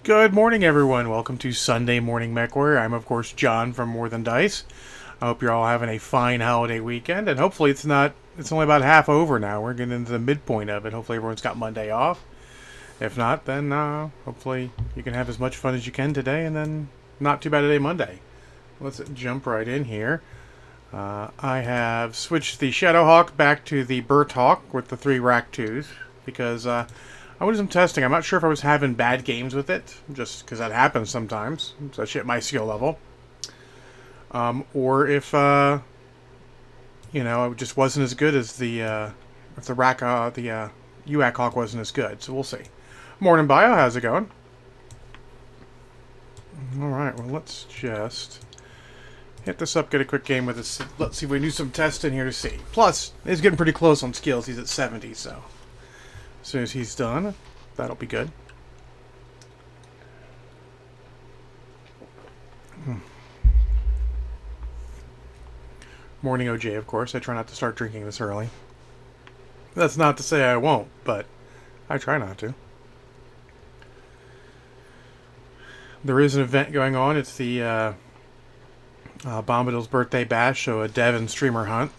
Good morning, everyone. Welcome to Sunday Morning Mechwarrior. I'm, of course, John from More Than Dice. I hope you're all having a fine holiday weekend, and hopefully it's only about half over now. We're getting into the midpoint of it. Hopefully everyone's got Monday off. If not, then hopefully you can have as much fun as you can today, and then not too bad a day Monday. Let's jump right in here. I have switched the Shadowhawk back to the Burthawk with the 3 Rack 2s, because I wanted some testing. I'm not sure if I was having bad games with it, just because that happens sometimes, especially at my skill level. Or if, it just wasn't as good as the UAC Hawk wasn't as good. So we'll see. Morning, Bio. How's it going? Alright, well, let's just hit this up, get a quick game with this. Let's see if we can do some testing here to see. Plus, he's getting pretty close on skills. He's at 70, so as soon as he's done, that'll be good. Morning, OJ, of course. I try not to start drinking this early. That's not to say I won't, but I try not to. There is an event going on. It's the Bombadil's birthday bash, so a dev and streamer hunt.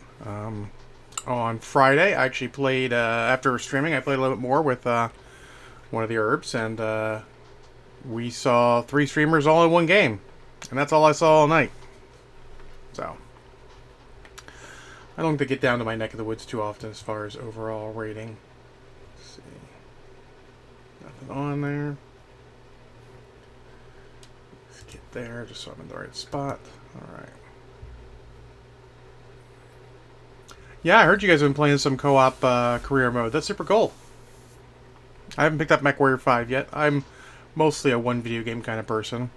On Friday, I actually played, after streaming, I played a little bit more with one of the herbs, and we saw 3 streamers all in one game. And that's all I saw all night. So I don't get down to my neck of the woods too often as far as overall rating. Let's see. Nothing on there. Let's get there, just so I'm in the right spot. Alright. Yeah, I heard you guys have been playing some co-op career mode. That's super cool. I haven't picked up Mechwarrior 5 yet. I'm mostly a one video game kind of person.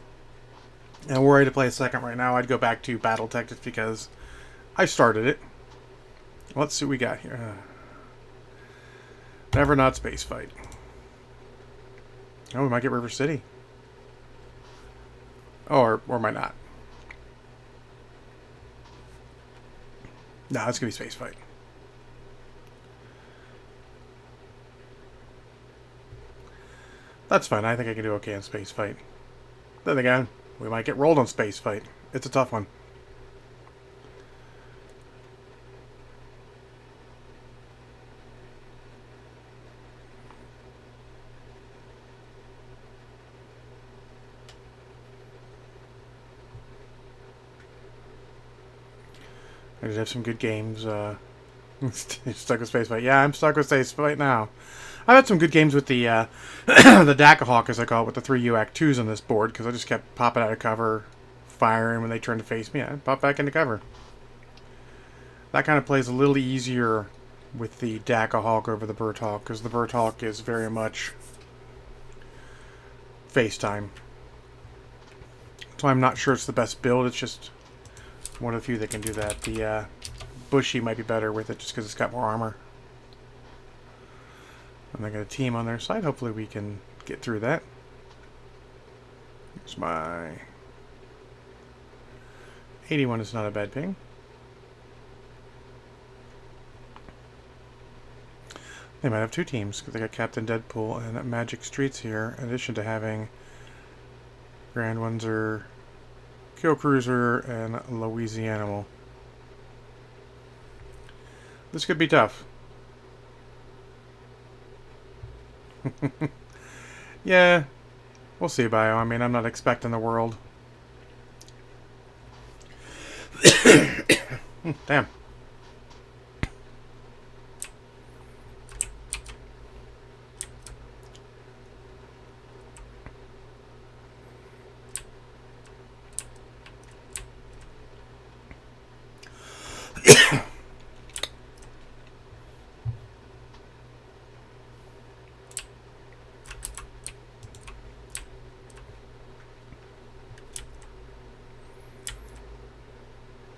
And were I to play a second right now, I'd go back to Battletech just because I started it. Let's see what we got here. Never not space fight. Oh, we might get River City. Or might not. No, it's going to be space fight. That's fine. I think I can do okay on space fight. Then again, we might get rolled on space fight. It's a tough one. I did have some good games. Stuck with space fight. Yeah, I'm stuck with space fight now. I've had some good games with the the Dakahawk, as I call it, with the 3 UAC 2s on this board, because I just kept popping out of cover, firing when they turned to face me. I pop back into cover. That kind of plays a little easier with the Dakahawk over the Burthawk, because the Burthawk is very much FaceTime. So I'm not sure it's the best build. It's just one of the few that can do that. The Bushy might be better with it just because it's got more armor. And they got a team on their side. Hopefully we can get through that. Here's my 81 is not a bad ping. They might have two teams because they got Captain Deadpool and Magic Streets here, in addition to having Grand Windsor, Kill Cruiser, and Louisianimal. This could be tough. Yeah, we'll see, Bio. I mean, I'm not expecting the world. Damn.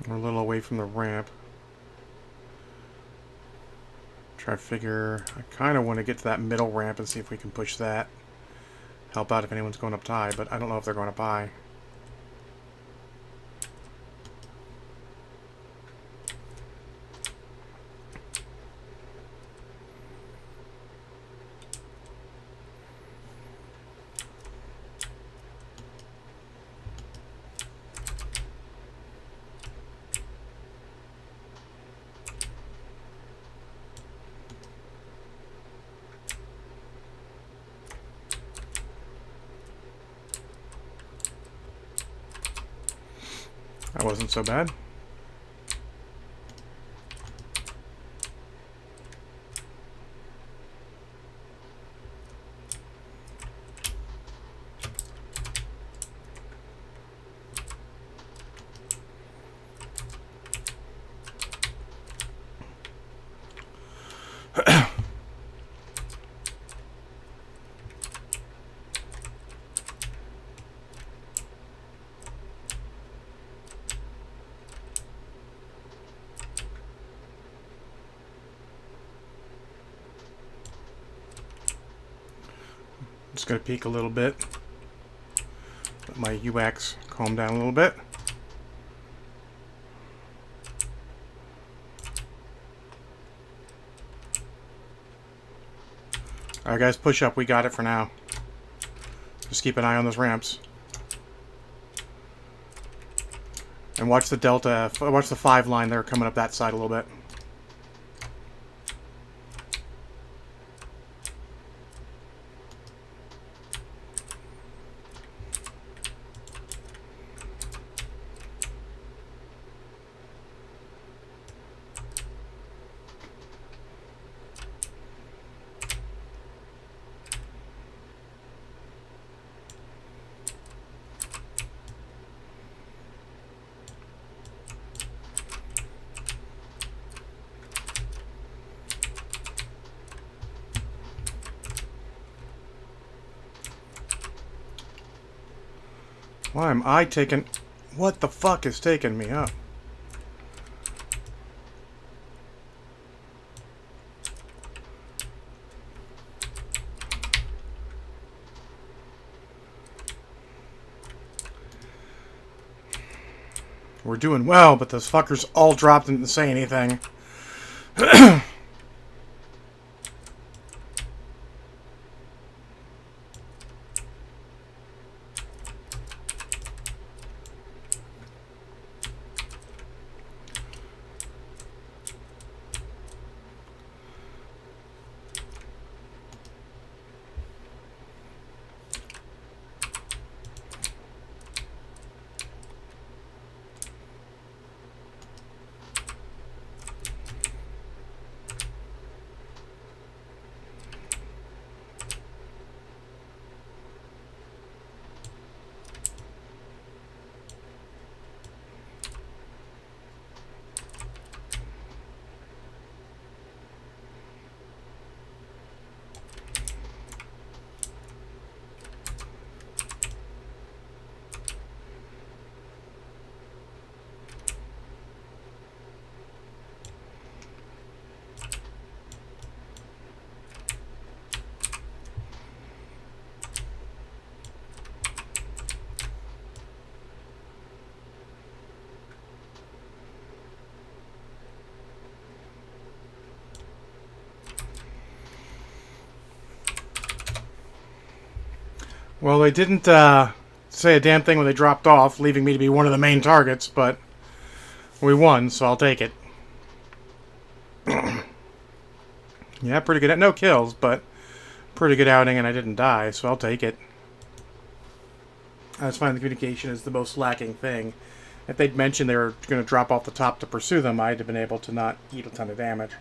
We're a little away from the ramp. Try to figure... I kind of want to get to that middle ramp and see if we can push that. Help out if anyone's going up high, but I don't know if they're going up high. That wasn't so bad. Just gonna peek a little bit. Let my UX calm down a little bit. Alright guys, push up. We got it for now. Just keep an eye on those ramps. And watch the Delta, watch the 5 line there coming up that side a little bit. Why am I taking... What the fuck is taking me up? We're doing well, but those fuckers all dropped and didn't say anything. Well, they didn't say a damn thing when they dropped off, leaving me to be one of the main targets, but we won, so I'll take it. Yeah, pretty good. No kills, but pretty good outing, and I didn't die, so I'll take it. I just find the communication is the most lacking thing. If they'd mentioned they were going to drop off the top to pursue them, I'd have been able to not eat a ton of damage.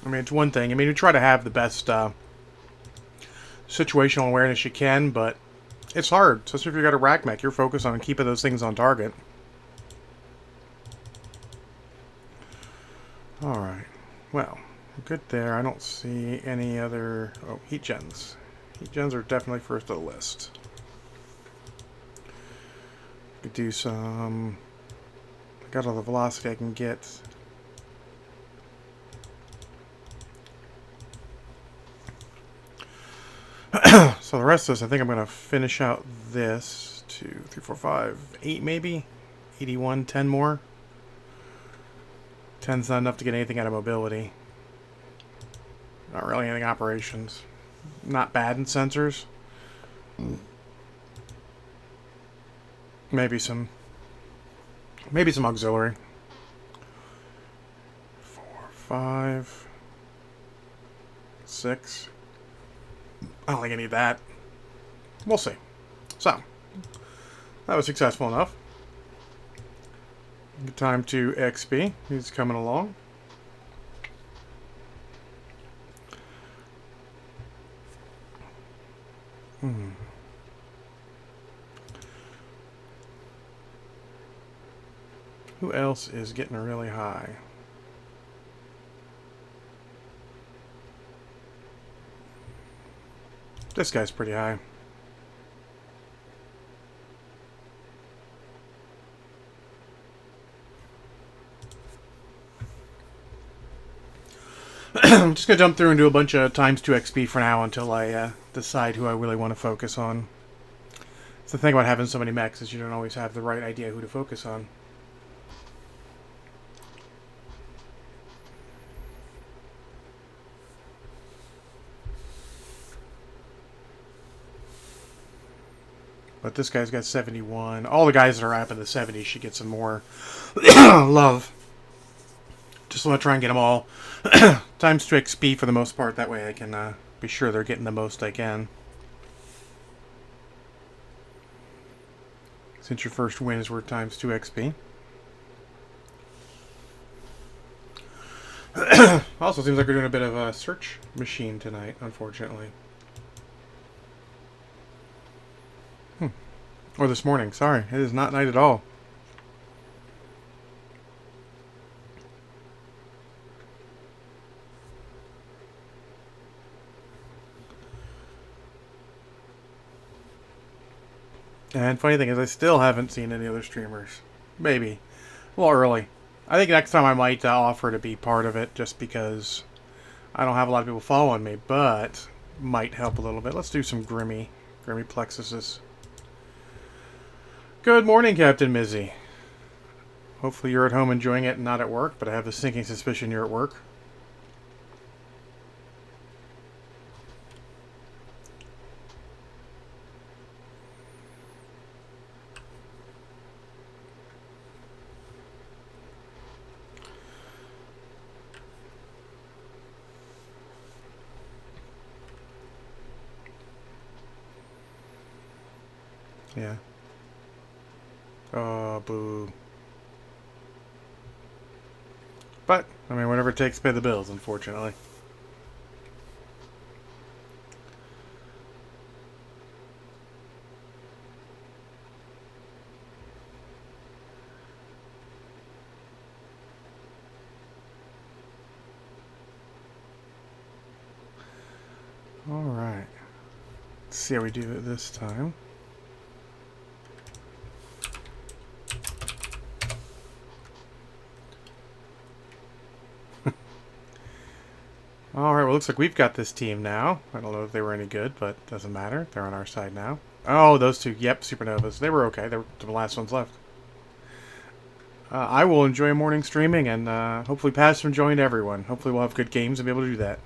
I mean, it's one thing. I mean, you try to have the best situational awareness you can, but it's hard. Especially if you got a rack mech, you're focused on keeping those things on target. Alright. Well, good there. I don't see any other... Oh, heat gens. Heat gens are definitely first on the list. Could do some... I got all the velocity I can get. So the rest of this, I think I'm going to finish out this. 2, 3, 4, 5, 8 maybe? 81, 10 more? 10's not enough to get anything out of mobility. Not really anything operations. Not bad in sensors. Maybe some auxiliary. 4, 5, 6. I don't think I need that. We'll see. So, that was successful enough. Good time to XP. He's coming along. Who else is getting really high? This guy's pretty high. I'm just going to jump through and do a bunch of times 2 XP for now until I decide who I really want to focus on. It's the thing about having so many mechs is you don't always have the right idea who to focus on. But this guy's got 71. All the guys that are up in the 70s should get some more love. Just want to try and get them all times 2 XP for the most part. That way I can be sure they're getting the most I can. Since your first win is worth times 2 XP. Also seems like we're doing a bit of a search machine tonight, unfortunately. Or this morning, sorry. It is not night at all. And funny thing is, I still haven't seen any other streamers. Maybe. A little early. I think next time I might offer to be part of it, just because I don't have a lot of people following me, but might help a little bit. Let's do some Grimmy plexuses. Good morning, Captain Mizzy. Hopefully you're at home enjoying it and not at work, but I have a sinking suspicion you're at work. Yeah. Oh, boo. But, I mean, whatever it takes to pay the bills, unfortunately. Alright. Let's see how we do it this time. Alright, well, looks like we've got this team now. I don't know if they were any good, but doesn't matter. They're on our side now. Oh, those two. Yep, Supernovas. They were okay. They were the last ones left. I will enjoy morning streaming and hopefully pass from joy to everyone. Hopefully we'll have good games and be able to do that.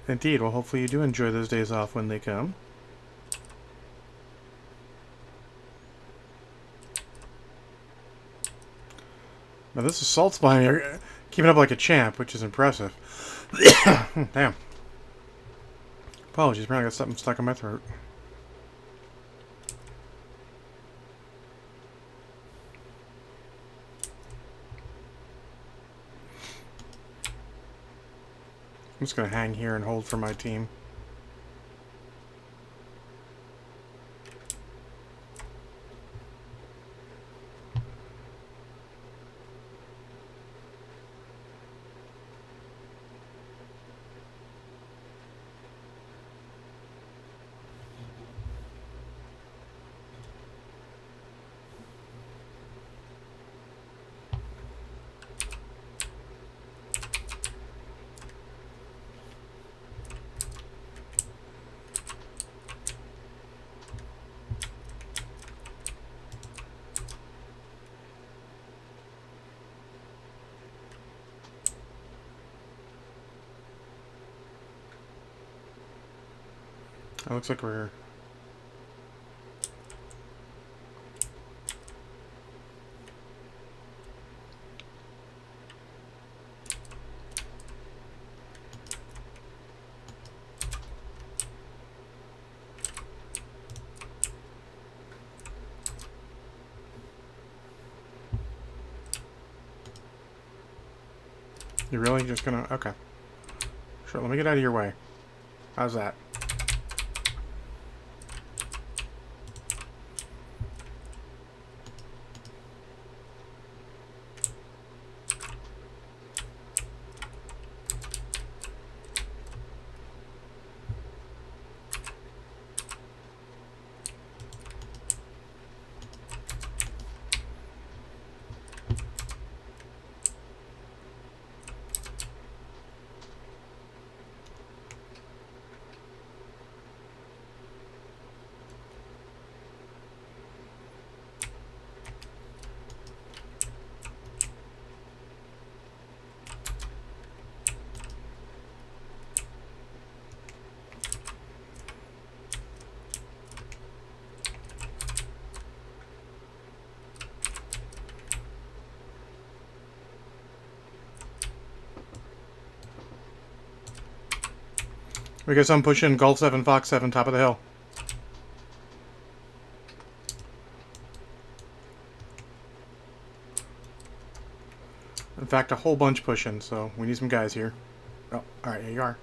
Indeed. Well, hopefully you do enjoy those days off when they come. Now this assault's behind me, keeping up like a champ, which is impressive. Damn. Apologies, probably got something stuck in my throat. I'm just going to hang here and hold for my team. It looks like we're... You're really just gonna... Okay. Sure, let me get out of your way. How's that? We got some pushing Golf 7, Fox 7, top of the hill. In fact, a whole bunch pushing, so we need some guys here. Oh, alright, here you are.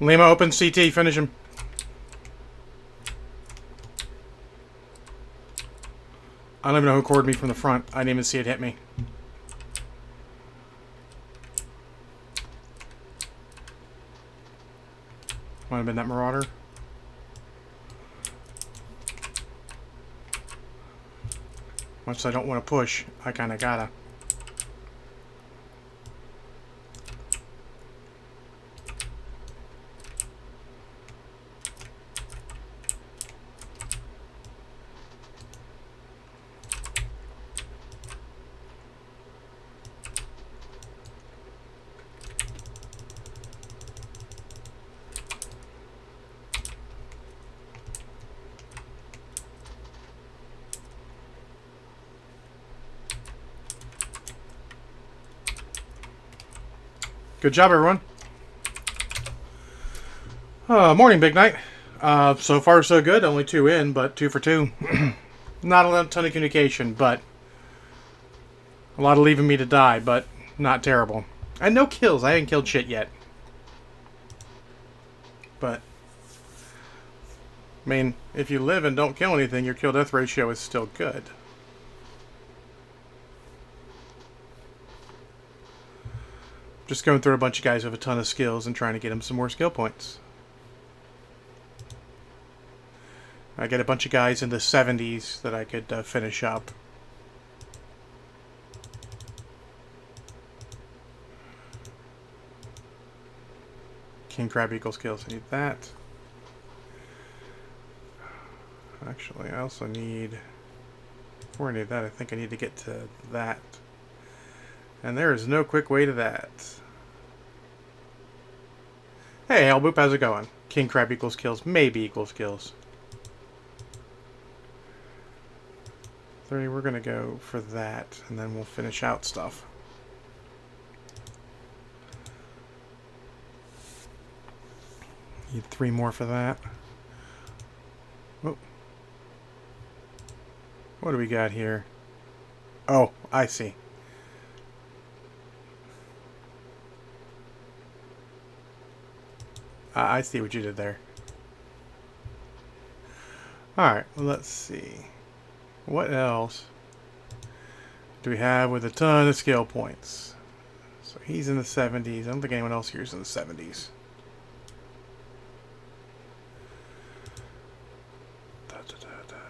Lima, open CT. Finish him. I don't even know who cored me from the front. I didn't even see it hit me. Might have been that Marauder. Much as I don't want to push, I kind of gotta. Good job, everyone. Morning, Big Night. So far, so good. Only 2 in, but 2 for 2. Not a ton of communication, but a lot of leaving me to die, but not terrible. And no kills. I haven't killed shit yet. But, I mean, if you live and don't kill anything, your kill-death ratio is still good. Just going through a bunch of guys with a ton of skills and trying to get them some more skill points. I get a bunch of guys in the 70s that I could finish up. King Crab equals skills. I need that. Actually, I also need... Before I need that, I think I need to get to that. And there is no quick way to that. Hey, Hellboop, how's it going? King Crab equals kills. Maybe equals kills. 3, we're going to go for that, and then we'll finish out stuff. Need 3 more for that. Oh. What do we got here? Oh, I see. I see what you did there. Alright, well, let's see. What else do we have with a ton of skill points? So he's in the 70s. I don't think anyone else here is in the 70s.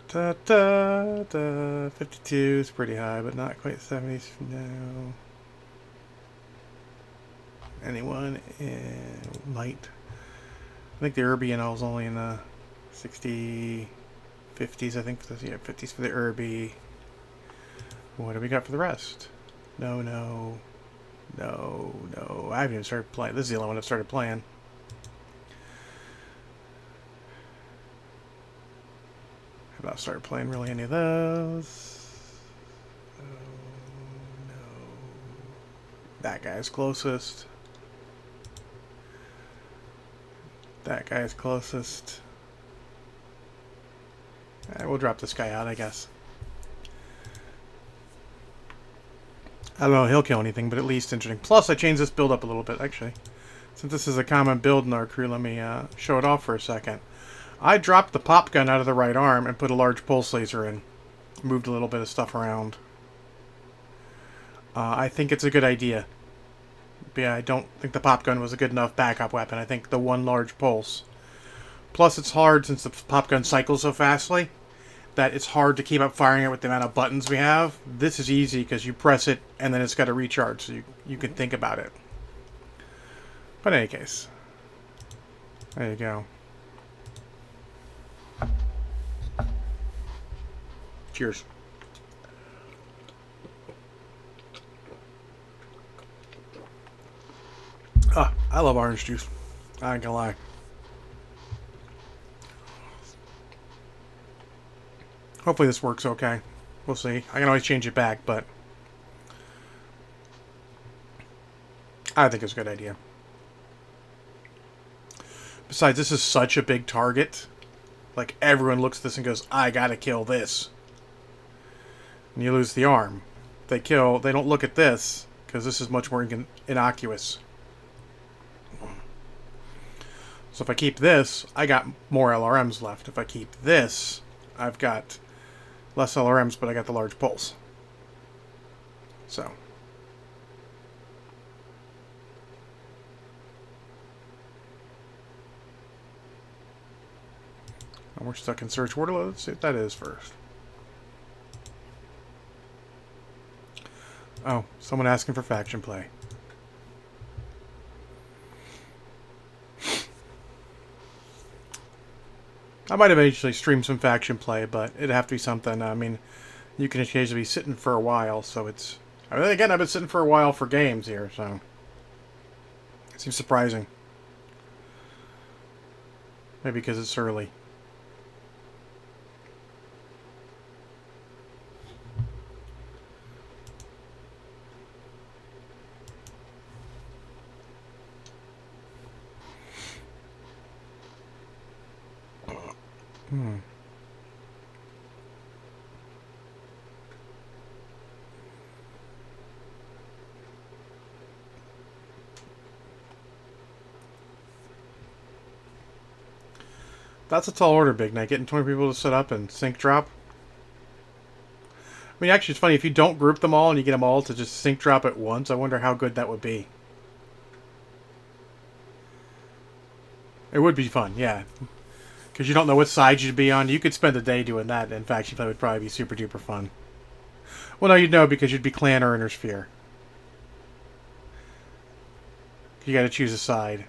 Da, da, da. 52 is pretty high, but not quite 70s. No. Anyone in light? I think the Irby and all is only in the 60, 50s. I think yeah, 50s for the Irby. What do we got for the rest? No. I haven't even started playing. This is the only one I've started playing. I've not started playing really any of those. Oh, no. That guy's closest. That guy's closest. We'll drop this guy out, I guess. I don't know if he'll kill anything, but at least interesting. Plus, I changed this build up a little bit, actually. Since this is a common build in our crew, let me show it off for a second. I dropped the pop gun out of the right arm and put a large pulse laser in. Moved a little bit of stuff around. I think it's a good idea. But yeah, I don't think the pop gun was a good enough backup weapon. I think the one large pulse. Plus, it's hard since the pop gun cycles so fastly that it's hard to keep up firing it with the amount of buttons we have. This is easy because you press it and then it's got to recharge, so you can think about it. But in any case, there you go. Cheers. I love orange juice. I ain't gonna lie. Hopefully this works okay. We'll see. I can always change it back, but I think it's a good idea. Besides, this is such a big target. Like, everyone looks at this and goes, I gotta kill this. And you lose the arm. They don't look at this, because this is much more innocuous. So if I keep this, I got more LRMs left. If I keep this, I've got less LRMs, but I got the large pulse. So. And we're stuck in search order. Let's see what that is first. Oh, someone asking for faction play. I might eventually stream some faction play, but it'd have to be something. I mean, you can occasionally be sitting for a while, so it's... I mean, again, I've been sitting for a while for games here, so... It seems surprising. Maybe because it's early. That's a tall order, Big Night. Getting 20 people to set up and sync drop. I mean, actually, it's funny. If you don't group them all and you get them all to just sync drop at once, I wonder how good that would be. It would be fun, yeah. Because you don't know what side you'd be on. You could spend the day doing that. In fact, that would probably be super duper fun. Well, no, you'd know because you'd be clan or intersphere. You got to choose a side.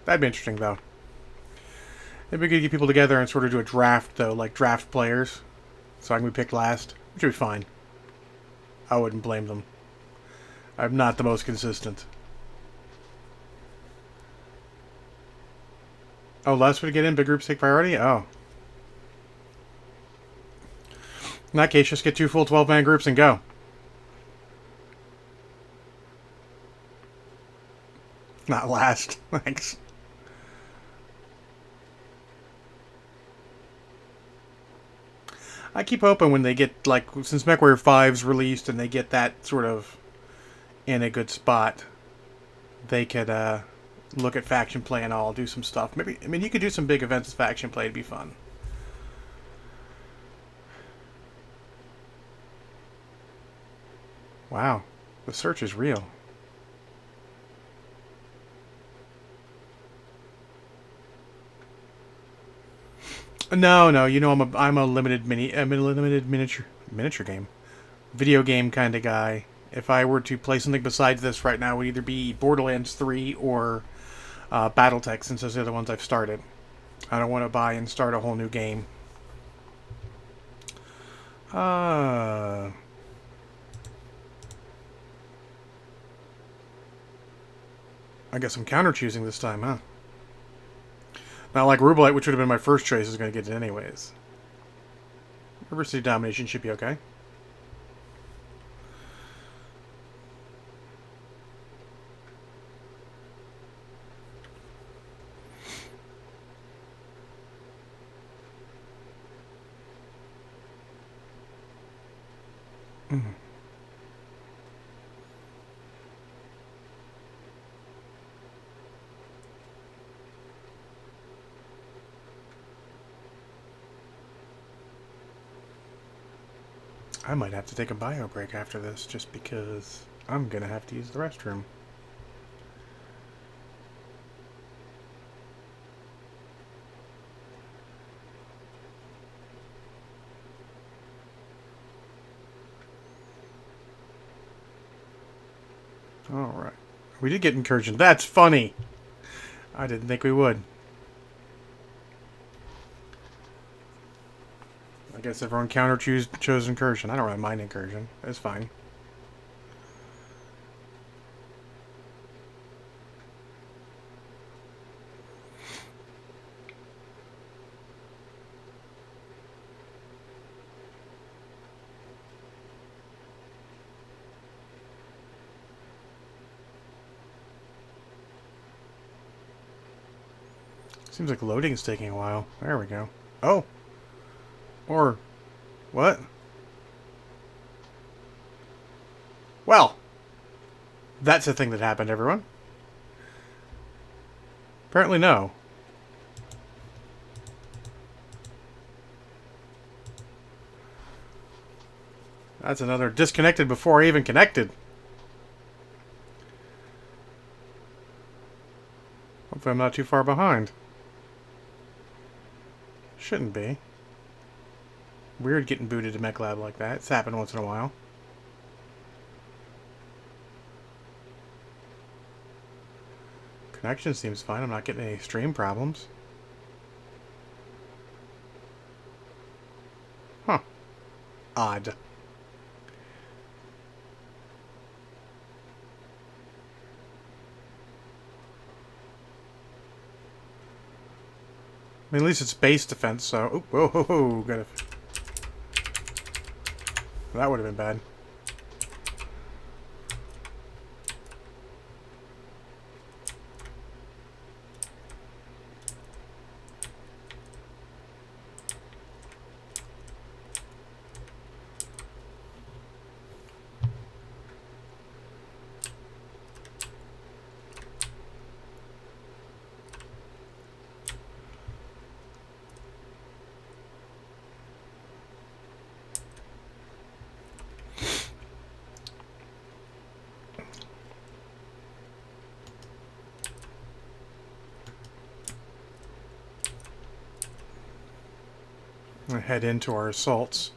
That'd be interesting, though. Maybe we could get people together and sort of do a draft, though, like draft players. So I can be picked last. Which would be fine. I wouldn't blame them. I'm not the most consistent. Oh, less would get in, big groups take priority? Oh. In that case, just get 2 full 12-man groups and go. Not last. Thanks. I keep hoping when they get, like, since Mechwarrior 5's released and they get that sort of in a good spot, they could look at faction play and all, do some stuff. Maybe, I mean, you could do some big events with faction play. It'd be fun. Wow. The search is real. No. You know, I'm a limited miniature game, video game kind of guy. If I were to play something besides this right now, it would either be Borderlands 3 or BattleTech, since those are the ones I've started. I don't want to buy and start a whole new game. I guess I'm counter choosing this time, huh? Not like Rubelite, which would have been my first choice, is going to get it anyways. River City Domination should be okay. I might have to take a bio break after this, just because I'm going to have to use the restroom. Alright. We did get incursion. That's funny! I didn't think we would. I guess everyone chose incursion. I don't really mind incursion. It's fine. Seems like loading is taking a while. There we go. Oh! Or... what? Well! That's a thing that happened, everyone. Apparently no. That's another disconnected before I even connected. Hopefully I'm not too far behind. Shouldn't be. Weird getting booted to Mech Lab like that. It's happened once in a while. Connection seems fine. I'm not getting any stream problems. Huh. Odd. I mean, at least it's base defense, so... Oh, whoa, whoa, whoa. Gotta... That would have been bad. I'm gonna head into our assaults.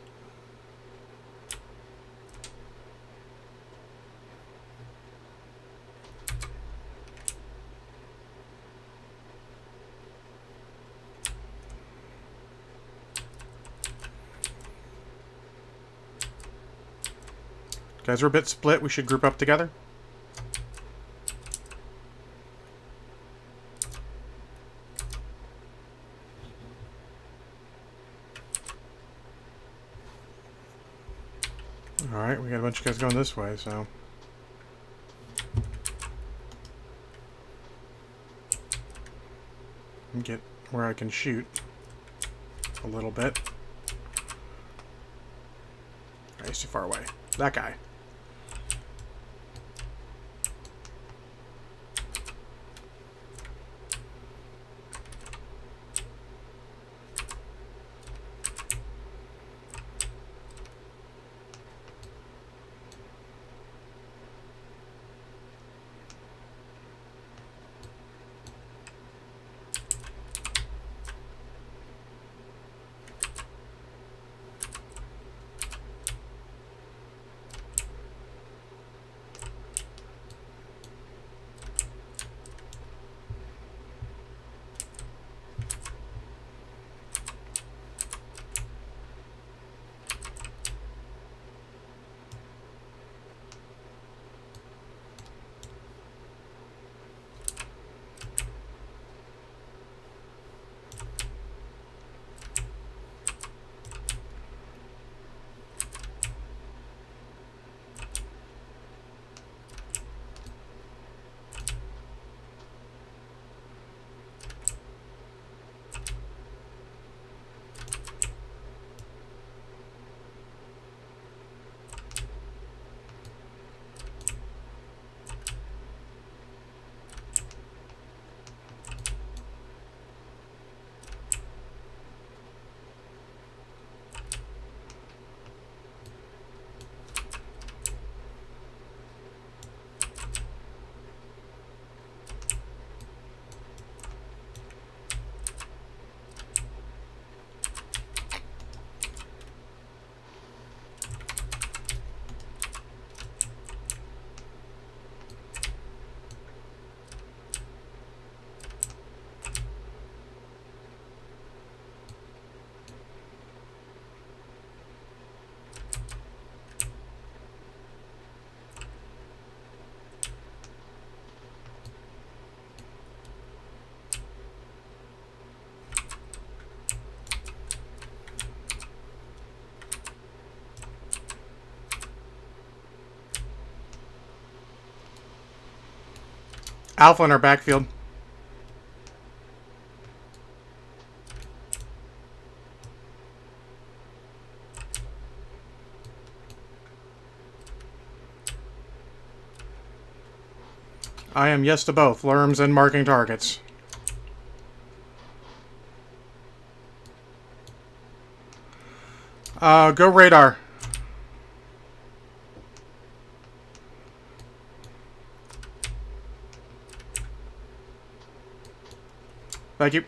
Guys are a bit split. We should group up together. Alright, we got a bunch of guys going this way, so... Get where I can shoot a little bit. Alright, he's too far away. That guy. Alpha in our backfield. I am yes to both, lerms and marking targets. Go radar. Thank you.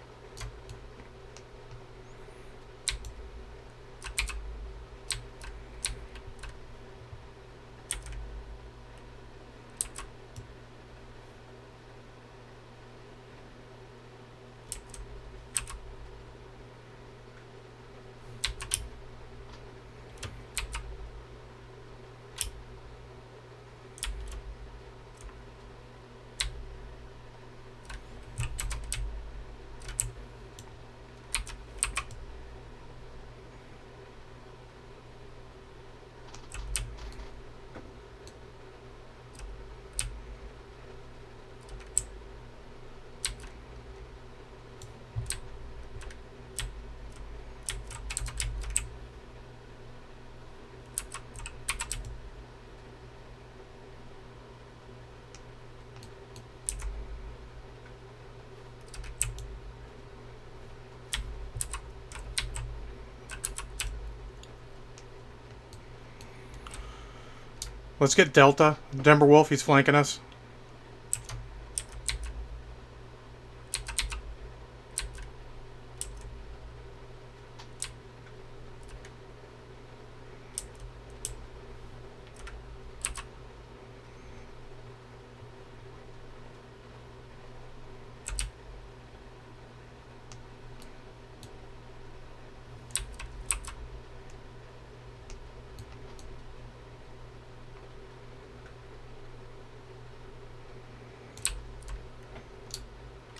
Let's get Delta. Timberwolf, he's flanking us.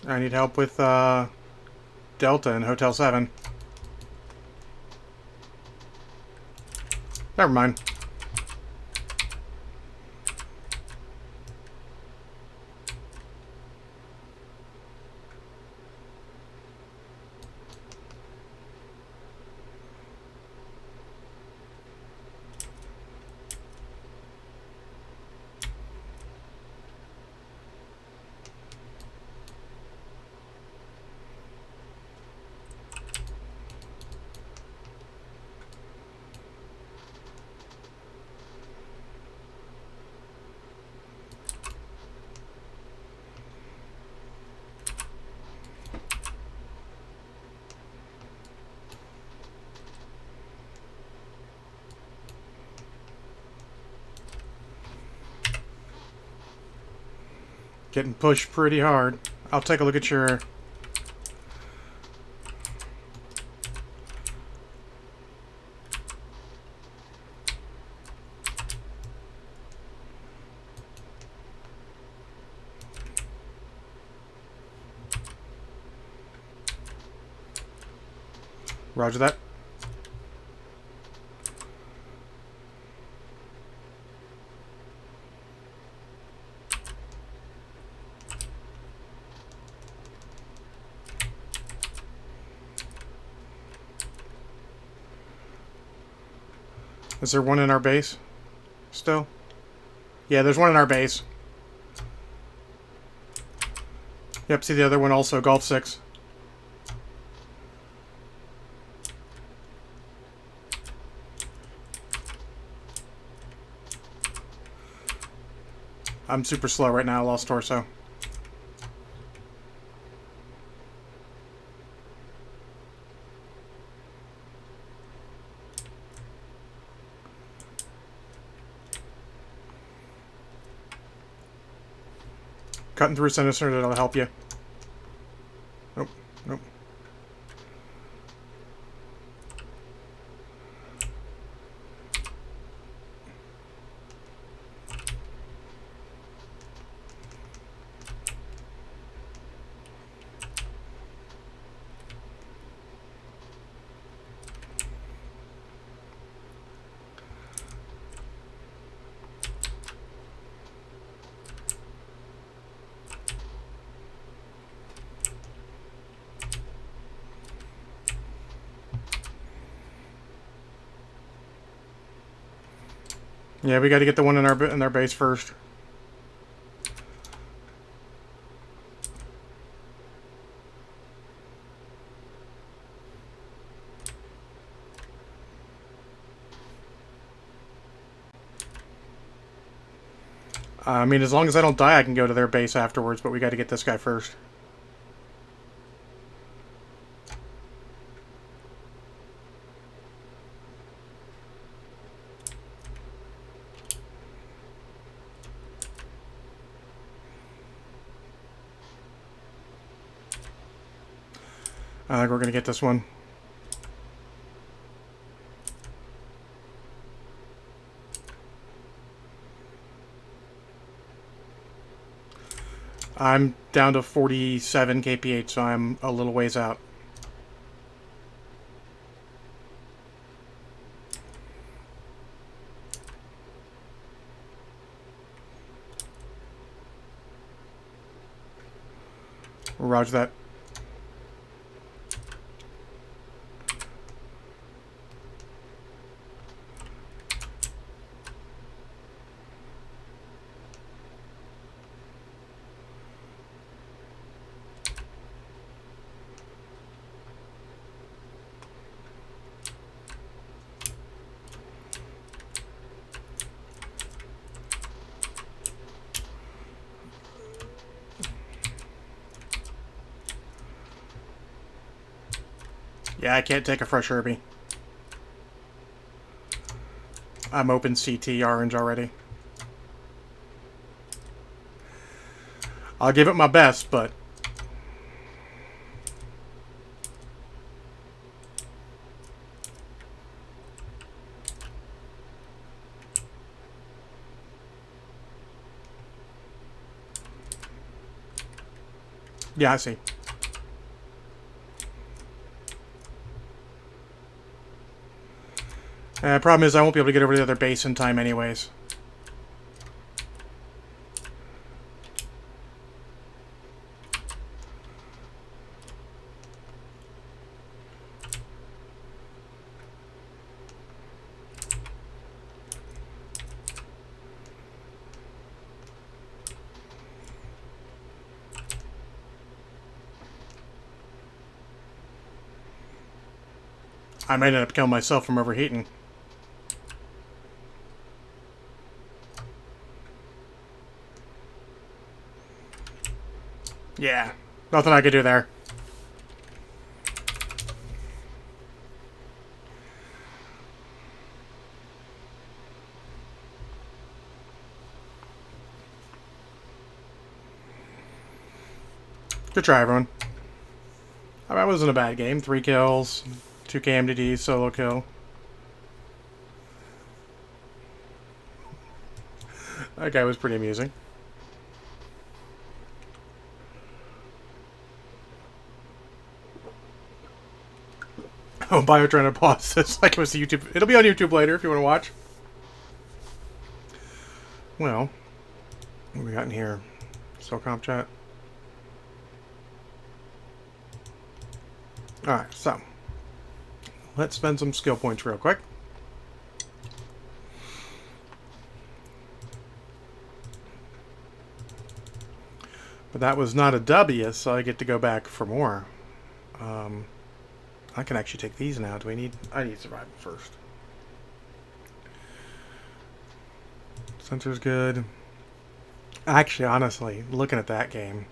I need help with Delta in Hotel 7. Never mind. Getting pushed pretty hard. I'll take a look at your... Roger that. Is there one in our base? Still? Yeah, there's one in our base. Yep, see the other one also, Golf 6. I'm super slow right now, lost torso. Cutting through Sinister, that'll help you. Nope, nope. Yeah, we got to get the one in our base first. I mean, as long as I don't die, I can go to their base afterwards, but we got to get this guy first. I think we're going to get this one. I'm down to 47 kph, so I'm a little ways out. Roger that. Yeah, I can't take a fresh Herbie. I'm open CT orange already. I'll give it my best, but... yeah, I see. Problem is I won't be able to get over to the other base in time anyways. I might end up killing myself from overheating. Yeah, nothing I could do there. Good try, everyone. That wasn't a bad game. 3 kills, 2 KMDD, solo kill. That guy was pretty amusing. Oh, Bio trying to pause this like it was the YouTube. It'll be on YouTube later if you want to watch. Well, what we got in here? Still comp chat. Alright, so let's spend some skill points real quick. But that was not a W, so I get to go back for more. I can actually take these now. Do we need... I need survival first. Sensor's good. Actually, honestly, looking at that game...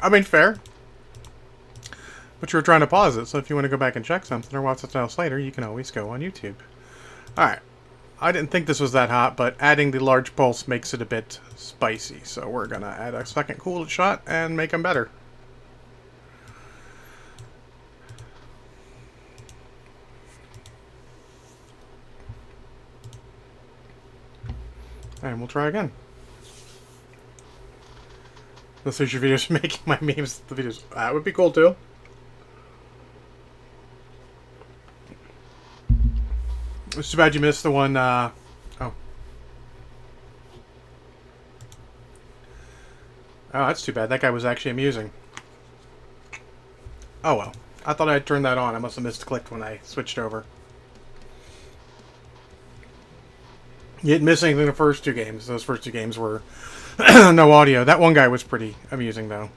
I mean, fair. But you were trying to pause it, so if you want to go back and check something or watch something else later, you can always go on YouTube. Alright. I didn't think this was that hot, but adding the large pulse makes it a bit spicy. So we're going to add a second cooled shot and make them better. And we'll try again. This is your videos making my memes. The videos. That would be cool too. It's too bad you missed the one. Oh. Oh, that's too bad. That guy was actually amusing. Oh well. I thought I had turned that on. I must have misclicked when I switched over. You didn't miss anything the first two games. Those first two games were no audio. That one guy was pretty amusing, though.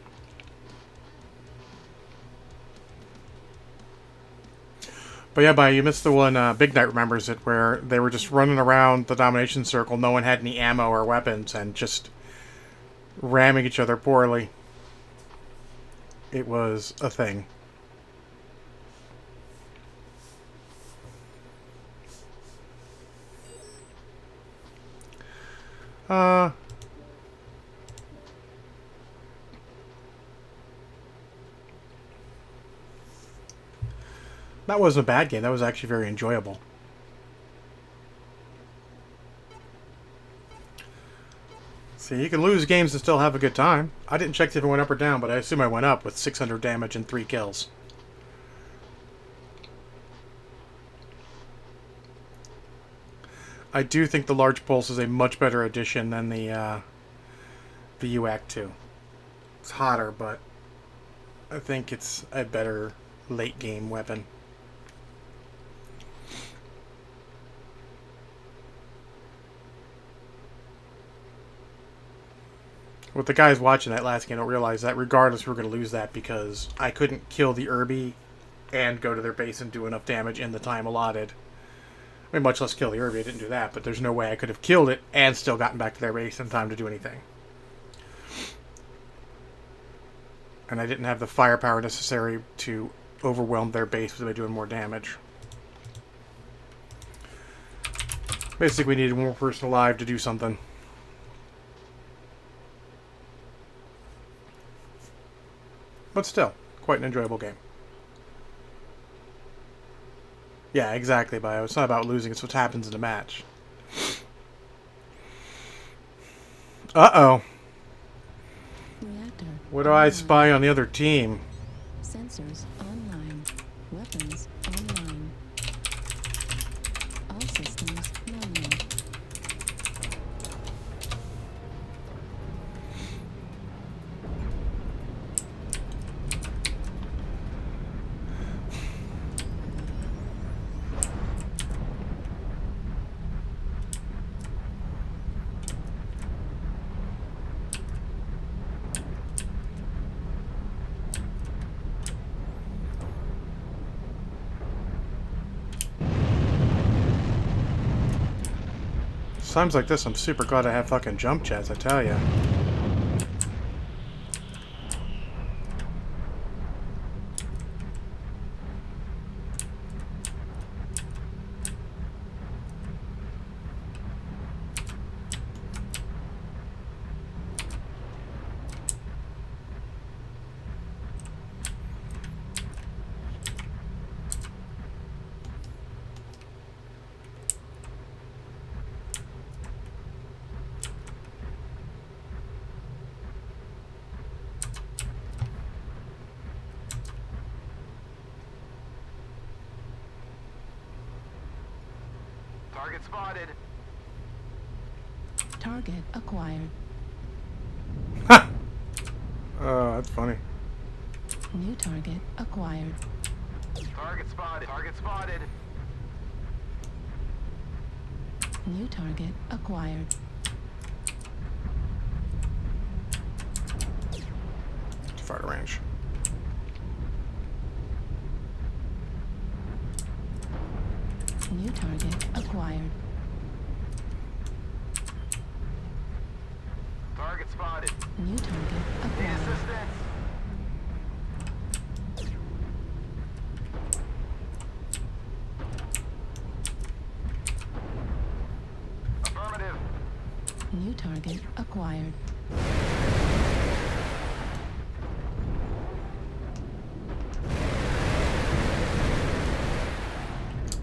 But yeah, you missed the one, Big Knight remembers it, where they were just running around the domination circle, no one had any ammo or weapons, and just ramming each other poorly. It was a thing. That wasn't a bad game. That was actually very enjoyable. See, you can lose games and still have a good time. I didn't check if it went up or down, but I assume I went up with 600 damage and 3 kills. I do think the Large Pulse is a much better addition than the UAC 2. It's hotter, but I think it's a better late game weapon. What the guys watching that last game don't realize that regardless we're going to lose that because I couldn't kill the Irby and go to their base and do enough damage in the time allotted. I mean, much less kill the Irby. I didn't do that, but there's no way I could have killed it and still gotten back to their base in time to do anything. And I didn't have the firepower necessary to overwhelm their base by doing more damage. Basically, we needed one more person alive to do something. But still, quite an enjoyable game. Yeah, exactly, Bio. It's not about losing, it's what happens in a match. Uh-oh. What do I spy on the other team? Sensors online. Weapons online. All systems normal. Times like this, I'm super glad I have fucking jump jets, I tell ya. Target spotted. Target acquired. Ha! Oh, that's funny. New target acquired. Target spotted. Target spotted. New target acquired. Too far to range. New target acquired. Target spotted. New target Need acquired. assistance. Affirmative. New target acquired.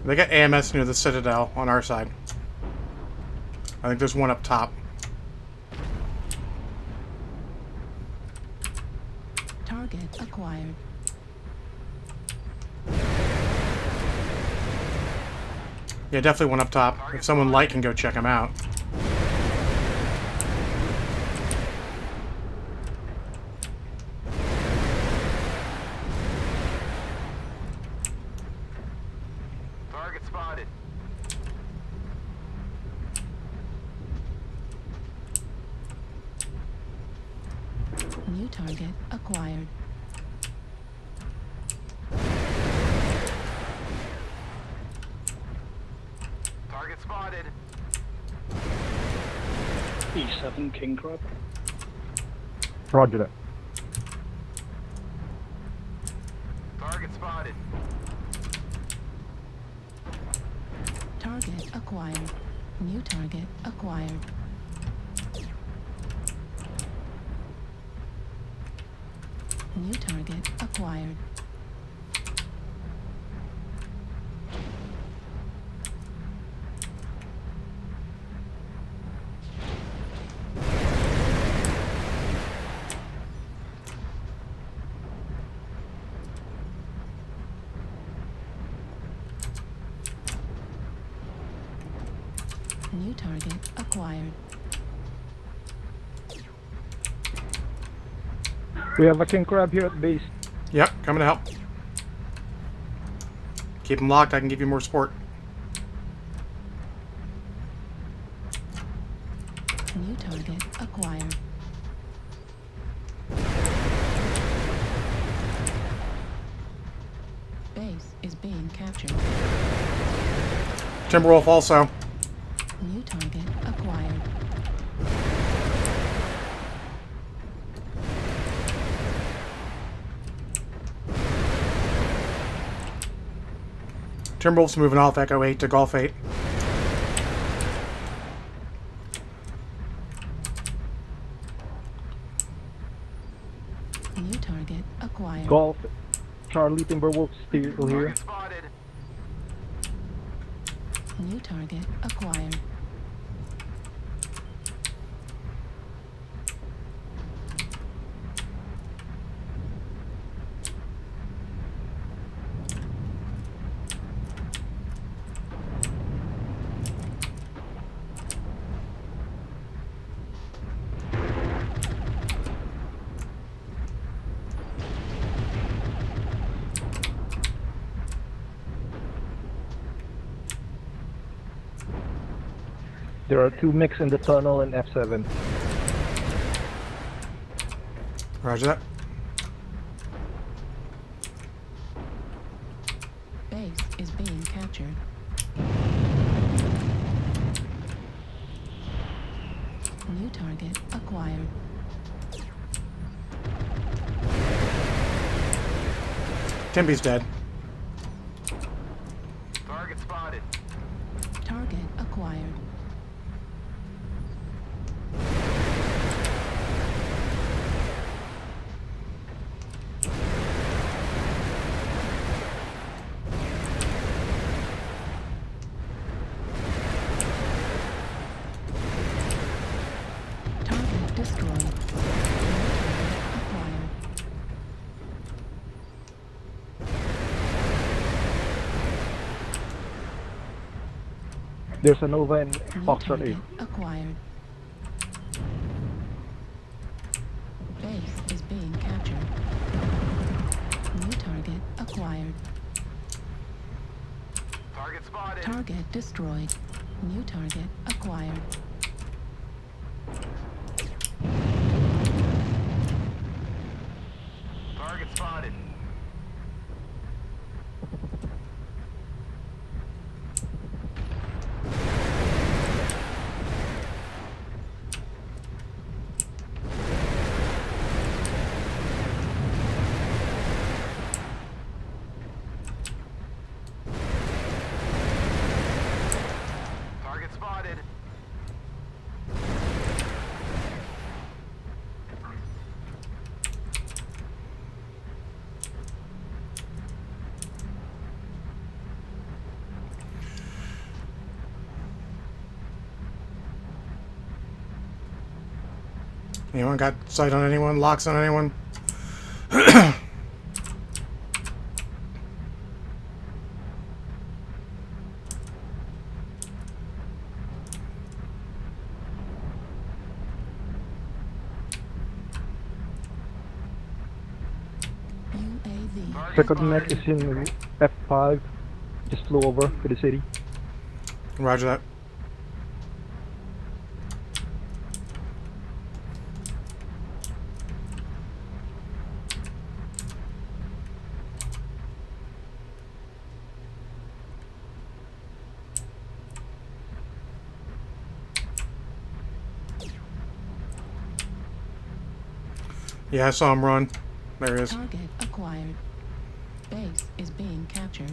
They got AMS near the Citadel on our side. I think there's one up top. Target acquired. Yeah, definitely one up top. If someone light can go check him out. Target spotted. acquired. Target spotted. E7 king crab. Roger that. Target spotted. Target acquired. New target acquired. New target acquired. New target acquired. We have a king crab here at base. Yep, coming to help. Keep them locked. I can give you more support. New target acquired. Base is being captured. Timberwolf also. New target acquired. Timberwolf's moving off Echo 8 to Golf 8. New target acquired. Golf. Charlie Timberwolf still here. Target spotted. New target acquired. There are 2 mechs in the tunnel and F7. Roger that. Base is being captured. New target acquired. Timby's dead. Target spotted. Target acquired. Target destroyed. New target acquired. There's a Nova in New Foxtrot target 8. acquired. Base is being captured. New target acquired. Target spotted. Target destroyed. New target acquired. Target spotted. Target spotted. Anyone got sight on anyone? Locks on anyone? UAV. Target Second spotted. mech is in F5. Just flew over to the city. Roger that. Yeah, I saw him run. There he is. Target acquired. Base is being captured.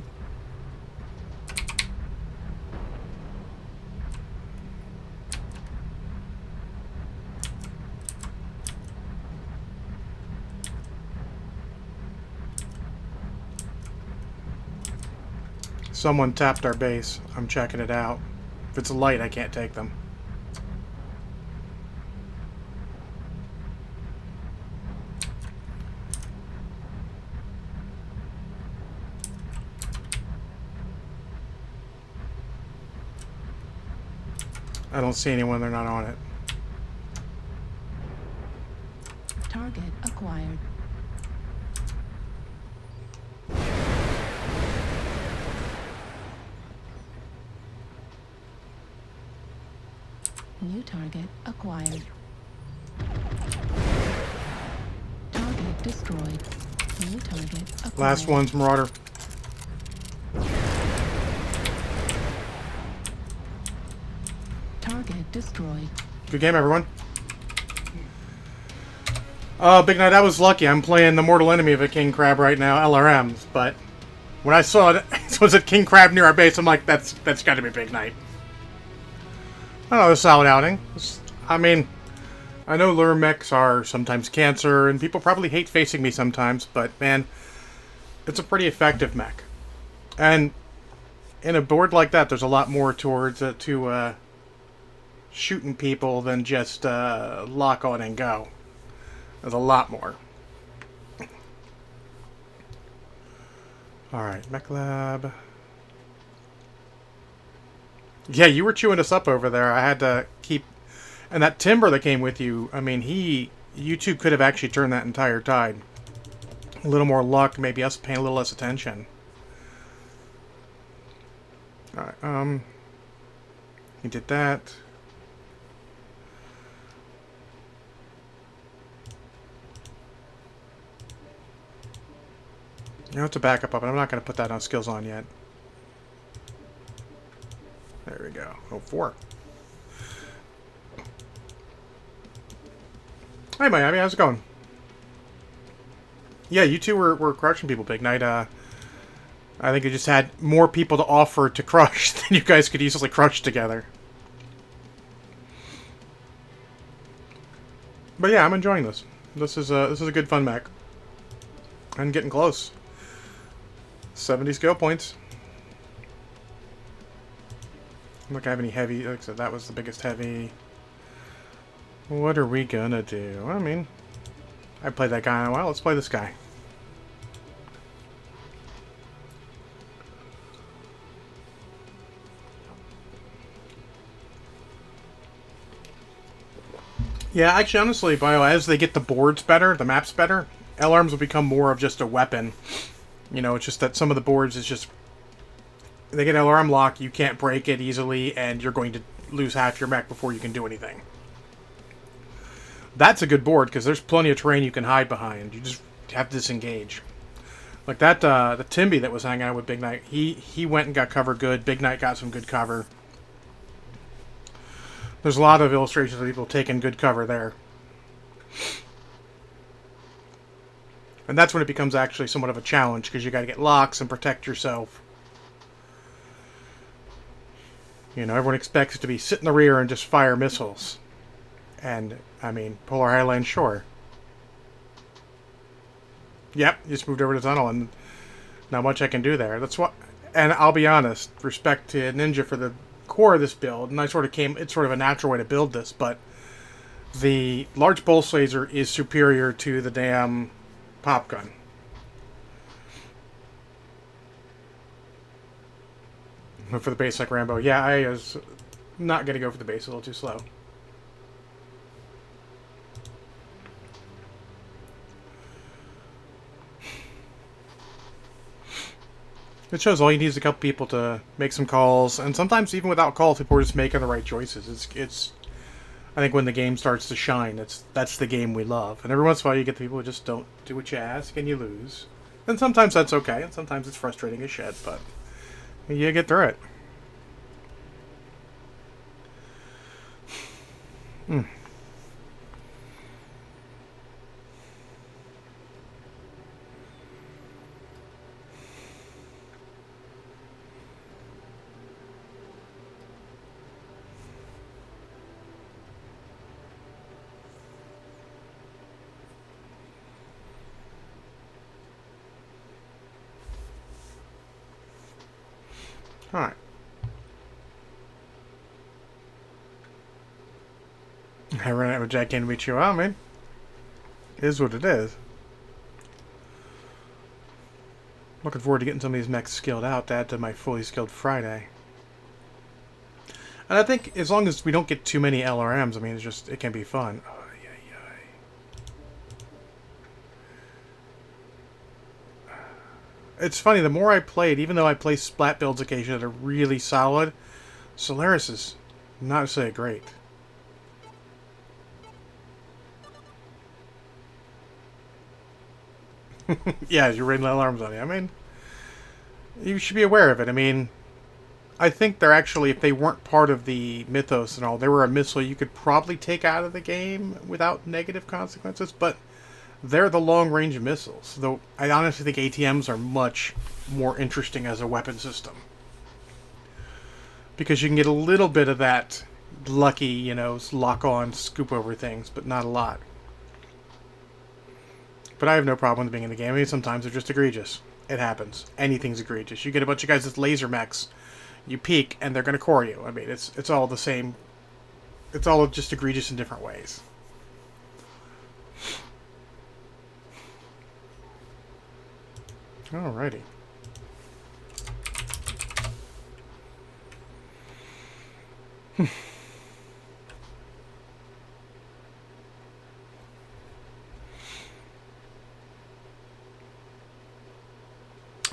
Someone tapped our base. I'm checking it out. If it's light, I can't take them. I don't see anyone. They're not on it. Target acquired. New target acquired. Target destroyed. New target acquired. Last one's Marauder. Target destroyed. Good game, everyone. Big Night, I was lucky. I'm playing the mortal enemy of a King Crab right now, LRMs, but when I saw it, it was a King Crab near our base, I'm like, that's got to be Big Night. I don't know, a solid outing. I mean, I know lure mechs are sometimes cancer, and people probably hate facing me sometimes, but man, it's a pretty effective mech. And in a board like that, there's a lot more towards shooting people than just lock on and go. There's a lot more. Alright, Mech Lab. Yeah, you were chewing us up over there. I had to keep... And that timber that came with you, I mean, you two could have actually turned that entire tide. A little more luck, maybe us paying a little less attention. Alright, he did that. You know, it's a backup up, and I'm not going to put that on skills on yet. There we go. Oh, 4. Hey, Miami, how's it going? Yeah, you two were crushing people, Big Night. I think you just had more people to offer to crush than you guys could easily crush together. But yeah, I'm enjoying this. This is a good fun mech. And getting close. 70 skill points. Look, I have any heavy. Like I said, that was the biggest heavy. What are we gonna do? I mean, I played that guy in a while. Let's play this guy. Yeah, actually, honestly, Bio, as they get the boards better, the maps better, L-arms will become more of just a weapon. You know, it's just that some of the boards is just... They get L-arm lock, you can't break it easily, and you're going to lose half your mech before you can do anything. That's a good board, because there's plenty of terrain you can hide behind. You just have to disengage. Like that, the Timby that was hanging out with Big Night, he went and got cover good. Big Night got some good cover. There's a lot of illustrations of people taking good cover there. And that's when it becomes actually somewhat of a challenge, because you got to get locks and protect yourself. You know, everyone expects it to be sit in the rear and just fire missiles. And, I mean, Polar Highland, sure. Yep, just moved over to tunnel, and not much I can do there. That's what... And I'll be honest, respect to Ninja for the core of this build, and I sort of came... It's sort of a natural way to build this, but the large pulse laser is superior to the damn pop gun. For the base like Rambo. Yeah, I was not going to go for the base, a little too slow. It shows all you need is a couple people to make some calls, and sometimes even without calls, people are just making the right choices. It's I think when the game starts to shine, that's the game we love. And every once in a while, you get the people who just don't do what you ask, and you lose. And sometimes that's okay, and sometimes it's frustrating as shit, but you get through it. Alright. I ran out with Jack and beat you out, man. It is what it is. Looking forward to getting some of these mechs skilled out to add to my fully skilled Friday. And I think as long as we don't get too many LRMs, I mean, it can be fun. Oh, it's funny, the more I played, even though I play splat builds occasionally that are really solid, Solaris is not to say great. Yeah, you're raiding alarms on you. I mean, you should be aware of it. I mean, I think they're actually, if they weren't part of the mythos and all, they were a missile you could probably take out of the game without negative consequences, but they're the long-range missiles. Though I honestly think ATMs are much more interesting as a weapon system. Because you can get a little bit of that lucky, you know, lock-on, scoop-over things, but not a lot. But I have no problem with being in the game. I mean, sometimes they're just egregious. It happens. Anything's egregious. You get a bunch of guys with laser mechs, you peek, and they're going to core you. I mean, it's all the same. It's all just egregious in different ways. Alrighty.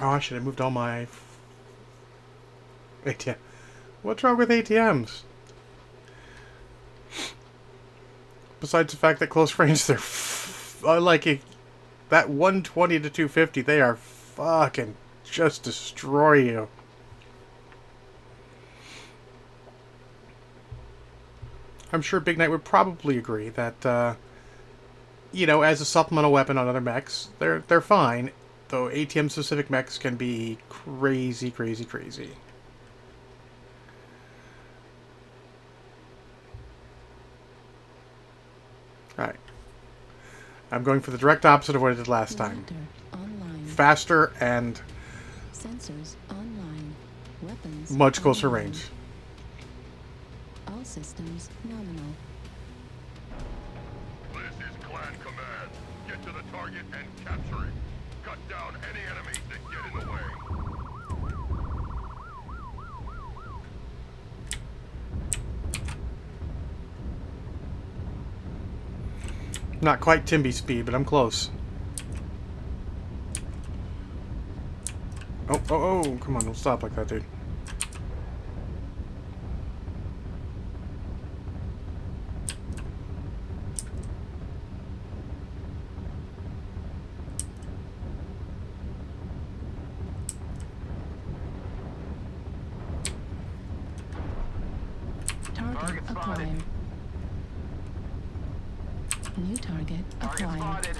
Oh, I should have moved all my ATM. What's wrong with ATMs? Besides the fact that close range, they're that 120 to 250, they are fucking just destroy you. I'm sure Big Knight would probably agree that, you know, as a supplemental weapon on other mechs, they're fine. Though ATM-specific mechs can be crazy, crazy, crazy. Alright. I'm going for the direct opposite of what I did last time. Online. Faster and Sensors online. Weapons much closer online. range. All systems nominal. This is Clan Command. Get to the target and capture it. Cut down any enemies that get in the way. Not quite Timby speed, but I'm close. Oh, oh, oh, come on, don't stop like that, dude. Target spotted. acquired. New target Target acquired. spotted.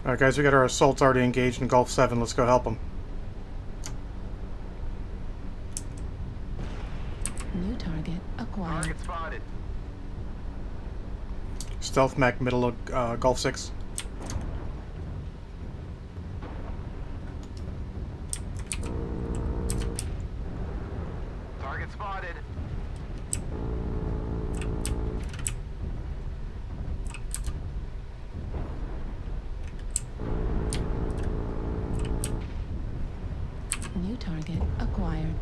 Alright, guys, we got our assaults already engaged in Gulf 7. Let's go help them. New target acquired. Target spotted. Stealth mech, middle of Gulf 6. Target spotted. New target acquired.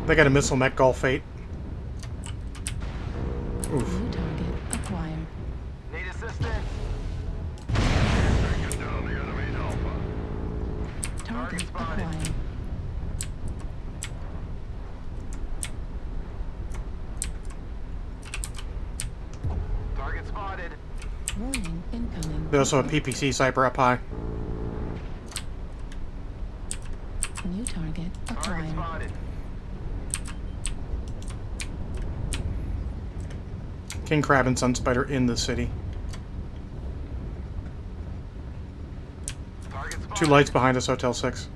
They got a missile mech, Gulf 8. Oof. New target acquired. Need assistance. Taking down the enemy's alpha. Target spotted. acquired. Target spotted. Warning incoming. They also have a PPC sniper up high. New target Target acquired. spotted. King Crab and Sun Spider in the city. Target spotted. Two lights behind us, Hotel 6.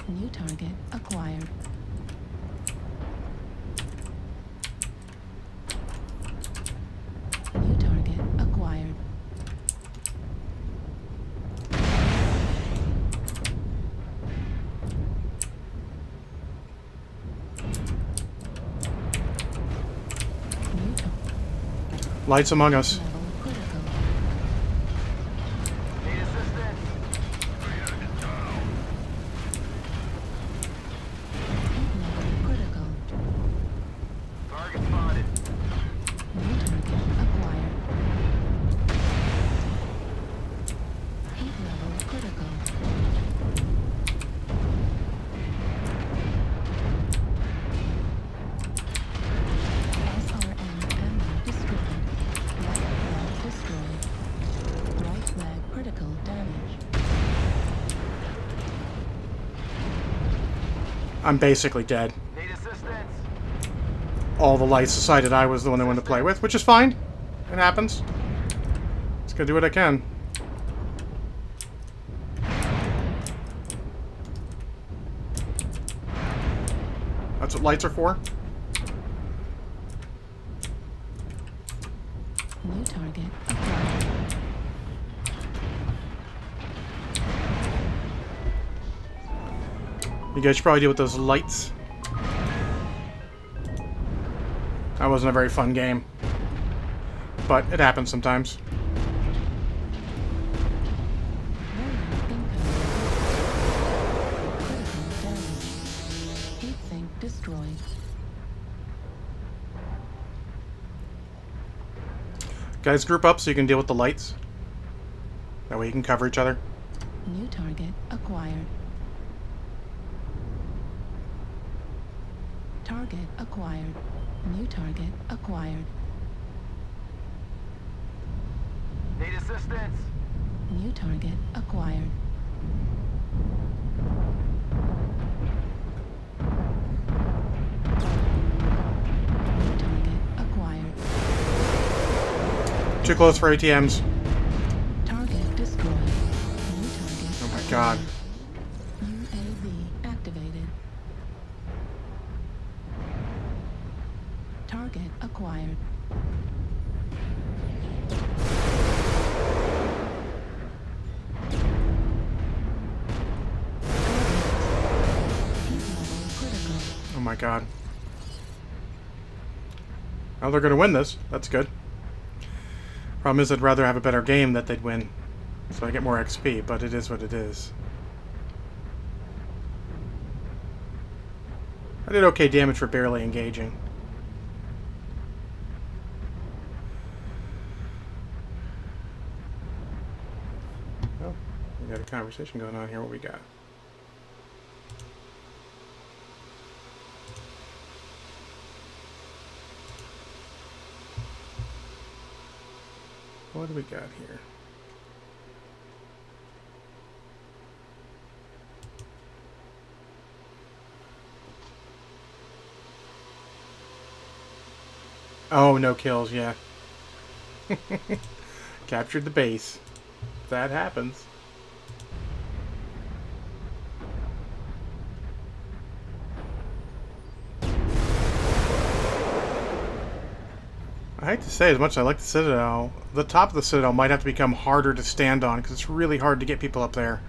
New target acquired. Lights among us. Level critical. Need assistance. Heat level critical. Target spotted. New target acquired. Heat level critical. SRM ammo destroyed. Left flag destroyed. Right flag critical damage. I'm basically dead. Need assistance. All the lights decided I was the one they wanted to play with, which is fine. It happens. Just gonna do what I can. That's what lights are for. New target acquired. You guys should probably deal with those lights. That wasn't a very fun game. But it happens sometimes. Warning incoming. Critical damage. Heat sink destroyed. Guys, group up so you can deal with the lights. That way you can cover each other. New target acquired. Target acquired. New target acquired. Need assistance. New target acquired. New target acquired. Too close for ATMs. Target destroyed. New target. Oh my god. UAV activated. Target acquired. Heat level critical. Oh my god. Oh, they're gonna win this. That's good. Problem is, I'd rather have a better game that they'd win. So I get more XP, but it is what it is. I did okay damage for barely engaging. Oh, we got a conversation going on here. What we got? What do we got here? Oh, no kills, yeah. Captured the base. That happens. I hate to say, as much as I like the Citadel, the top of the Citadel might have to become harder to stand on, because it's really hard to get people up there.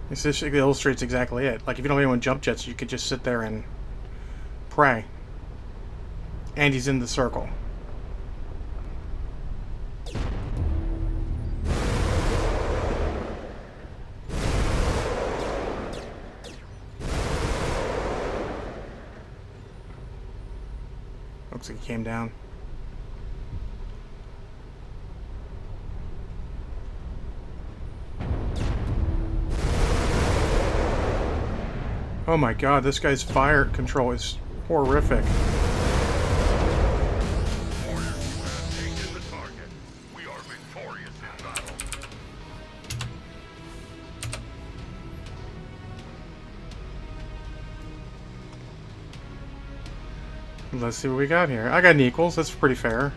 This just illustrates exactly it. Like, if you don't have anyone jump jets, you could just sit there and pray. And he's in the circle. Looks like he came down. Oh my god, this guy's fire control is horrific. Warriors, you have taken the target. We are victorious in battle. Let's see what we got here. I got an equals, that's pretty fair.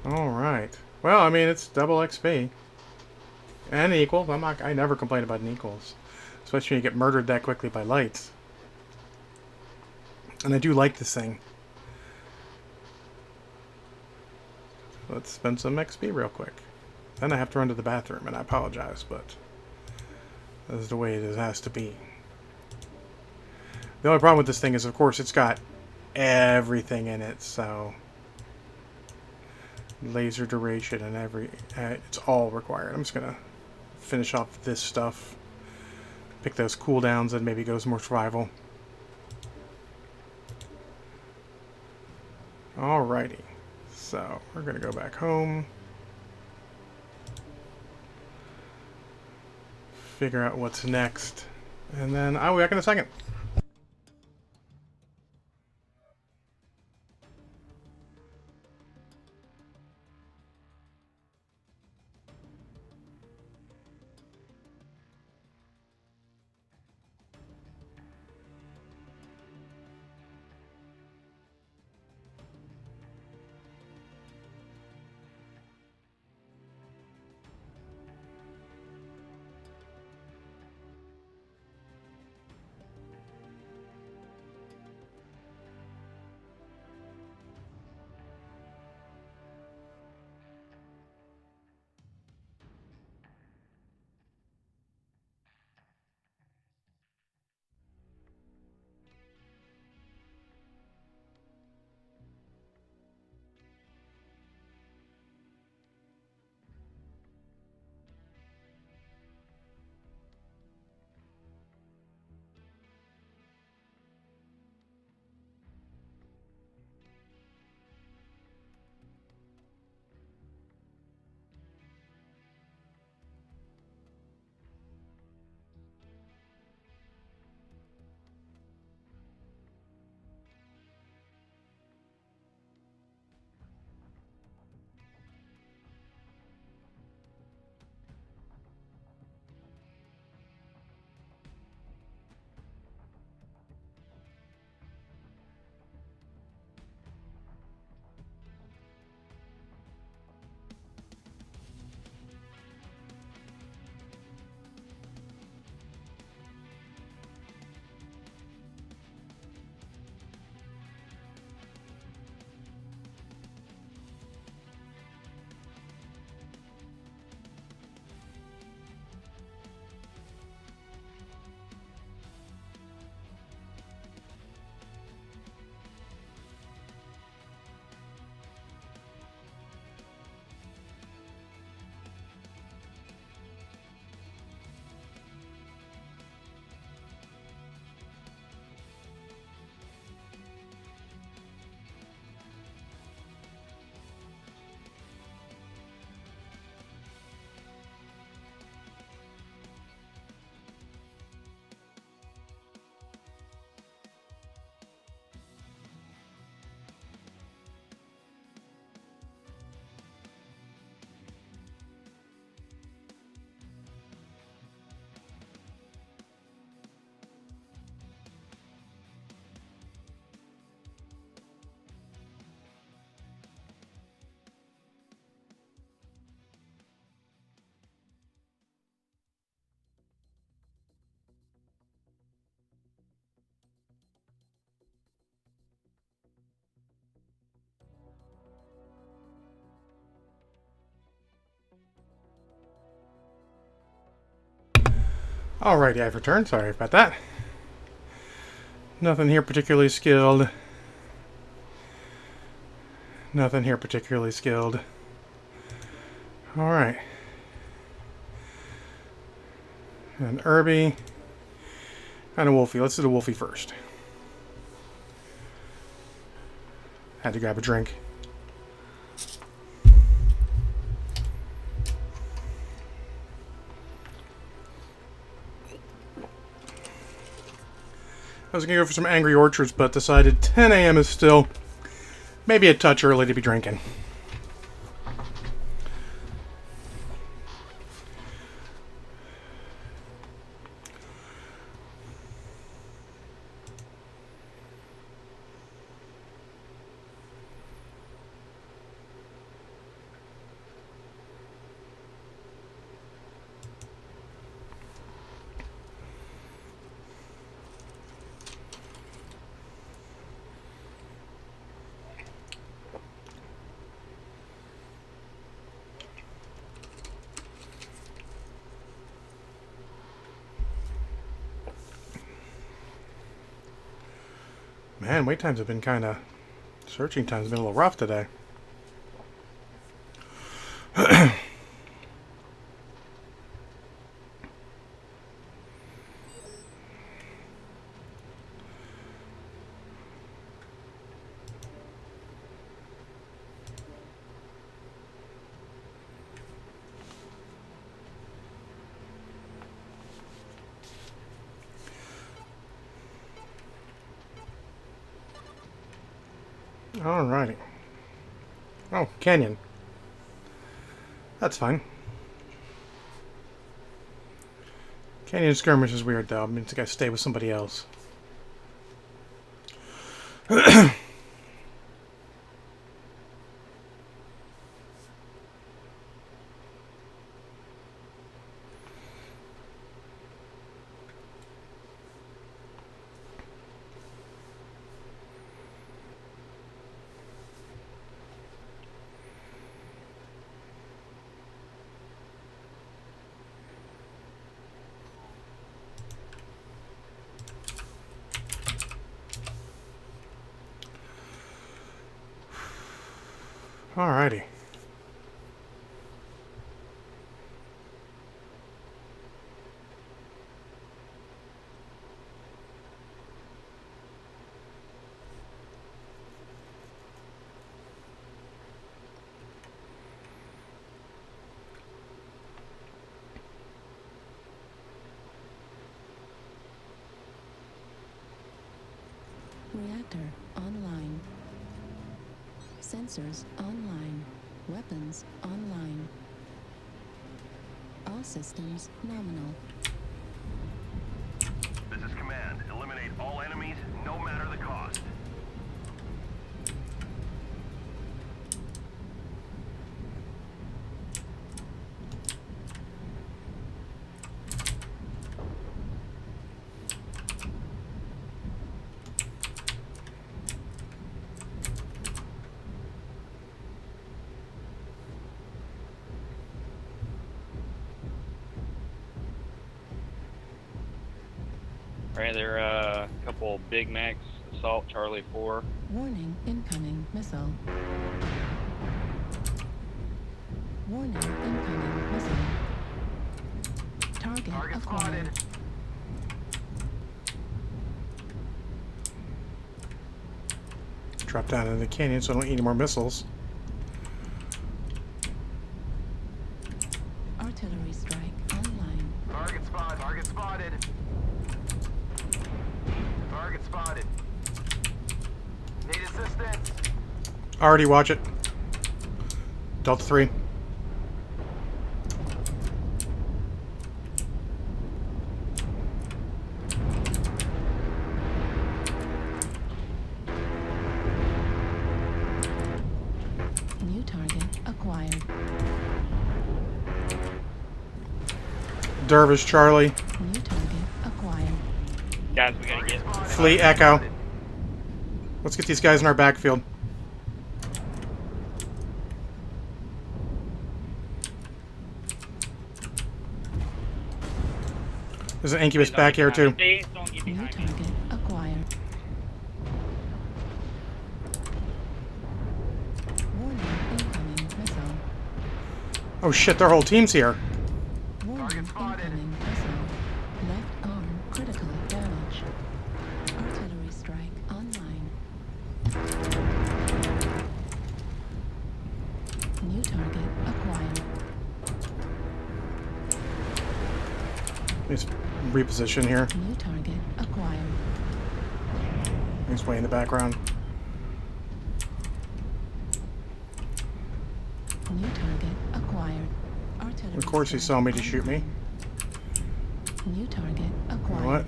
Alright. Well, I mean, it's double XP. And equals. I never complain about an equals. Especially when you get murdered that quickly by lights. And I do like this thing. Let's spend some XP real quick. Then I have to run to the bathroom, and I apologize, but That's the way it has to be. The only problem with this thing is, of course, it's got everything in it, so laser duration and it's all required. I'm just gonna finish off this stuff, pick those cooldowns, and maybe go some more survival. Alrighty, so we're gonna go back home, figure out what's next, and then I'll be back in a second. Alrighty, I've returned. Sorry about that. Nothing here particularly skilled. Nothing here particularly skilled. Alright. And Irby. And a Wolfie. Let's do the Wolfie first. Had to grab a drink. I was going to go for some Angry Orchards, but decided 10 a.m. is still maybe a touch early to be drinking. Man, wait times have been kind of... Searching times have been a little rough today. Alrighty. Oh, canyon. That's fine. Canyon skirmish is weird, though. It means I gotta stay with somebody else. Alrighty. Reactor online. Sensors online. Weapons online. All systems nominal. This is command. Eliminate all enemies, no matter the cost. Alright, there are a couple Big Macs, Assault Charlie 4. Warning, incoming missile. Warning, incoming missile. Target Target acquired. spotted. Drop down in the canyon so I don't eat any more missiles. Artillery strike online. Target spotted. Target spotted. Target spotted. Need assistance. Already watch it. Delta 3. New target acquired. Dervish Charlie. New target acquired. Guys, we gotta get... Fleet Echo. Let's get these guys in our backfield. There's an Incubus back here too. Please don't get New behind me. target acquired. Warning, incoming missile. Oh shit, their whole team's here. Warning, Target spotted. incoming missile. Left arm critical damage. Artillery strike online. New target acquired. Let's reposition here. New target acquired. He's way in the background. New target acquired. Artillery Of course he strike saw me to shoot me. online. New target acquired. What?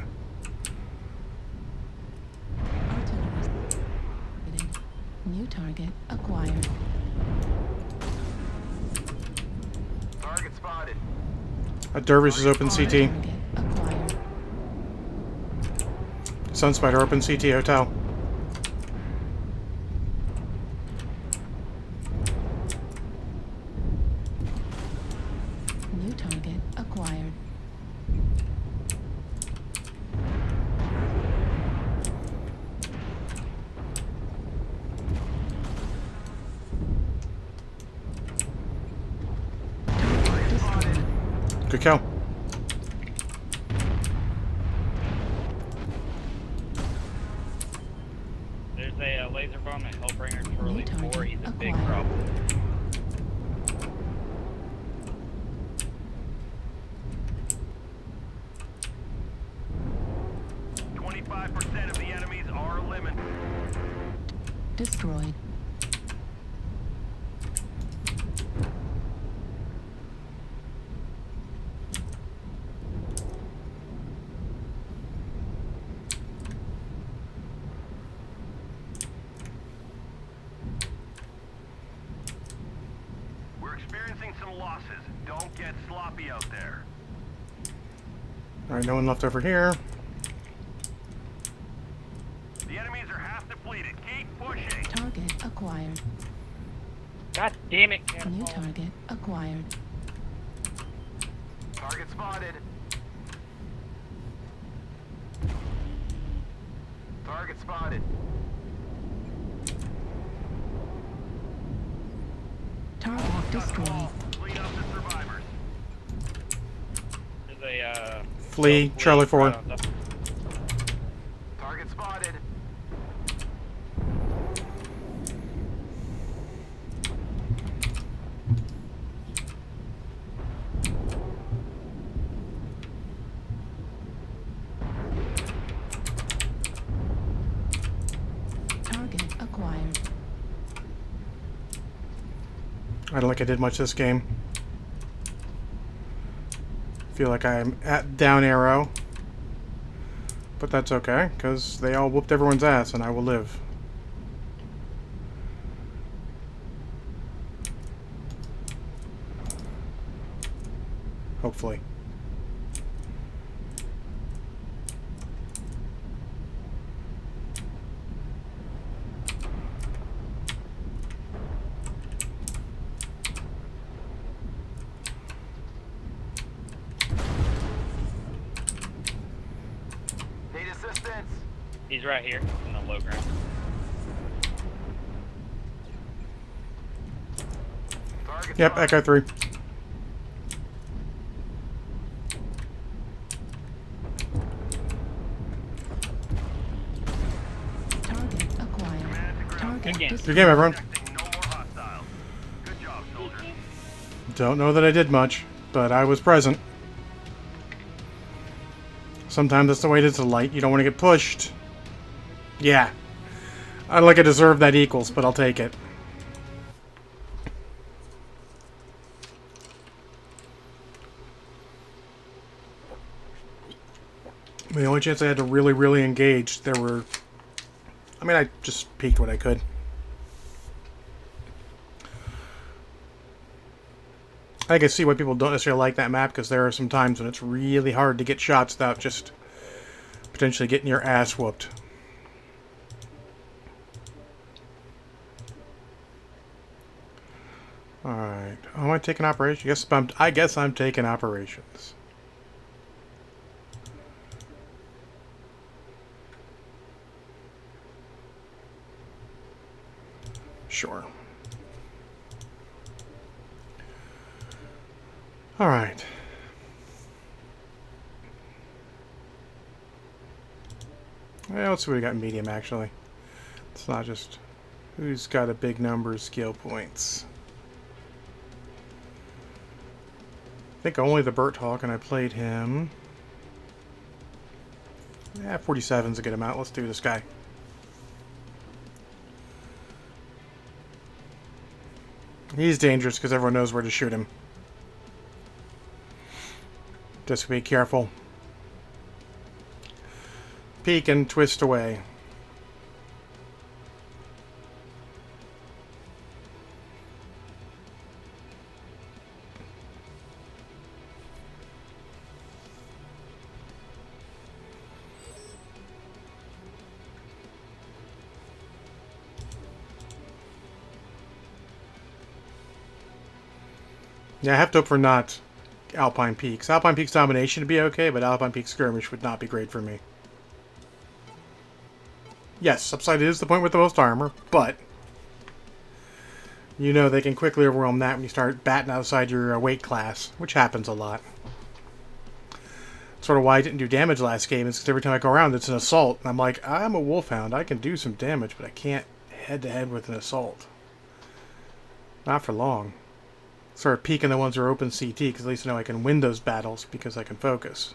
Artillery spotted. New target acquired. Target spotted. A Dervish is open CT. Target acquired. Sunspider open CT hotel. New target acquired. Good kill. There's a laser bomb at Hellbringer Charlie New target 4. He's a big acquired. problem. .25% of the enemies are eliminated. Destroyed. We're experiencing some losses. Don't get sloppy out there. Alright, no one left over here. The enemies are half depleted. Keep pushing. Target acquired. God damn it, New Catapult. target acquired. Target spotted. Target spotted. Target destroyed. Clean up the survivors. There's a, Flee, Charlie 4. right on top. Target spotted. Target acquired. I don't think I did much this game. Feel like I'm at down arrow. But that's okay, because they all whooped everyone's ass and I will live. Hopefully. Need assistance. He's right here in the low ground. Target Yep, spotted. Echo 3. Target acquired. Target Again. Good destroyed. game, everyone. Detecting no more hostiles. Good job, soldiers. Don't know that I did much, but I was present. Sometimes that's the way it is to light. You don't want to get pushed. Yeah. I don't like I deserve that equals, but I'll take it. The only chance I had to really, really engage, there were... I mean, I just peeked what I could. I can see why people don't necessarily like that map, because there are some times when it's really hard to get shots without just potentially getting your ass whooped. Alright. Oh, am I taking operations? I guess I'm taking operations. Sure. Alright. Well, let's see what we got in medium, actually. It's not just who's got a big number of skill points. I think only the Burt Hawk, and I played him. Yeah, 47's a good amount. Let's do this guy. He's dangerous because everyone knows where to shoot him. Just be careful. Peek and twist away. Yeah, I have to hope for not Alpine Peaks. Alpine Peaks domination would be okay, but Alpine Peaks skirmish would not be great for me. Yes, upside is the point with the most armor, but you know they can quickly overwhelm that when you start batting outside your weight class, which happens a lot. Sort of why I didn't do damage last game is because every time I go around, it's an assault. And I'm like, I'm a wolfhound. I can do some damage, but I can't head-to-head with an assault. Not for long. Start peeking the ones that are open CT, because at least I know I can win those battles because I can focus.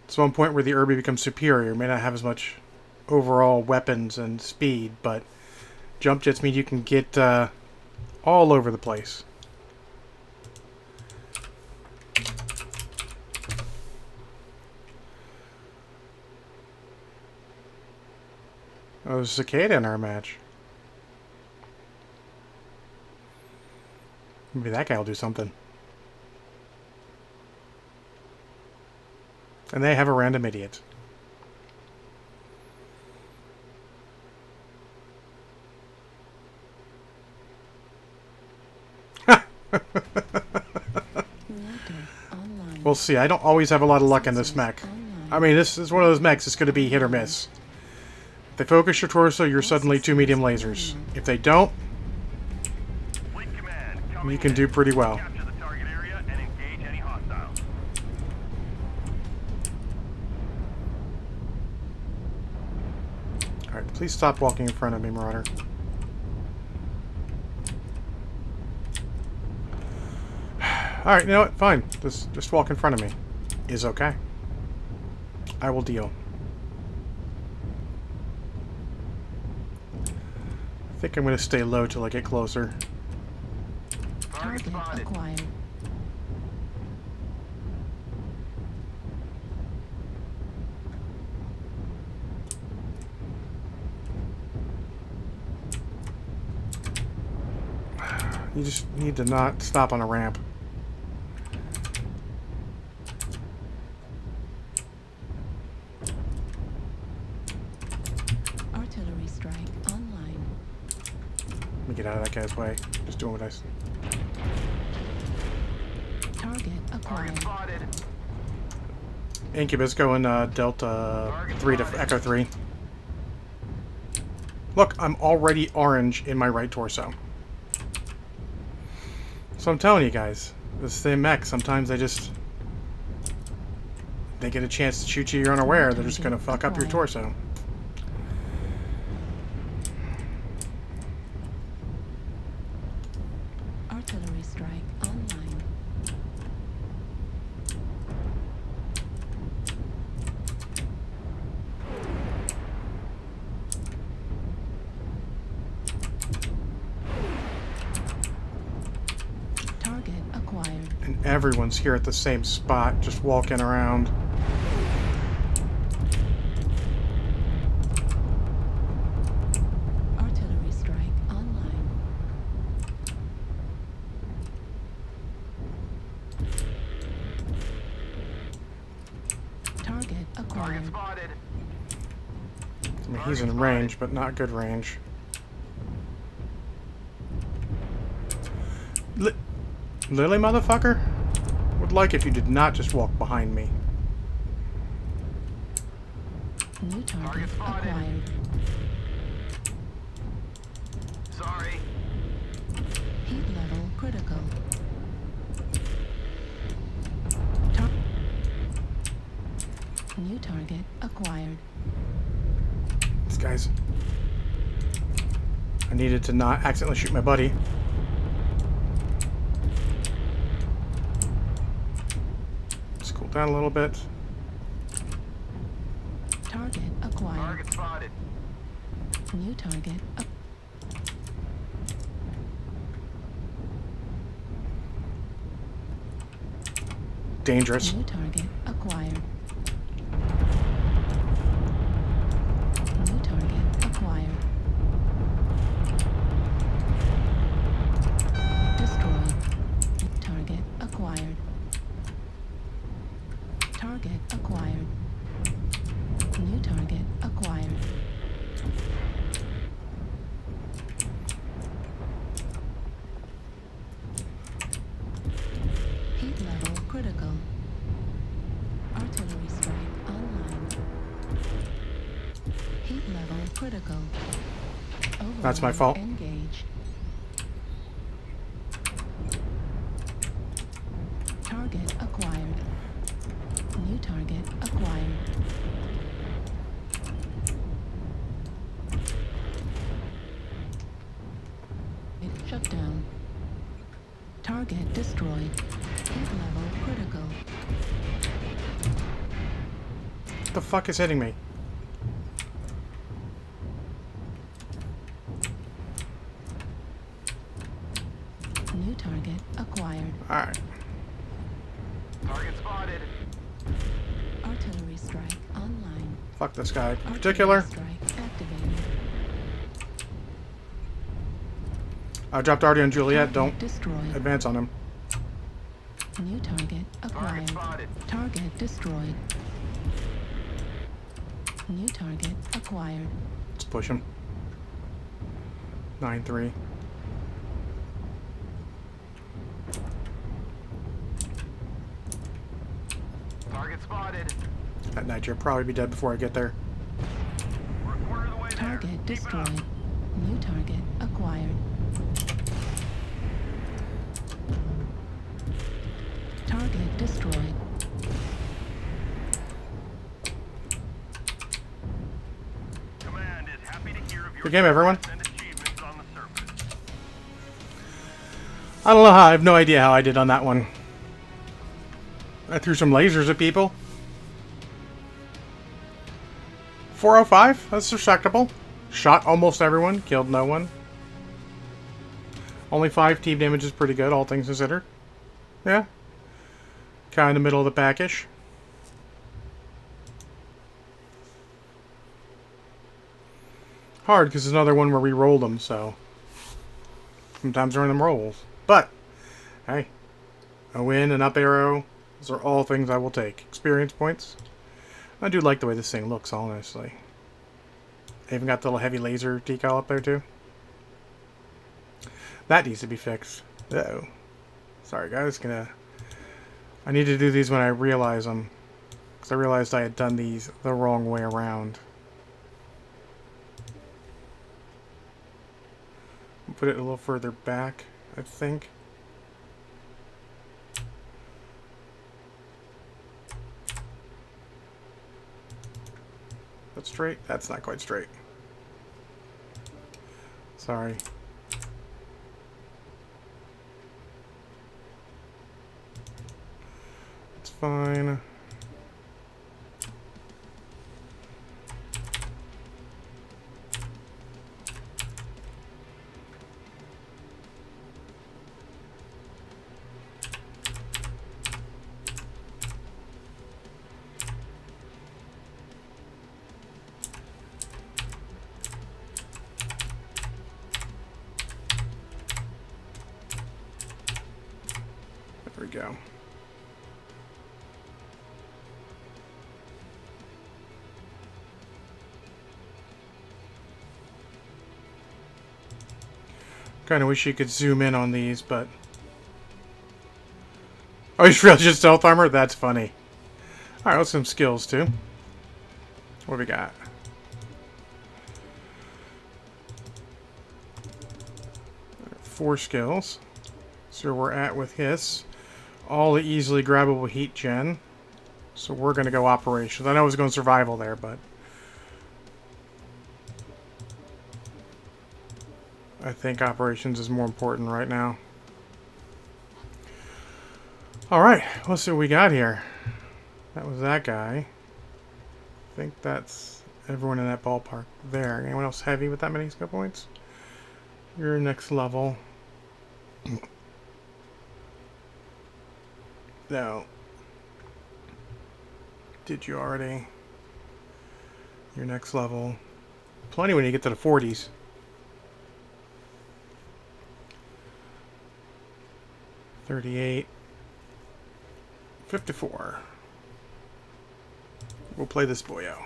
It's one point where the Irby becomes superior. May not have as much overall weapons and speed, but jump jets mean you can get all over the place. Oh, there's a cicada in our match. Maybe that guy will do something. And they have a random idiot. We'll see. I don't always have a lot of luck in this mech. I mean, this is one of those mechs. It's going to be hit or miss. If they focus your torso, you're suddenly 2 medium lasers. If they don't, Fleet command, coming you can in. do pretty well. Capture the target area and engage any hostiles. Alright, please stop walking in front of me, Marauder. Alright, you know what? Fine. Just walk in front of me. Is okay. I will deal. I think I'm going to stay low till I get closer. Target acquired. You just need to not stop on a ramp. Artillery strike online. Let me get out of that guy's way. Just doing what I... Target acquired. Spotted. Incubus going Delta 3 to Echo 3. Look, I'm already orange in my right torso. So I'm telling you guys, the same mech, sometimes they get a chance to shoot you, you're unaware, they're just gonna fuck up your torso. Artillery strike online. Target acquired. And everyone's here at the same spot, just walking around. Artillery strike online. Target acquired. Spotted. I mean, he's in range, but not good range. Lily, motherfucker? Would like if you did not just walk behind me. New target acquired. Sorry. Heat level critical. New target acquired. These guys. I needed to not accidentally shoot my buddy. Let's cool down a little bit. Target acquired. Spotted. New target Dangerous. New target acquired. New target acquired. Destroyed. Target acquired. Target acquired. New target acquired. Heat level critical. Artillery strike online. Heat level critical. That's my Overlord fault. Engaged. Target acquired. New target acquired. Shut down. Target destroyed. Heat level critical. What the fuck is hitting me? New target acquired. Alright. Target spotted. Artillery strike online. Fuck this guy in Artillery particular. strike activated. I dropped Artie and Juliet. Target Don't destroyed. advance on him. New target Target acquired. spotted. Target destroyed. New target acquired. Let's push him. 9-3. Target spotted. That night you'll probably be dead before I get there. We're a quarter of the way there. Target Keep it up. destroyed. New target acquired. Target destroyed. Command is happy to hear of your Good game, everyone. and achievements on the surface. I don't know how. I have no idea how I did on that one. I threw some lasers at people. 405? That's respectable. Shot almost everyone. Killed no one. Only 5 team damage is pretty good, all things considered. Yeah. Kind of middle of the package. Hard, because it's another one where we rolled them, so... sometimes they're in them rolls. But, hey. A win, an up arrow. Those are all things I will take. Experience points. I do like the way this thing looks, honestly. They even got the little heavy laser decal up there, too. That needs to be fixed. Uh-oh. Sorry, guys. I need to do these when I realize them. Because I realized I had done these the wrong way around. Put it a little further back, I think. That's straight? That's not quite straight. Sorry. It's fine. There we go. Kind of wish you could zoom in on these, but... oh, you really just stealth armor? That's funny. Alright, let's some skills, too. What do we got? Four skills. So we're at with Hiss. All the easily grabbable heat gen. So we're going to go operations. I know I was going survival there, but... I think operations is more important right now. Alright, let's see what we got here. That was that guy. I think that's everyone in that ballpark there. Anyone else heavy with that many skill points? You're next level. No. Did you already? Your next level. Plenty when you get to the 40s. $38. $54. We'll play this boyo.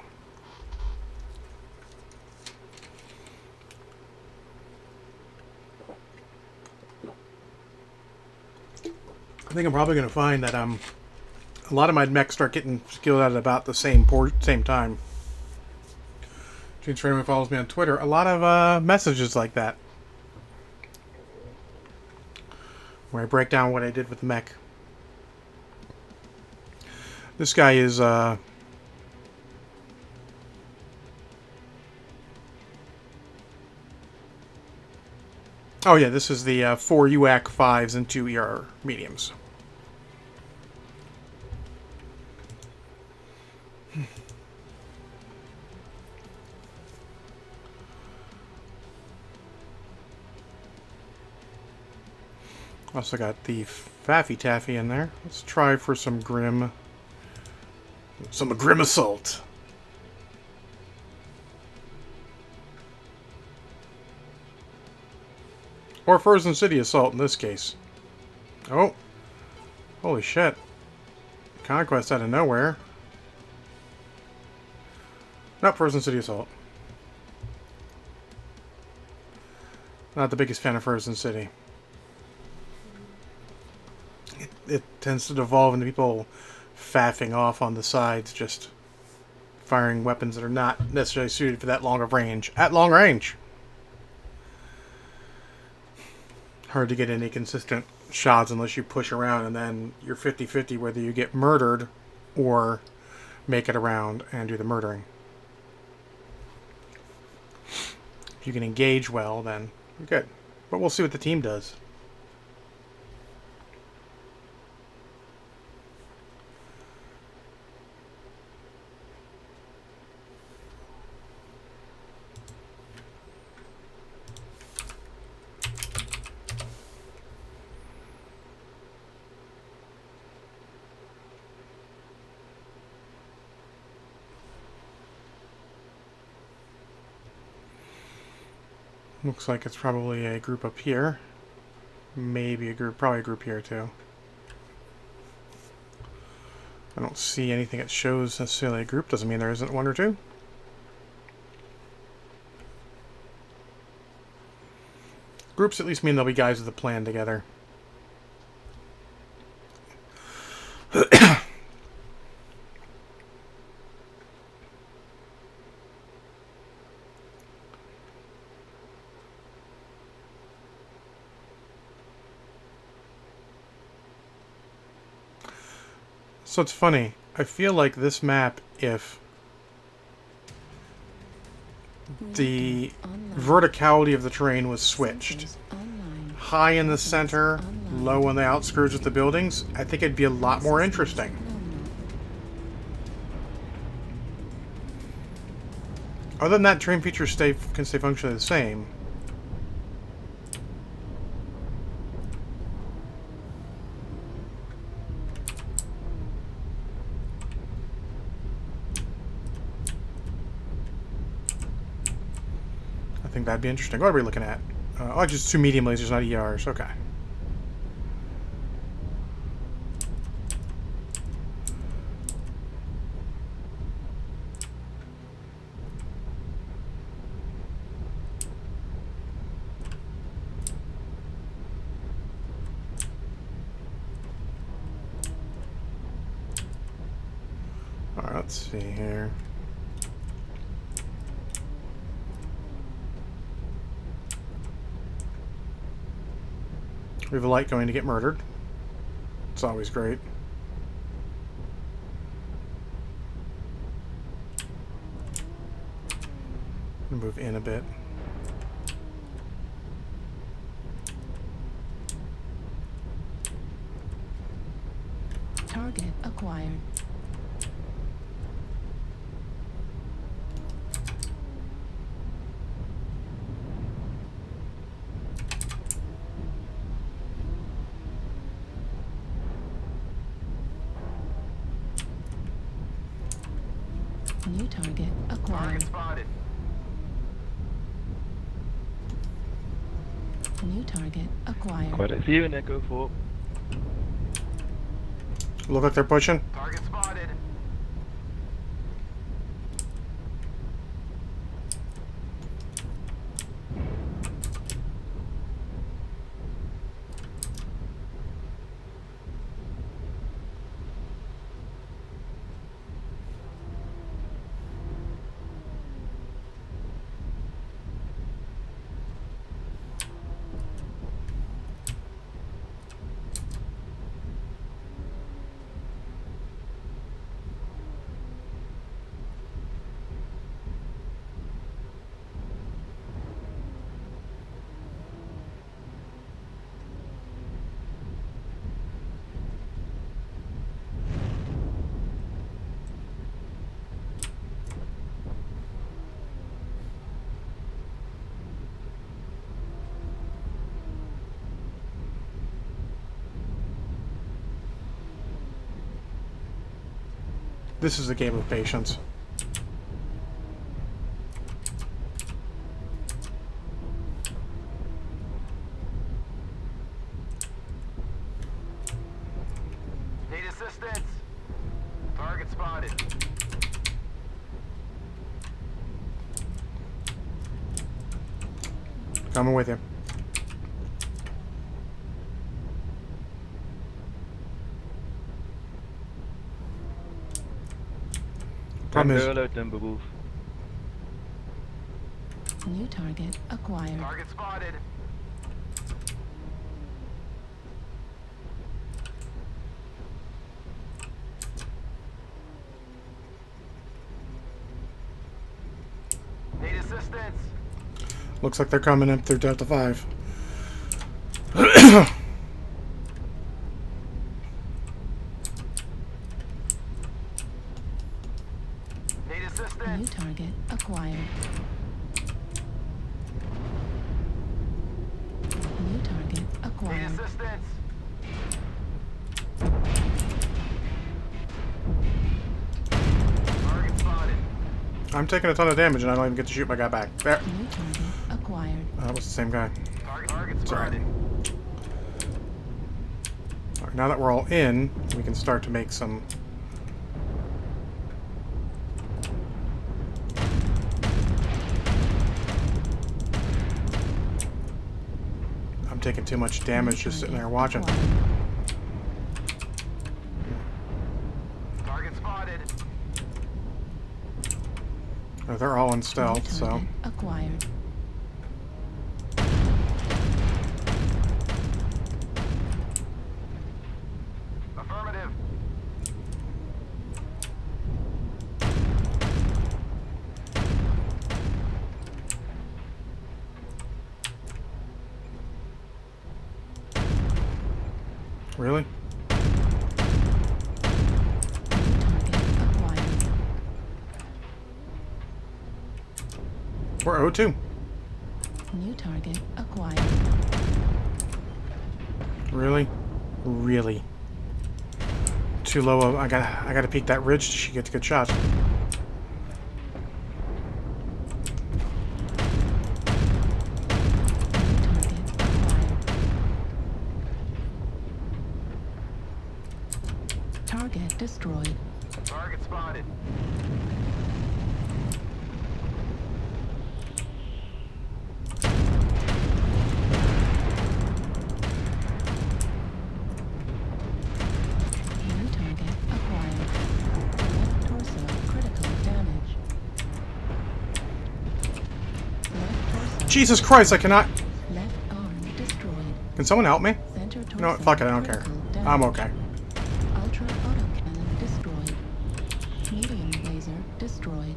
I think I'm probably going to find that a lot of my mechs start getting skilled at about the same time. James, for anyone who follows me on Twitter, a lot of messages like that. Where I break down what I did with the mech. This guy is, oh yeah, this is the 4 UAC 5s and 2 ER mediums. Also got the Faffy Taffy in there. Let's try for some Grim Assault. Or Frozen City Assault in this case. Oh. Holy shit. Conquest out of nowhere. Not Frozen City Assault. Not the biggest fan of Frozen City. It tends to devolve into people faffing off on the sides, just firing weapons that are not necessarily suited for that long of range. At long range! Hard to get any consistent shots unless you push around, and then you're 50-50 whether you get murdered or make it around and do the murdering. If you can engage well, then you're good. But we'll see what the team does. Looks like it's probably a group up here. Maybe a group, probably a group here too. I don't see anything that shows necessarily a group. Doesn't mean there isn't one or two. Groups at least mean there'll be guys with a plan together. So it's funny. I feel like this map, if the verticality of the terrain was switched, high in the center, low on the outskirts of the buildings, I think it'd be a lot more interesting. Other than that, terrain features can stay functionally the same. I think that'd be interesting. What are we looking at? Oh, just 2 medium lasers, not ERs. Okay. Alright, let's see here. We have a light going to get murdered. It's always great. Move in a bit. Target acquired. New target acquired. Spotted. New target acquired. Quite a few in there, go for. Look like they're pushing. Target spotted. This is a game of patience. Need assistance. Target spotted. Coming with you. Problem is, out then, boo. New target acquired. Target spotted. Need assistance. looks like they're coming up through Delta 5. Need New assistance. target acquired. New target Need acquired. assistance. Target spotted. I'm taking a ton of damage and I don't even get to shoot my guy back. There. New target acquired. That was the same guy. Target It's alright. spotted. Alright, now that we're all in, we can start to make some... I'm taking too much damage New just sitting there target watching. acquired. Target spotted. They're all in New stealth, so... target acquired. Affirmative. Really? New target acquired. We're O2. New target acquired. Really? Really? Too low. I gotta peek that ridge till she gets good shots. New target acquired. Target destroyed. Target spotted. New target acquired. Left torso critical damage. Left torso. Jesus Christ, I cannot... Left arm destroyed. Can someone help me? Center torso. You know what? Fuck it, I don't care. critical I'm damage. okay. Ultra autocannon destroyed. Medium laser destroyed.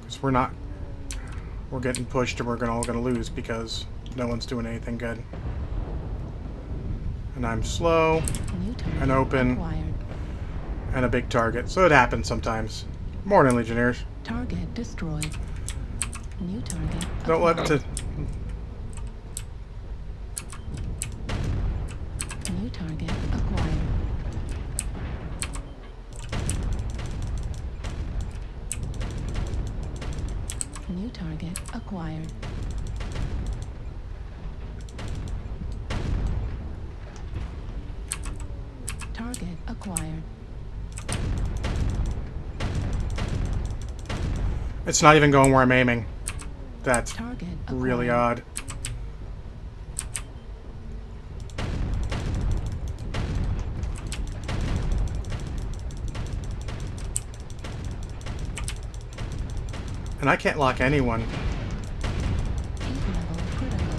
Because we're not... We're getting pushed and we're all gonna lose because no one's doing anything good. And I'm slow, New target and open, acquired. and a big target. So it happens sometimes. Morning, Legionnaires. Target destroyed. New target Don't let acquired. to... New target acquired. New target acquired. Target acquired. It's not even going where I'm aiming. That's Target really acquired. odd. And I can't lock anyone. Heat level critical.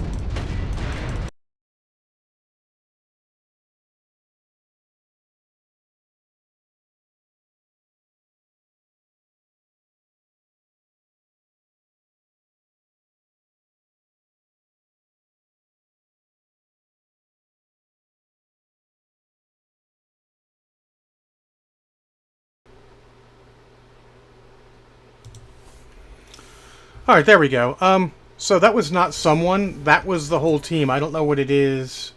Alright, there we go. So that was not someone. That was the whole team. I don't know what it is.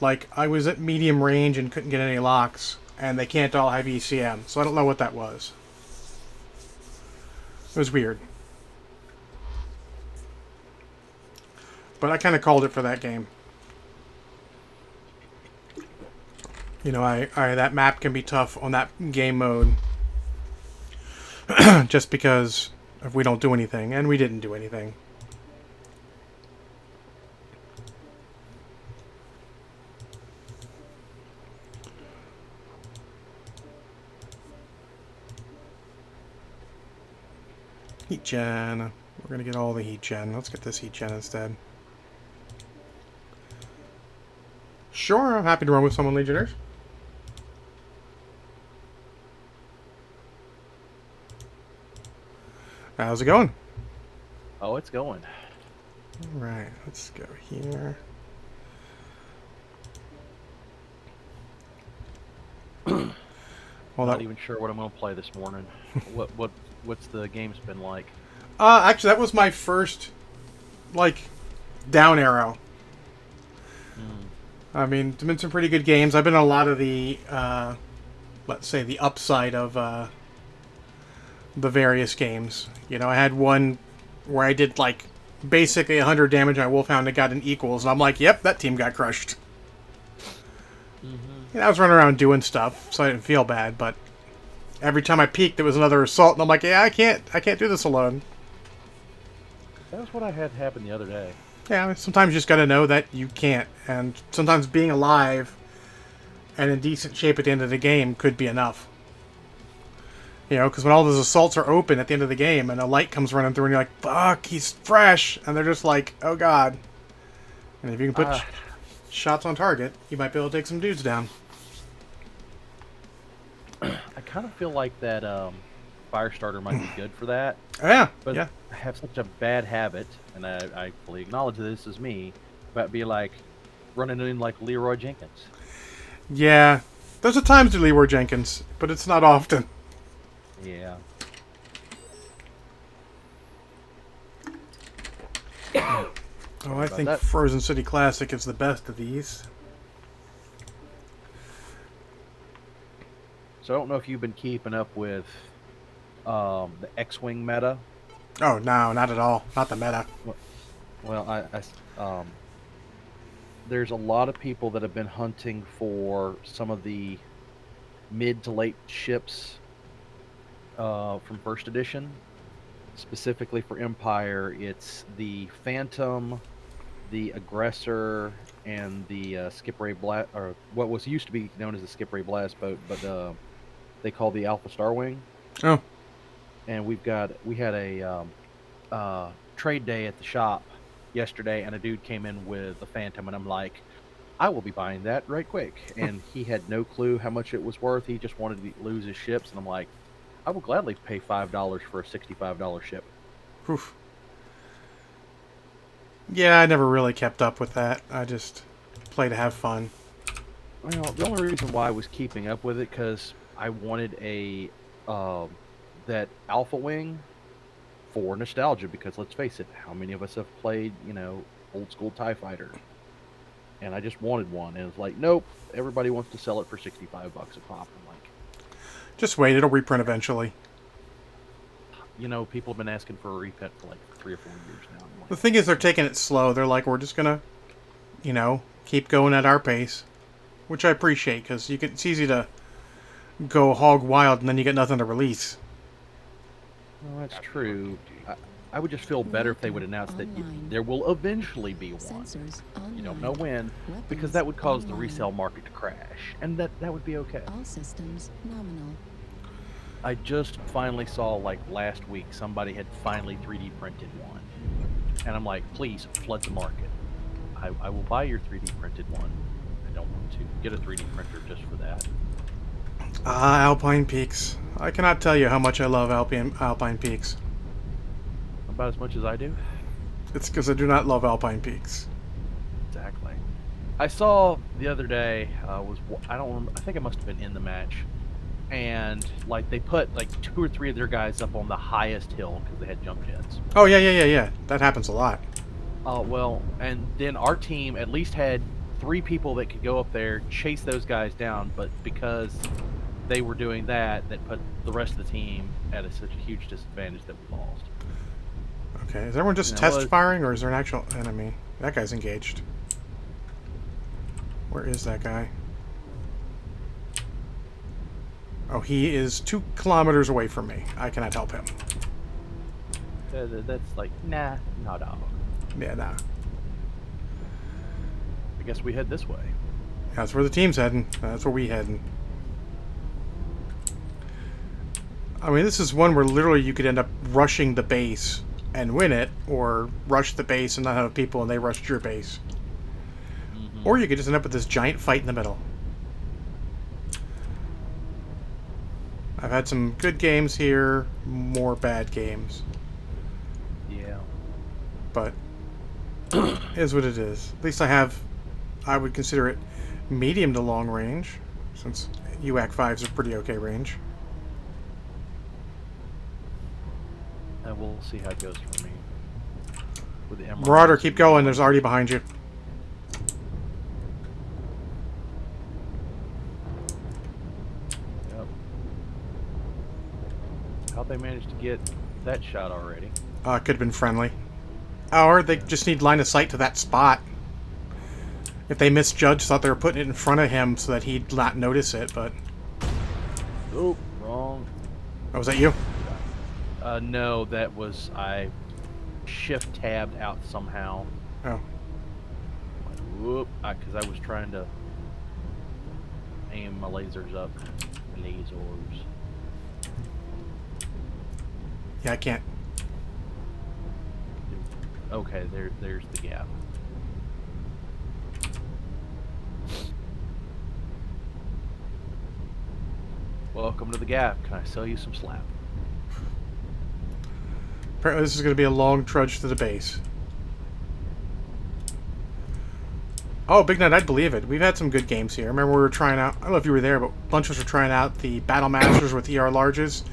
Like, I was at medium range and couldn't get any locks. And they can't all have ECM. So I don't know what that was. It was weird. But I kind of called it for that game. You know, that map can be tough on that game mode. Just because if we don't do anything, and we didn't do anything. Heat gen. We're gonna get all the heat gen. Let's get this heat gen instead. Sure, I'm happy to run with someone Legionnaires. How's it going? Oh, it's going. Alright, let's go here. Well, Not even sure what I'm going to play this morning. What's the game's been like? Actually, that was my first, like, down arrow. I mean, there's been some pretty good games. I've been on a lot of the, let's say, the upside of the various games. You know, I had one where I did, like, basically 100 damage, and I Wolfhound and got an equals, and I'm like, yep, that team got crushed. And I was running around doing stuff, so I didn't feel bad, but every time I peeked, there was another assault, and I'm like, yeah, I can't do this alone. That's what I had happen the other day. Yeah, sometimes you just gotta know that you can't, and sometimes being alive and in decent shape at the end of the game could be enough. You know, because when all those assaults are open at the end of the game, and a light comes running through, and you're like, fuck, he's fresh, and they're just like, oh god. And if you can put shots on target, you might be able to take some dudes down. I kind of feel like that Firestarter might be good for that. Oh, yeah, But yeah. I have such a bad habit, and I fully acknowledge this is me, about be like running in like Leroy Jenkins. Yeah. There's a time to Leroy Jenkins, but it's not often. Yeah. Oh, I think that? Frozen City Classic is the best of these. So I don't know if you've been keeping up with the X-Wing meta. Oh, no, not at all. Not the meta. Well, there's a lot of people that have been hunting for some of the mid to late ships from First Edition. Specifically for Empire, it's the Phantom, the Aggressor, and the Skip Ray Blast, or what was used to be known as the Skip Ray Blast boat, but they call the Alpha Starwing. Oh. And we had a trade day at the shop yesterday, and a dude came in with a Phantom, and I'm like, I will be buying that right quick. And he had no clue how much it was worth. He just wanted to lose his ships, and I'm like, I will gladly pay $5 for a $65 ship. Oof. Yeah, I never really kept up with that. I just play to have fun. Well, the only reason why I was keeping up with it because I wanted a that Alpha Wing for nostalgia. Because let's face it, how many of us have played, old school TIE Fighter? And I just wanted one, and it's like, nope, everybody wants to sell it for $65 a pop. I'm like, Just wait, it'll reprint eventually. people have been asking for a reprint for like 3 or 4 years now. I'm like, The thing is, they're taking it slow. They're like, we're just gonna, keep going at our pace. Which I appreciate, because it's easy to go hog wild and then you get nothing to release. well, that's true. I would just feel better if they would announce that there will eventually be one. Sensors online. You don't know when, because that would cause the resale market to crash, and that would be okay. All systems nominal. I just finally saw, like, last week, somebody had finally 3D printed one. And I'm like, please, flood the market. I will buy your 3D printed one. I don't want to get a 3D printer just for that. Alpine Peaks. I cannot tell you how much I love Alpine Peaks. About as much as I do? It's because I do not love Alpine Peaks. Exactly. I saw the other day, I don't remember, I think I must have been in the match. And, like, they put, like, 2 or 3 of their guys up on the highest hill because they had jump jets. Oh, yeah. That happens a lot. Well, and then our team at least had 3 people that could go up there, chase those guys down, but because they were doing that put the rest of the team at such a huge disadvantage that we lost. Okay, is everyone just And it test was- firing, or is there an actual enemy? That guy's engaged. Where is that guy? Oh, he is 2 kilometers away from me. I cannot help him. That's like, nah, no dog. Yeah, nah. I guess we head this way. That's where the team's heading. That's where we heading. I mean, this is one where literally you could end up rushing the base and win it, or rush the base and not have people and they rushed your base. Or you could just end up with this giant fight in the middle. I've had some good games here, more bad games. Yeah. But it is what it is. At least I would consider it medium to long range, since UAC 5's a pretty okay range. And we'll see how it goes for me. With the MRIs. Marauder, keep going. There's already behind you. Yep. How'd they manage to get that shot already? Could have been friendly. Or they just need line of sight to that spot. If they misjudged, thought they were putting it in front of him so that he'd not notice it, but... Oh, wrong. Oh, was that you? No, that was... I shift-tabbed out somehow. Oh. Whoop, because I was trying to aim my lasers up. Lasers. Yeah, I can't. Okay, there's the gap. Welcome to the gap. Can I sell you some slap? Apparently this is going to be a long trudge to the base. Oh, Big Nut, I'd believe it. We've had some good games here. I remember we were trying out, I don't know if you were there, but a bunch of us were trying out the Battle Masters with ER Larges,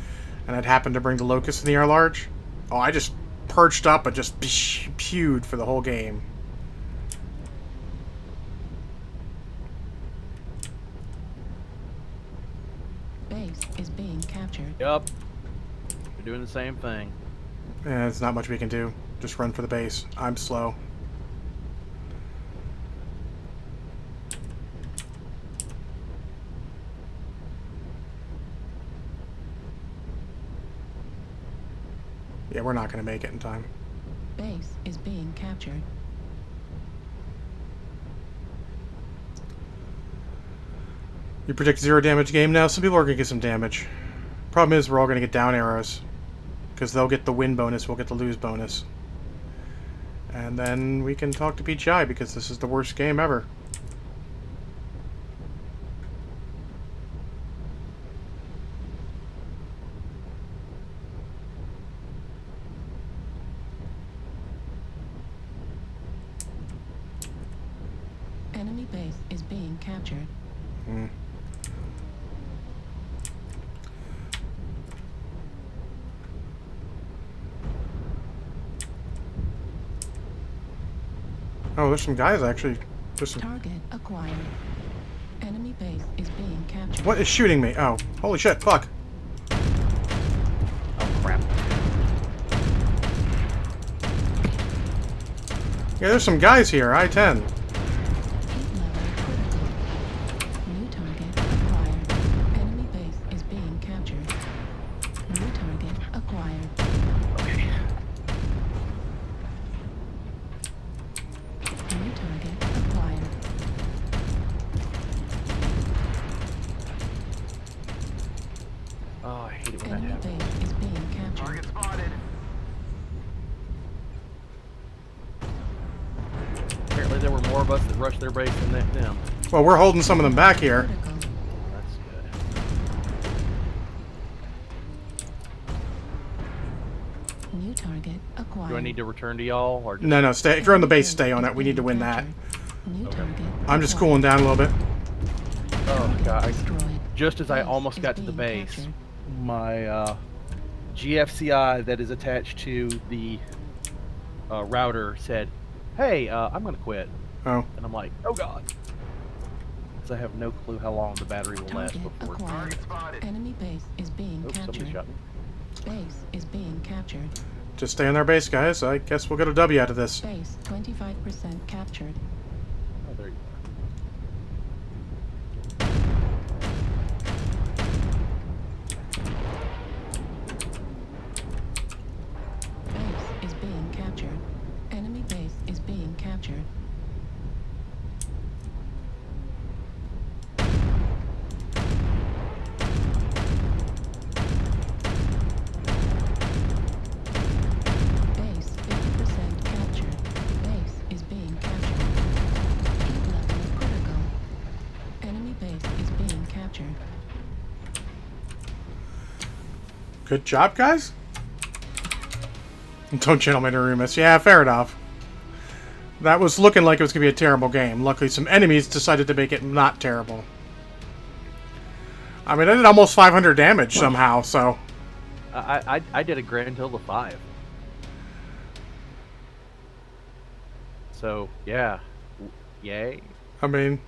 and I'd happened to bring the Locust and the ER Large. Oh, I just perched up and just pewed for the whole game. Base is being captured. Yup. We're doing the same thing. Yeah, there's not much we can do. Just run for the base. I'm slow. Yeah, we're not going to make it in time. Base is being captured. You predict 0 damage game now? Some people are going to get some damage. Problem is, we're all going to get down arrows. Because they'll get the win bonus, we'll get the lose bonus. And then we can talk to PGI, because this is the worst game ever. Enemy base is being captured. Hmm. Oh, there's some guys actually. There's some... Target acquired. Enemy base is being captured. What is shooting me? Oh, holy shit, fuck. Oh, crap. Yeah, there's some guys here, I-10. Heat level critical. New target acquired. Enemy base is being captured. New target acquired. Okay. New target acquired. Oh, I hate it when that Enemy happens. base is being captured. Target spotted. Apparently there were more of us that rushed their base than them. Well, we're holding some of them back here. Critical. That's good. New target acquired. Do I need to return to y'all, or just... No, no, stay. If you're on the base, Enemy stay on is it. We need to being win that. captured. New Okay. target I'm just acquired. cooling down a little bit. Oh Target god! destroyed. Just as I Base almost is got to the being base, captured. my GFCI that is attached to the router said, "Hey, I'm gonna quit," Oh, and I'm like, "Oh god!" I have no clue how long the battery will last Target before. acquired. spotted. Enemy base is being Oops, somebody captured. shot me. Base is being captured. Just stay on their base, guys. I guess we'll get a W out of this. Base 25% captured. Oh, there you Base is being captured. Enemy base is being captured. Base 50% captured. Base is being captured. Heat level critical. Enemy base is being captured. Good job, guys. Don't gentlemen Arumas. Yeah, fair enough. That was looking like it was going to be a terrible game. Luckily, some enemies decided to make it not terrible. I mean, I did almost 500 damage somehow, so... I did a grand total of 5. So yeah, yay. I mean...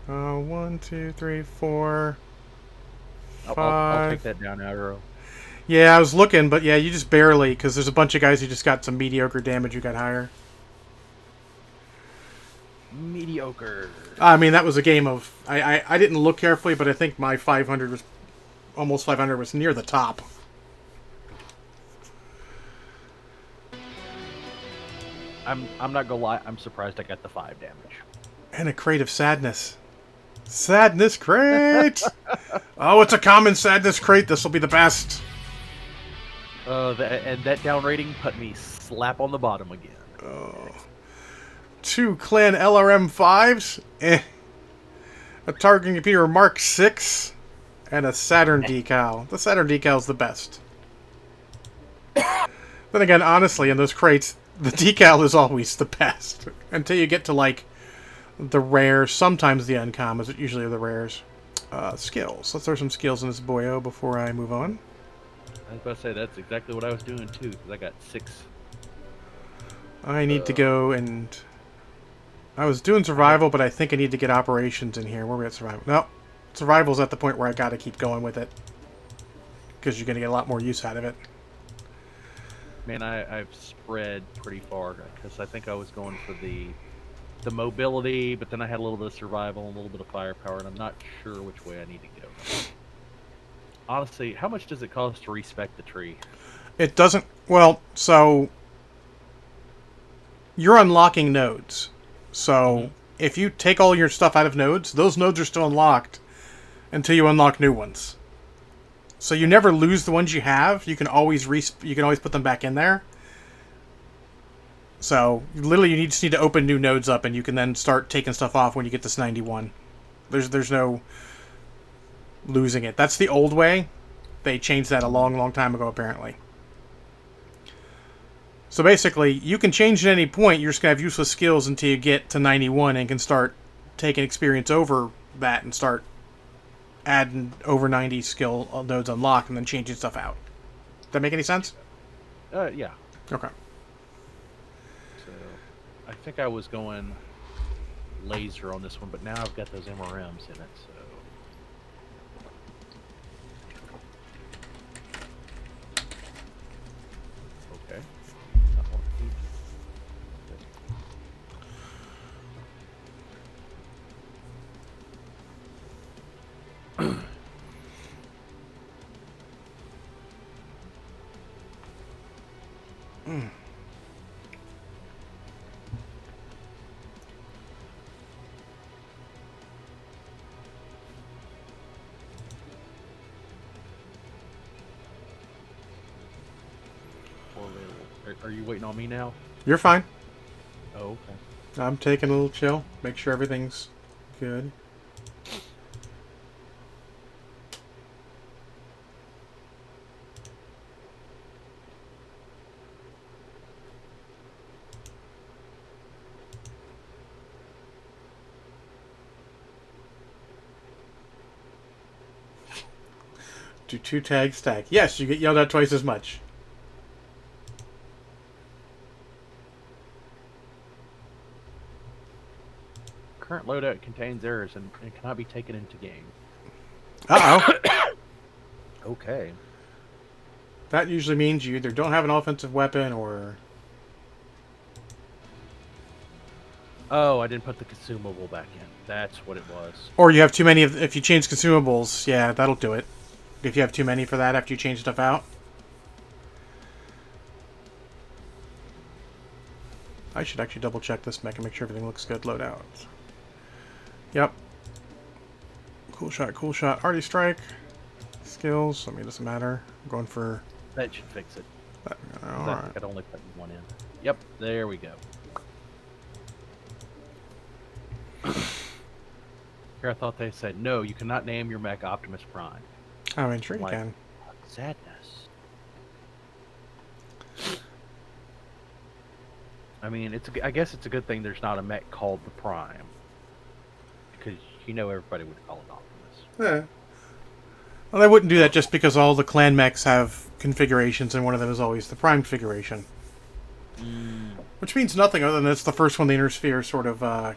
1, 2, 3, 4... I'll 5... take that down, aggro. Yeah, I was looking, but yeah, you just barely, because there's a bunch of guys who just got some mediocre damage who got higher. Mediocre. I mean, that was a game of... I didn't look carefully, but I think my 500 was... Almost 500 was near the top. I'm not gonna lie, I'm surprised I got the 5 damage. And a crate of sadness. Sadness crate! Oh, it's a common sadness crate. This will be the best. And that down rating put me slap on the bottom again. Oh. 2 clan LRM 5s. A targeting computer Mark 6. And a Saturn decal. The Saturn decal is the best. Then again, honestly, in those crates, the decal is always the best. Until you get to, like, the rares. Sometimes the uncommons, but usually the rares. Skills. Let's throw some skills in this boyo before I move on. I was about to say, that's exactly what I was doing too, because I got 6. I need to go and... I was doing survival, but I think I need to get operations in here. Where are we at survival? No. Survival's at the point where I gotta keep going with it. Because you're gonna get a lot more use out of it. Man, I've spread pretty far, because I think I was going for the mobility, but then I had a little bit of survival and a little bit of firepower, and I'm not sure which way I need to go. Honestly, how much does it cost to respec the tree? It doesn't... Well, so... You're unlocking nodes. So, if you take all your stuff out of nodes, those nodes are still unlocked until you unlock new ones. So you never lose the ones you have. You can always put them back in there. So, literally, you just need to open new nodes up, and you can then start taking stuff off when you get this 91. There's no losing it. That's the old way. They changed that a long, long time ago, apparently. So basically, you can change at any point. You're just going to have useless skills until you get to 91 and can start taking experience over that and start adding over 90 skill nodes unlocked and then changing stuff out. Does that make any sense? Yeah. Okay. So, I think I was going laser on this one, but now I've got those MRMs in it, so... Okay. Not one of each. Are you waiting on me now? You're fine. Oh, okay. I'm taking a little chill. Make sure everything's good. Do 2 tags stack? Yes, you get yelled at twice as much. current loadout contains errors and cannot be taken into game. Uh-oh. Okay. That usually means you either don't have an offensive weapon or... Oh, I didn't put the consumable back in. That's what it was. Or you have too many of... If you change consumables, yeah, that'll do it. If you have too many for that after you change stuff out. I should actually double check this mech and make sure everything looks good. Loadout. Yep. Cool shot, cool shot. Arty strike. Skills. I mean, it doesn't matter. I'm going for... That should fix it. That. 'Cause I Alright. think I'd only put one in. Yep, there we go. Here I thought they said, no, you cannot name your mech Optimus Prime. I mean, sure you Like- can. Sadness. I mean, I guess it's a good thing there's not a mech called the Prime. Because you know everybody would call it Optimus. Yeah. Well, they wouldn't do that just because all the clan mechs have configurations, and one of them is always the Prime configuration. Which means nothing other than it's the first one the Inner Sphere sort of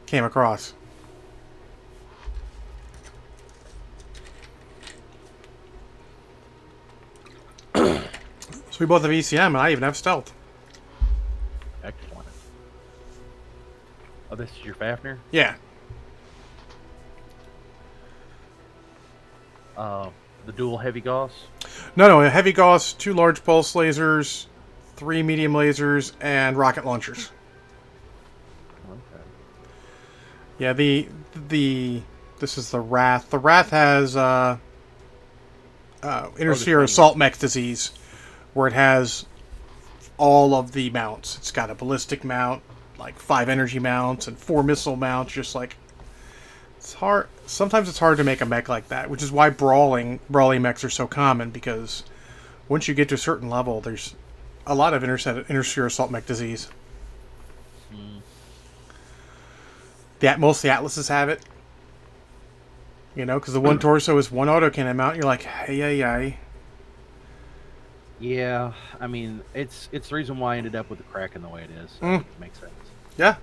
came across. So we both have ECM, and I even have Stealth. Excellent. Oh, this is your Fafnir? Yeah. The dual heavy Gauss? No, a heavy Gauss, 2 large pulse lasers, 3 medium lasers, and rocket launchers. Okay. Yeah, this is the Wrath. The Wrath has Inner Sphere thing. Assault Mech disease, where it has all of the mounts. It's got a ballistic mount, like 5 energy mounts, and 4 missile mounts. Just like it's hard. Sometimes it's hard to make a mech like that, which is why brawling mechs are so common. Because once you get to a certain level, there's a lot of Inner Sphere Assault Mech disease. Most of the Atlases have it. You know, because the one torso is 1 autocannon mount. You're like, hey. Yeah, I mean, it's the reason why I ended up with the Kraken the way it is. Mm. It makes sense. Yeah.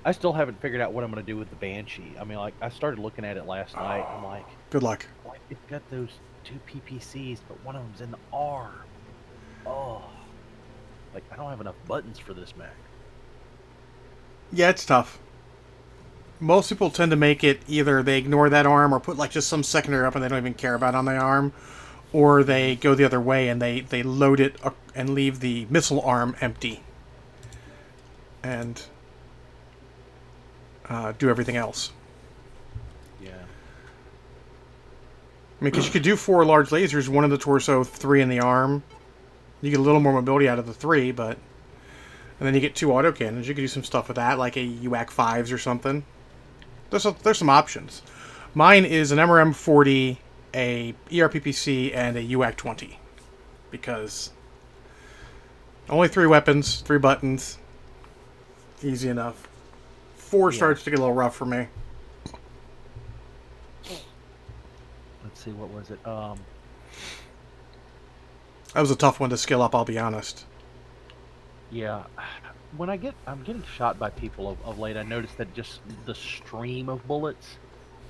I still haven't figured out what I'm going to do with the Banshee. I mean, like, I started looking at it last night. I'm like, Good luck. well, it's got those 2 PPCs, but one of them's in the arm. Oh. Like, I don't have enough buttons for this mech. Yeah, it's tough. Most people tend to make it either they ignore that arm or put like just some secondary weapon they don't even care about on the arm, or they go the other way and they load it and leave the missile arm empty and do everything else. Yeah. I mean, because you could do 4 large lasers, 1 in the torso, 3 in the arm. You get a little more mobility out of the 3, but... And then you get 2 autocannons. You could do some stuff with that, like a UAC 5s or something. There's some options. Mine is an MRM 40, a ERPPC, and a UAC 20. Because... Only 3 weapons, 3 buttons. Easy enough. 4 starts to get a little rough for me. Let's see, what was it? That was a tough one to skill up, I'll be honest. Yeah. When I'm getting shot by people of late, I noticed that just the stream of bullets.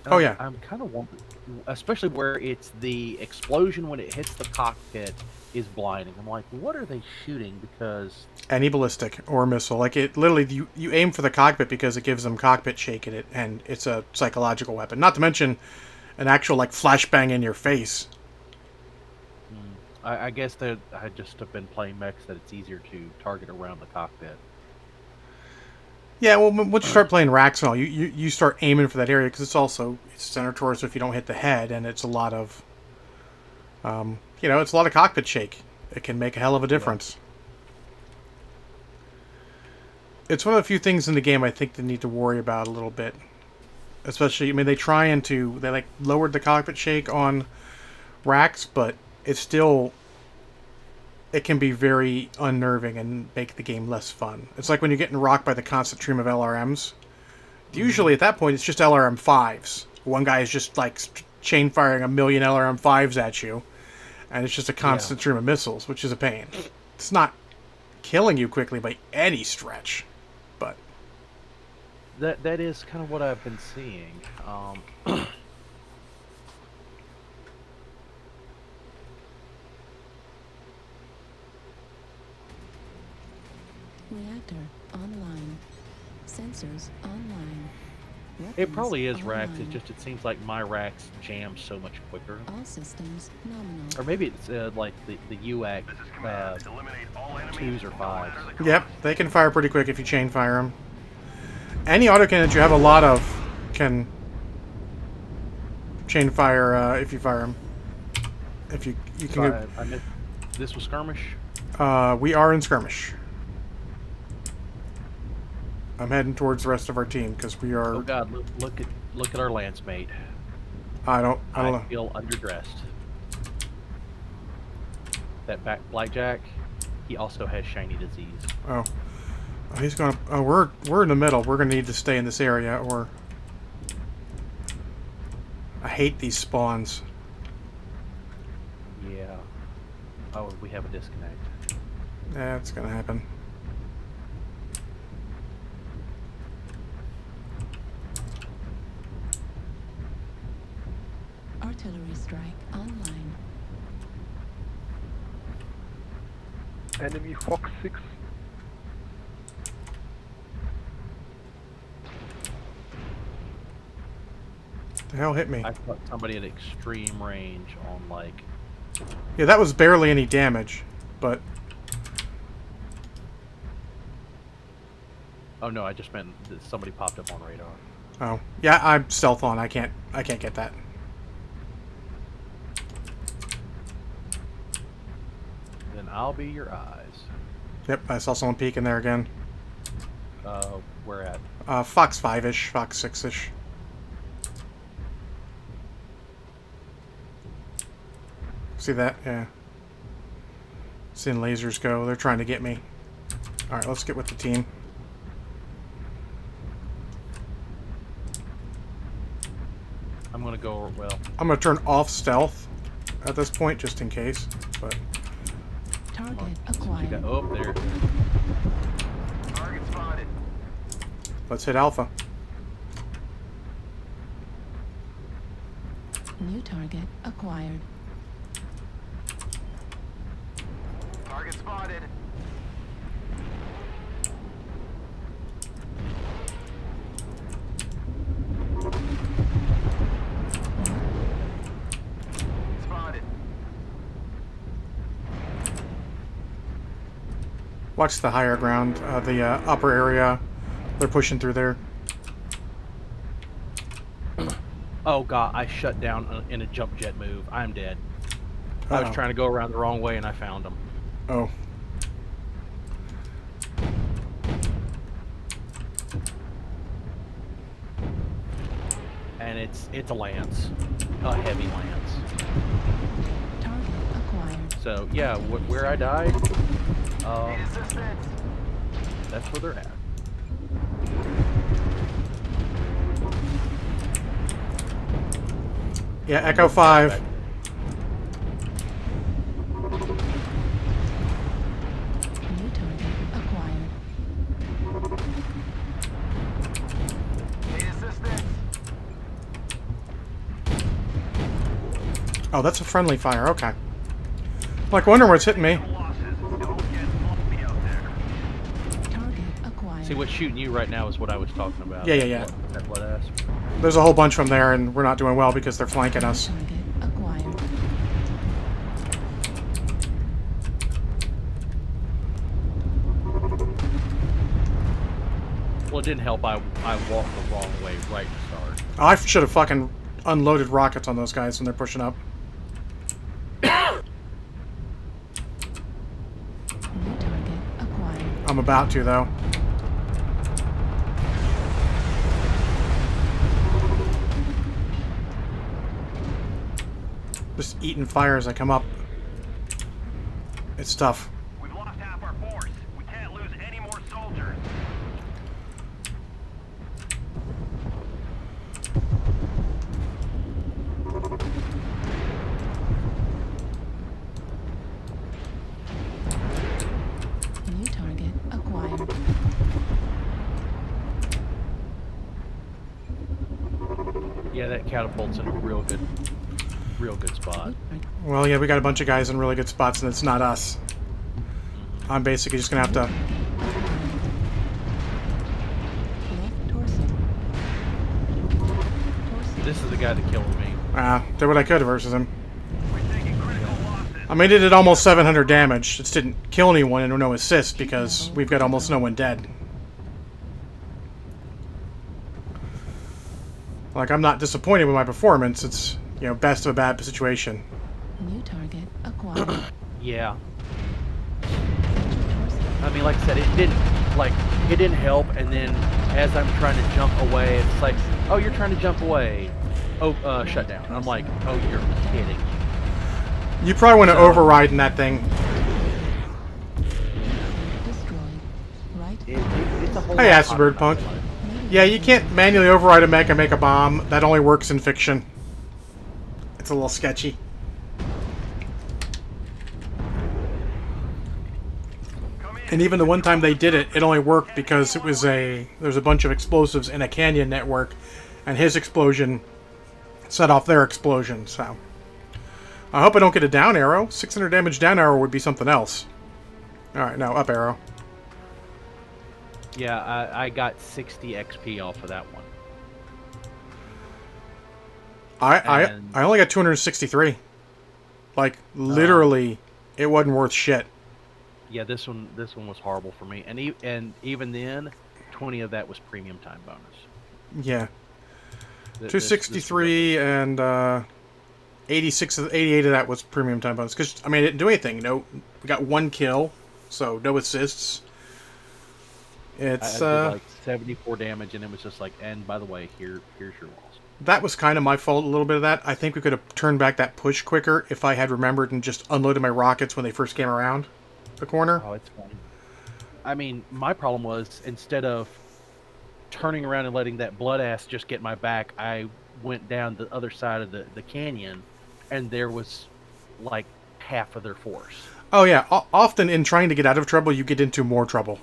Oh, yeah. I'm kind of wondering, especially where it's the explosion when it hits the cockpit is blinding. I'm like, what are they shooting? Because Any ballistic or missile. Like, it literally, you aim for the cockpit because it gives them cockpit shake in it, and it's a psychological weapon. Not to mention an actual, like, flashbang in your face. I guess that I just have been playing mechs that it's easier to target around the cockpit. Yeah, well, once you start playing racks and all, you start aiming for that area, because it's center torso if you don't hit the head, and it's a lot of, it's a lot of cockpit shake. It can make a hell of a difference. It's one of the few things in the game I think they need to worry about a little bit. Especially, I mean, they lowered the cockpit shake on racks, but it's still, it can be very unnerving and make the game less fun. It's like when you're getting rocked by the constant stream of LRMs. Usually at that point it's just LRM 5s. One guy is just like chain firing a million LRM 5s at you, and it's just a constant stream of missiles, which is a pain. It's not killing you quickly by any stretch, but that is kind of what I've been seeing. Reactor online. Sensors online. It Weapons probably is racks. online. It's just it seems like my racks jam so much quicker. All systems nominal. Or maybe it's like the UAC This is command. Eliminate all enemies, 2s or no 5s. matter the Yep, cost. they can fire pretty quick if you chain fire them. Any autocannon that you have a lot of can chain fire if you fire them. If you can So I missed, this was skirmish. we are in skirmish. I'm heading towards the rest of our team because we are. Oh God! Look at our lance mate. I don't know. feel underdressed. That blackjack, he also has shiny disease. Oh, he's gonna. Oh, we're in the middle. We're gonna need to stay in this area, or I hate these spawns. Yeah. Oh, we have a disconnect. That's gonna happen. Artillery strike online. Enemy Fox 6. The hell hit me? I thought somebody at extreme range on like. Yeah, that was barely any damage, but Oh no, I just meant that somebody popped up on radar. oh yeah, I'm stealth on. I can't get that. Then I'll be your eyes. Yep, I saw someone peeking there again. Where at? Fox 5-ish, Fox 6-ish. See that? Yeah. Seeing lasers go. They're trying to get me. Alright, let's get with the team. I'm gonna go. Well, I'm going to turn off stealth at this point, just in case. But Target you acquired. got oh there. Target spotted. let's hit Alpha. New target acquired. Target spotted. Spotted. Watch the higher ground, the upper area. They're pushing through there. Oh God! I shut down in a jump jet move. I'm dead. I was Uh-oh. trying to go around the wrong way and I found him. Oh. And it's a lance, a heavy lance. Target acquired. So yeah, where I died, Need assistance. that's where they're at. Yeah, Echo 5. New target acquired. Need assistance. Oh, that's a friendly fire. Okay. Like, wondering where it's hitting me. Losses. Don't get lumpy out there. Target acquired. See, what's shooting you right now is what I was talking about. Yeah. That blood ass. There's a whole bunch from there, and we're not doing well because they're flanking us. Target acquired. Well, it didn't help. I walked the wrong way right to start. Oh, I should have fucking unloaded rockets on those guys when they're pushing up. New target acquired. I'm about to, though. Just eating fire as I come up. It's tough. We've lost half our force. We can't lose any more soldiers. New target acquired. that catapult's in a real good spot. Well, yeah, we got a bunch of guys in really good spots, and it's not us. I'm basically just gonna have to. Left torso. Torso. This is the guy that killed me. Did what I could versus him. We're taking critical losses. I mean, it did almost 700 damage. It just didn't kill anyone and no assist because we've got almost no one dead. Like, I'm not disappointed with my performance. It's, you know, best of a bad situation. New target acquired. Yeah. Torso. I mean, like I said, it didn't help. And then as I'm trying to jump away, it's like, oh, you're trying to jump away. Oh, shut down. I'm like, oh, you're kidding. You probably want to override in that thing. Destroyed. Right. It's a whole Hey, lot Acid Bird hotter Punk. than I thought. Yeah, you can't manually override a mech and make a bomb. That only works in fiction. It's a little sketchy. And even the one time they did it, it only worked because it was there's a bunch of explosives in a canyon network, and his explosion set off their explosion. So I hope I don't get a down arrow. 600 damage down arrow would be something else. All right, now up arrow. Yeah, I got 60 XP off of that one. I And- only got 263. Like literally, it wasn't worth shit. Yeah, this one was horrible for me, and even then, 20 of that was premium time bonus. Yeah, This 263 and 88 of that was premium time bonus. Because I mean, it didn't do anything. No, we got one kill, so no assists. I It's did like 74 damage, and it was just like, and by the way, here's your loss. that was kind of my fault. A little bit of that. I think we could have turned back that push quicker if I had remembered and just unloaded my rockets when they first came around the corner. Oh, it's fun. I mean, my problem was instead of turning around and letting that blood ass just get my back, I went down the other side of the canyon, and there was like half of their force. Oh yeah, often in trying to get out of trouble, you get into more trouble.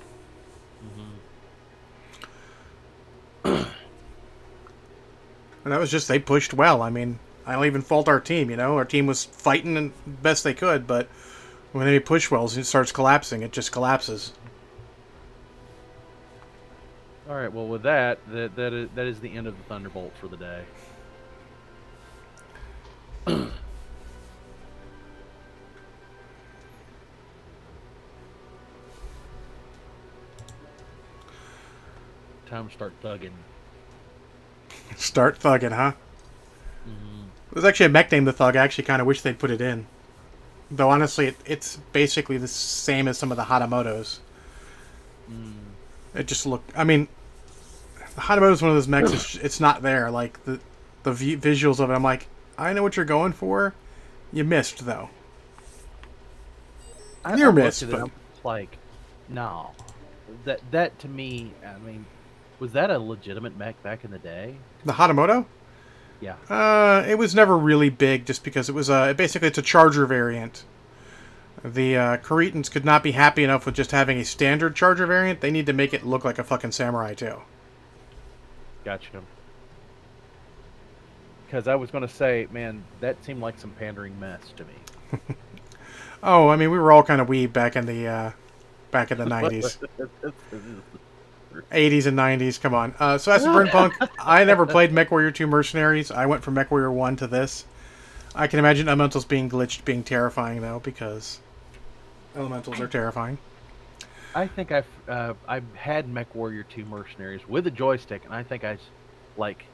And that was just, they pushed well. I mean, I don't even fault our team, you know? Our team was fighting the best they could, but when they push well, it starts collapsing. It just collapses. All right, well, with that is the end of the Thunderbolt for the day. Time to start thugging. Start thugging, huh? There's actually a mech named the Thug. I actually kind of wish they'd put it in. Though, honestly, it's basically the same as some of the Hatamotos. It just looked... I mean, the Hatamoto's one of those mechs, it's not there. Like, the visuals of it, I'm like, I know what you're going for. You missed, though. Near miss, Looked at it, but... I'm like, no. That to me, I mean, was that a legitimate mech back in the day? The Hatamoto? Yeah. It was never really big, just because it was basically it's a Charger variant. The Koretans could not be happy enough with just having a standard Charger variant. They need to make it look like a fucking samurai too. Gotcha. Because I was going to say, man, that seemed like some pandering mess to me. Oh, I mean, we were all kind of weeb back in the 90s. 80s and 90s, come on. So as a Burn Punk, I never played Mechwarrior 2 Mercenaries. I went from Mechwarrior 1 to this. I can imagine Elementals being glitched being terrifying, though, because Elementals are terrifying. I think I've had Mechwarrior 2 Mercenaries with a joystick, and I think like,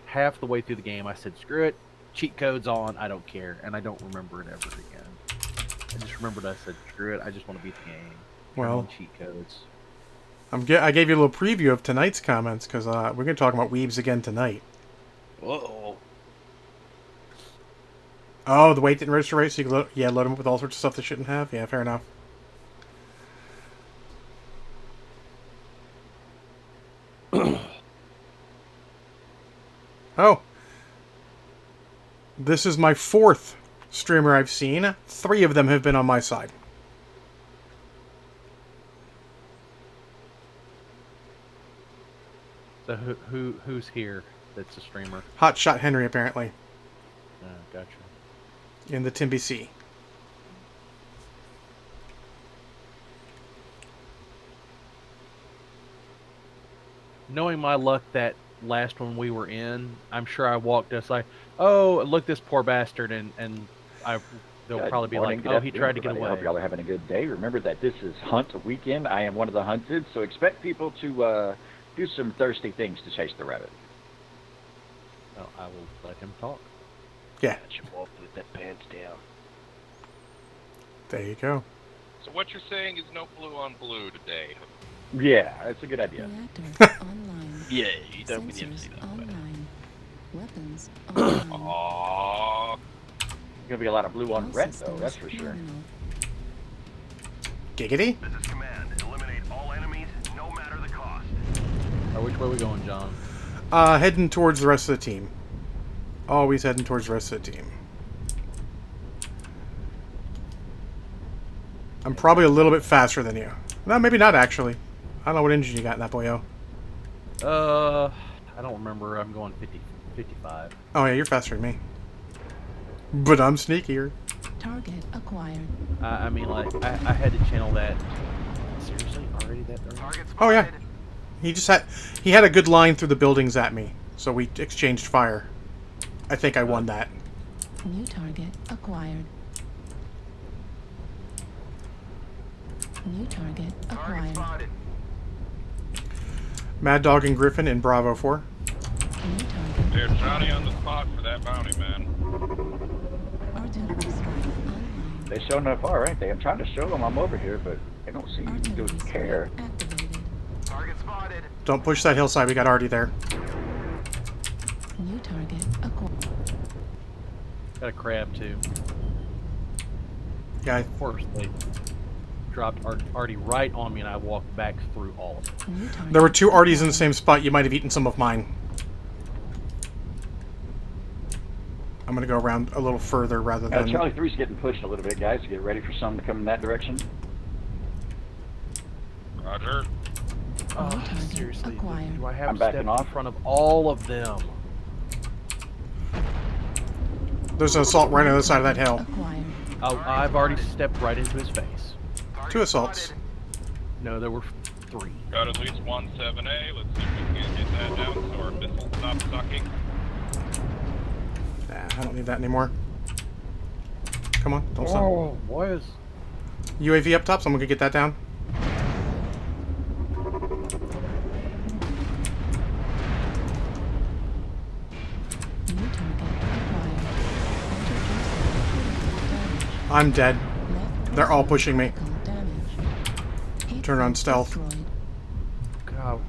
half the way through the game, I said, screw it, cheat code's on, I don't care, and I don't remember it ever again. I just remembered I said, screw it, I just want to beat the game. Well, cheat codes. I gave you a little preview of tonight's comments, because we're going to talk about weebs again tonight. Whoa. Oh, the weight didn't register right, so you can load them up with all sorts of stuff they shouldn't have? Yeah, fair enough. Oh. This is my 4th streamer I've seen. 3 of them have been on my side. So who's here that's a streamer. Hot Shot Henry, apparently, Gotcha. in the Timby Sea. Knowing my luck, that last one we were in, I'm sure I walked us like, oh, look, this poor bastard, and they'll Good probably be morning, like, good oh, he afternoon, tried to get everybody. I away. hope y'all are having a good day. Remember that this is hunt weekend. I am one of the hunted, so expect people to do some thirsty things to chase the rabbit. Well, I will let him talk. Yeah, Let you walk with that pants down. there you go. So what you're saying is no blue on blue today. Yeah, that's a good idea. Reactor online. Yeah, you don't be the Sensors MC that way. online. Weapons online. Aww. Gonna be a lot of blue on All red though, systems that's for sure. nominal. Giggity. This is command. Eliminate all enemies, no matter the cost. Or which way we going, John? Heading towards the rest of the team. Always heading towards the rest of the team. I'm probably a little bit faster than you. No, maybe not actually. I don't know what engine you got in that boyo. I don't remember. I'm going 55. Oh yeah, you're faster than me. But I'm sneakier. Target acquired. I mean, like, I had to channel that. Seriously? Already that early? Target Oh yeah. spotted. He had a good line through the buildings at me, so we exchanged fire. I think I won that. New target acquired. New target Target acquired. spotted. Mad Dog and Griffin in Bravo 4. New target. They're Johnny on the spot for that bounty, man. Artillery strike online. They showing up far, ain't they? I'm trying to show them I'm over here, but they don't seem to Artillery care. strike activated. Target spotted. Don't push that hillside, we got Artie there. New target acquired. Got a crab, too. Yeah, Of course, they dropped Artie right on me, and I walked back through all of it. New target. there were two Arties in the same spot. You might have eaten some of mine. I'm gonna go around a little further rather than... Charlie 3's getting pushed a little bit, guys. Get ready for some to come in that direction. Roger. Oh, target seriously, acquired. do I have I'm to step backing in off. front of all of them? There's an assault right on the other side of that hill. Acquired. Oh, I've already stepped right into his face. Target Two assaults. spotted. No, there were 3. Got at least one 7A. Let's see if we can get that down so our missiles stop sucking. Nah, I don't need that anymore. Come on, don't stop. Oh, boys. UAV up top, someone could get that down. New target acquired. Enter I'm dead. Left They're all torso pushing me. critical damage. Heat Turn on sink stealth. destroyed. God.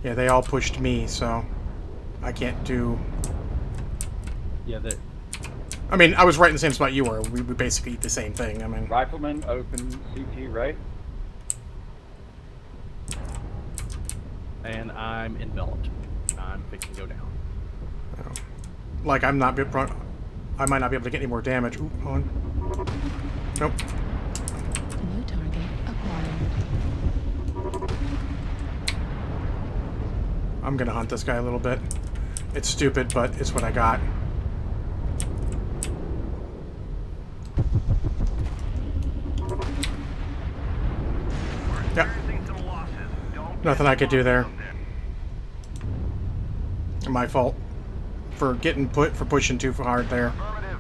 Yeah, they all pushed me, so I can't do... Yeah, that. I mean, I was right in the same spot you were. We basically eat the same thing. I mean, Rifleman, open CT, right? And I'm enveloped. I'm fixing to go down. like I'm not... I might not be able to get any more damage. Ooh, hold on. Nope. New target acquired. I'm gonna hunt this guy a little bit. It's stupid, but it's what I got. Yep. Experiencing some losses. Don't Nothing get I could do there. lost out My fault for pushing too hard there. Affirmative.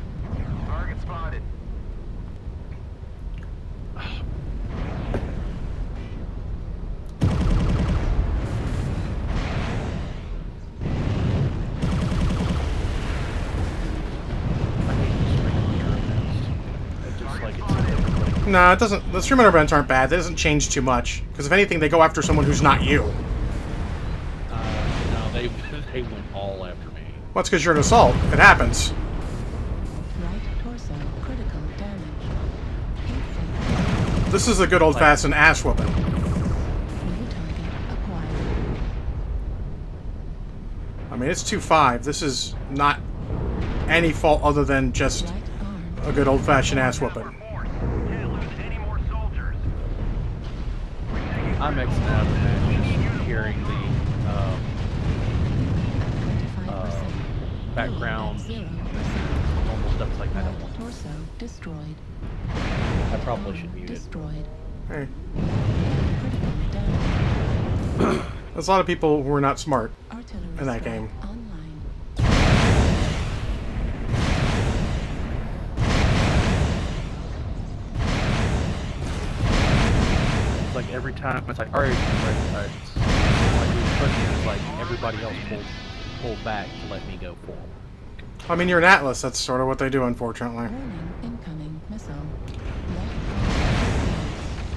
Target spotted. I hate the stream hunter events. It's just like it's Nah, it doesn't. The stream events aren't bad. That doesn't change too much. Because if anything, they go after someone who's not you. no, they they went all after me. Well, it's because you're an assault. It happens. Right torso critical damage. Heat sink. This is a good old-fashioned ass whooping. New target acquired. I mean, it's 2-5. This is not any fault other than just Right arm. a good old-fashioned ass whooping. Force. I'm Xing out of the match just hearing the 25%. background Fuel normal stuff. It's like I don't at 0%. want. Right torso destroyed. I probably should mute it. Destroyed. Hey, Critical damage. there's a lot of people who are not smart. Artillery In that strike game. online. It's like every time it's like, all right, like we pushing, it's like everybody else pulled back to let me go forward. I mean, you're an Atlas. That's sort of what they do, unfortunately. Warning, incoming missile.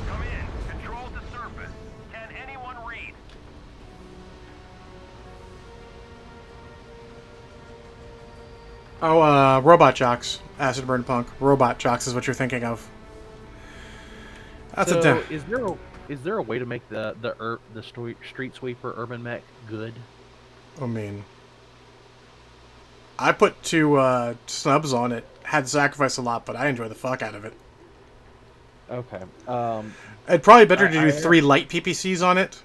Come in. Control the surface. Can anyone read? Oh, Robot Jocks. Acid Burn Punk. Robot Jocks is what you're thinking of. That's So a is there a way to make the street sweeper urban mech good? I mean, I put 2 snubs on it. Had to sacrifice a lot, but I enjoy the fuck out of it. Okay. It'd probably better to do I 3 light PPCs on it.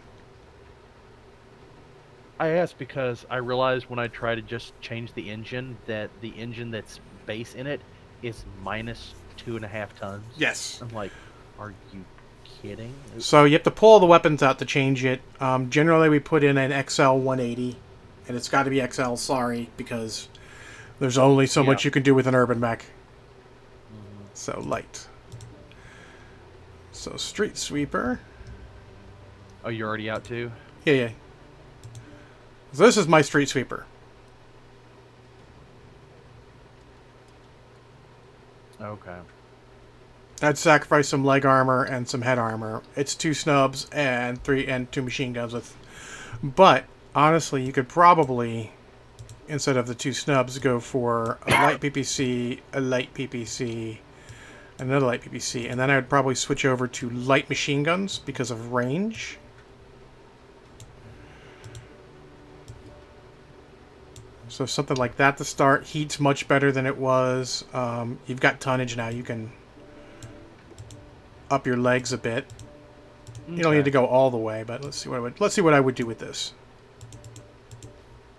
I asked because I realized when I try to just change the engine that the engine that's base in it is minus 2.5 tons. Yes. I'm like, are you kidding? So you have to pull all the weapons out to change it. Generally, we put in an XL 180, and it's got to be XL. Sorry, because there's only so much you can do with an urban mech. So light. So street sweeper. Oh, you're already out too? Yeah, yeah. So this is my street sweeper. Okay. I'd sacrifice some leg armor and some head armor. It's 2 snubs and 2 machine guns with. But honestly, you could probably, instead of the 2 snubs, go for a light PPC, a light PPC, another light PPC, and then I would probably switch over to light machine guns because of range. So something like that to start. Heat's much better than it was. You've got tonnage now. You can up your legs a bit. You don't need to go all the way, but let's see what I would do with this.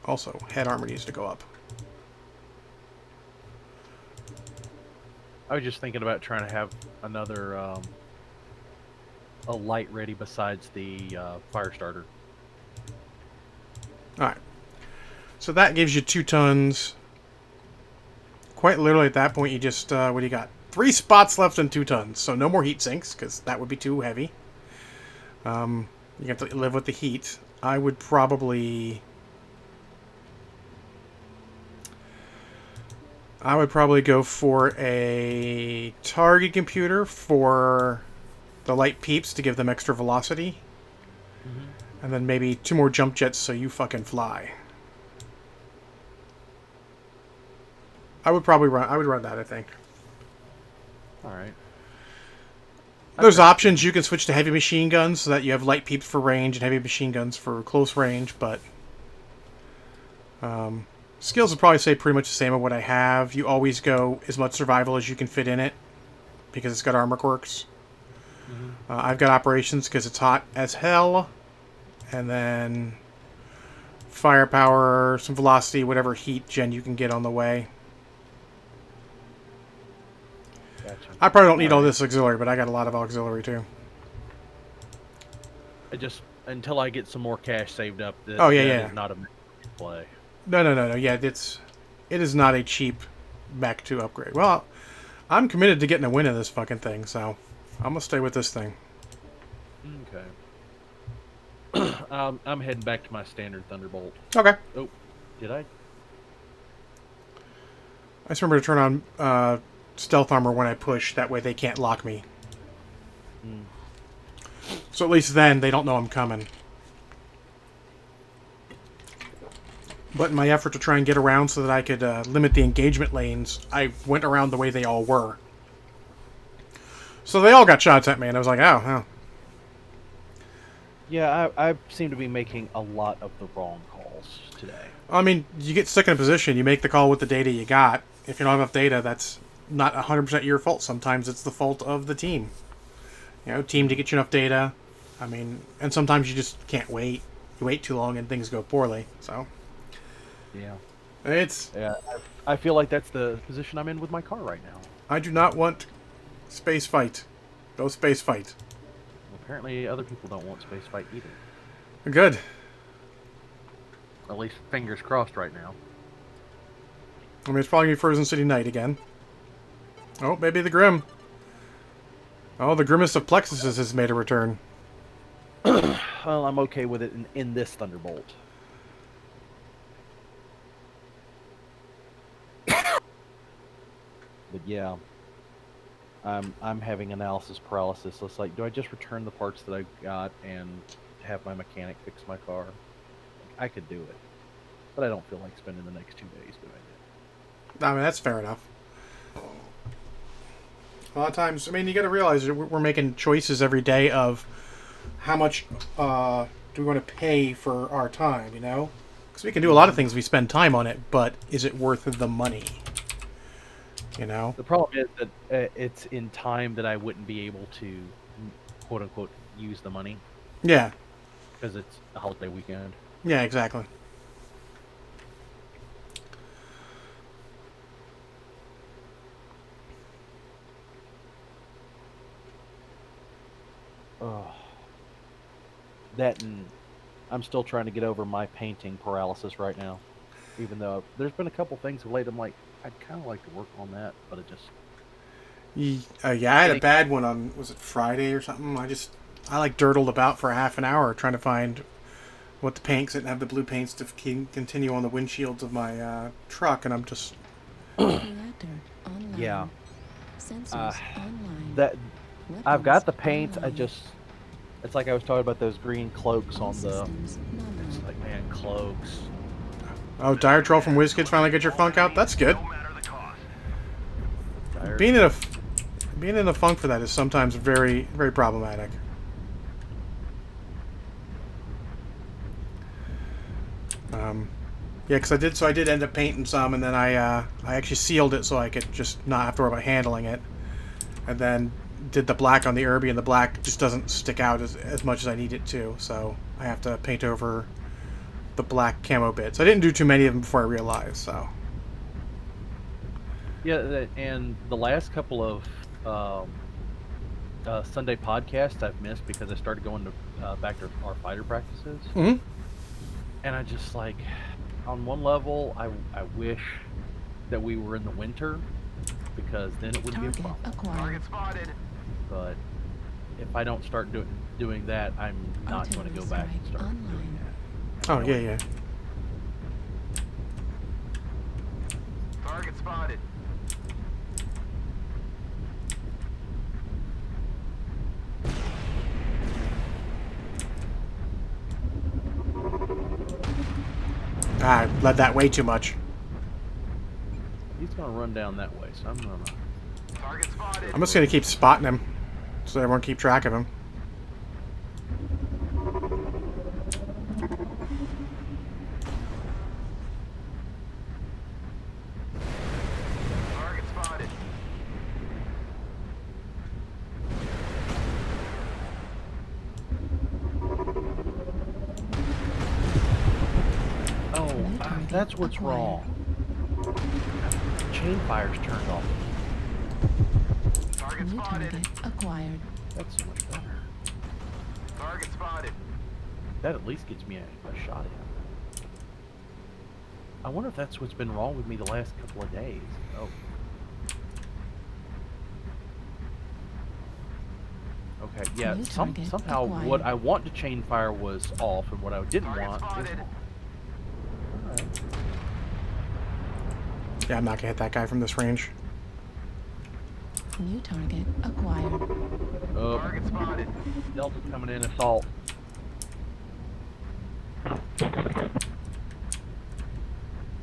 Also, head armor needs to go up. I was just thinking about trying to have another a light ready besides the fire starter. All right. So that gives you 2 tons. Quite literally, at that point, you just what do you got? 3 spots left and 2 tons. So no more heat sinks because that would be too heavy. You have to live with the heat. I would probably go for a target computer for the light peeps to give them extra velocity. And then maybe 2 more jump jets so you fucking fly. I would run that, I think. Alright. There's options. You can switch to heavy machine guns so that you have light peeps for range and heavy machine guns for close range, but skills would probably say pretty much the same of what I have. You always go as much survival as you can fit in it because it's got armor quirks. I've got operations because it's hot as hell. And then firepower, some velocity, whatever heat gen you can get on the way. Gotcha. I probably don't need all this auxiliary, but I got a lot of auxiliary too. I just until I get some more cash saved up. That is not a play. No. Yeah, it is not a cheap mech to upgrade. Well, I'm committed to getting a win in this fucking thing, so I'm gonna stay with this thing. Okay. I'm heading back to my standard Thunderbolt. Okay. Oh, did I? I just remember to turn on stealth armor when I push. That way they can't lock me. So at least then they don't know I'm coming. But in my effort to try and get around so that I could limit the engagement lanes, I went around the way they all were. So they all got shots at me, and I was like, oh. Yeah, I seem to be making a lot of the wrong calls today. I mean, you get stuck in a position, you make the call with the data you got. If you don't have enough data, that's not 100% your fault. Sometimes it's the fault of the team. Team to get you enough data, I mean, and sometimes you just can't wait. You wait too long and things go poorly. So Yeah. it's. Yeah. I feel like that's the position I'm in with my car right now. I do not want space fight. Go space fight. Apparently, other people don't want space fight either. Good. At least fingers crossed right now. I mean, it's probably gonna be Frozen City Night again. Oh, maybe the Grim. Oh, the Grimmest of Plexuses has made a return. Well, I'm okay with it in this Thunderbolt. But yeah, I'm having analysis paralysis. So it's like, do I just return the parts that I got and have my mechanic fix my car? I could do it, but I don't feel like spending the next 2 days doing it. I mean, that's fair enough. A lot of times, I mean, you got to realize that we're making choices every day of how much do we want to pay for our time, you know? Because we can do a lot of things if we spend time on it, but is it worth the money? You know? The problem is that it's in time that I wouldn't be able to, quote unquote, use the money Yeah. because it's a holiday weekend. Yeah, exactly. Oh. That and I'm still trying to get over my painting paralysis right now. Even though there's been a couple things of late, I'm like, I'd kind of like to work on that, but it just... Yeah, I had a bad one on, was it Friday or something? I like dirtled about for half an hour trying to find what the paints didn't have the blue paints to continue on the windshields of my truck, and I'm just... Collector online. Yeah. Sensors online. That I've got the Weapons paint. I online. just... It's like I was talking about those green cloaks All on the... systems nominal. It's like, man, cloaks. Oh, Dire Troll from WizKids finally get your funk out? That's good. No matter the cost. Tired. Being in a funk for that is sometimes very, very problematic. Yeah, because I did end up painting some, and then I actually sealed it so I could just not have to worry about handling it. And then did the black on the Irby, and the black just doesn't stick out as much as I need it to, so I have to paint over the black camo bits. I didn't do too many of them before I realized, so. Yeah, and the last couple of Sunday podcasts I've missed because I started going to back to our fighter practices. Mm-hmm. And I just like, on one level, I wish that we were in the winter because then it wouldn't be a Target problem. acquired. Target spotted. But if I don't start doing that, I'm not going to go back and start Online. doing that. Oh, yeah. Target spotted. I led that way too much. He's going to run down that way, so I'm going to... Target spotted. I'm just going to keep spotting him so everyone keep track of him. Target spotted. Oh, New target that's what's acquired. wrong. Chain fire's turned off. Target New spotted. target acquired. That's so much better. Target spotted. That at least gets me a shot in. I wonder if that's what's been wrong with me the last couple of days. Oh. Okay, yeah, New target somehow acquired. what I want to chain fire was off, and what I didn't Target want is spotted. on. Alright. Yeah, I'm not going to hit that guy from this range. New target acquired. Oh, Target spotted. Delta coming in, assault.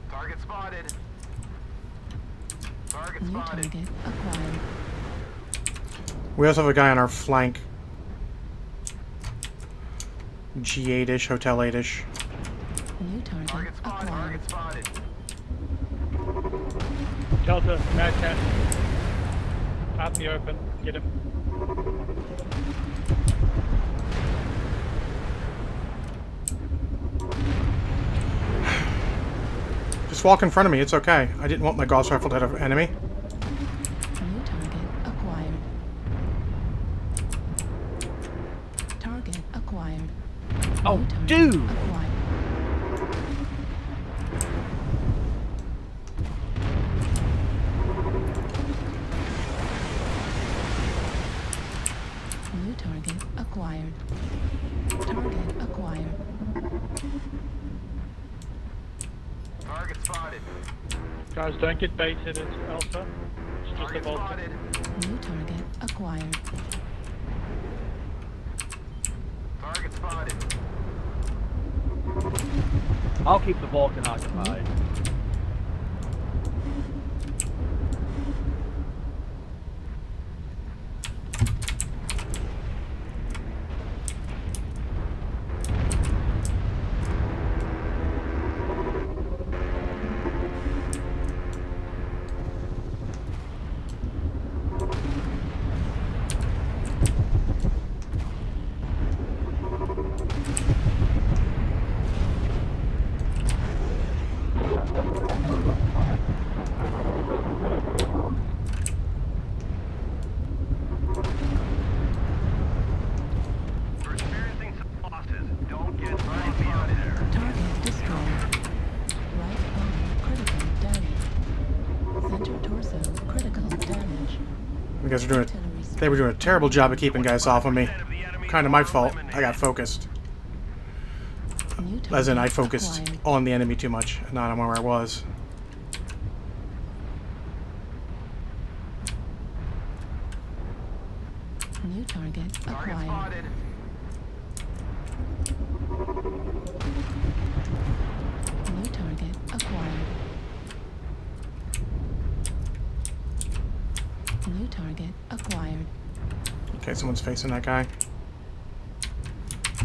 Target spotted. Target New spotted. target acquired. We also have a guy on our flank. G8-ish, Hotel 8-ish. New target Target spotted. acquired. Target spotted. Delta, Mad Cat. Out in the open. Get him. Just walk in front of me. It's okay. I didn't want my Gauss rifle to hit an enemy. New target acquired. Target acquired. Oh, New target dude! acquired. New target acquired. Target acquired. Target spotted. Guys, don't get baited. It's Alpha. It's just a Target Vulcan. spotted. New target acquired. Target spotted. I'll keep the Vulcan occupied. We're experiencing some losses. Don't get sloppy out there. Target destroyed. Right bone critical damage. Center torso critical damage. You guys are doing Artillery They were doing a terrible job of keeping guys off of me. Of the enemy Kind of my fault. I got focused. New target As in, I focused acquired. on the enemy too much, not on where I was. New target Target acquired. spotted. New target acquired. New target acquired. Okay, someone's facing that guy.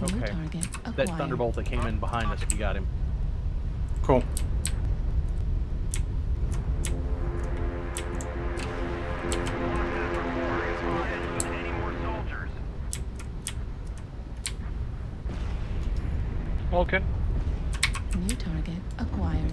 New Okay. target acquired. That Thunderbolt that came in behind us, we got him. Cool. Target spotted. Any more soldiers? Vulcan. New target acquired.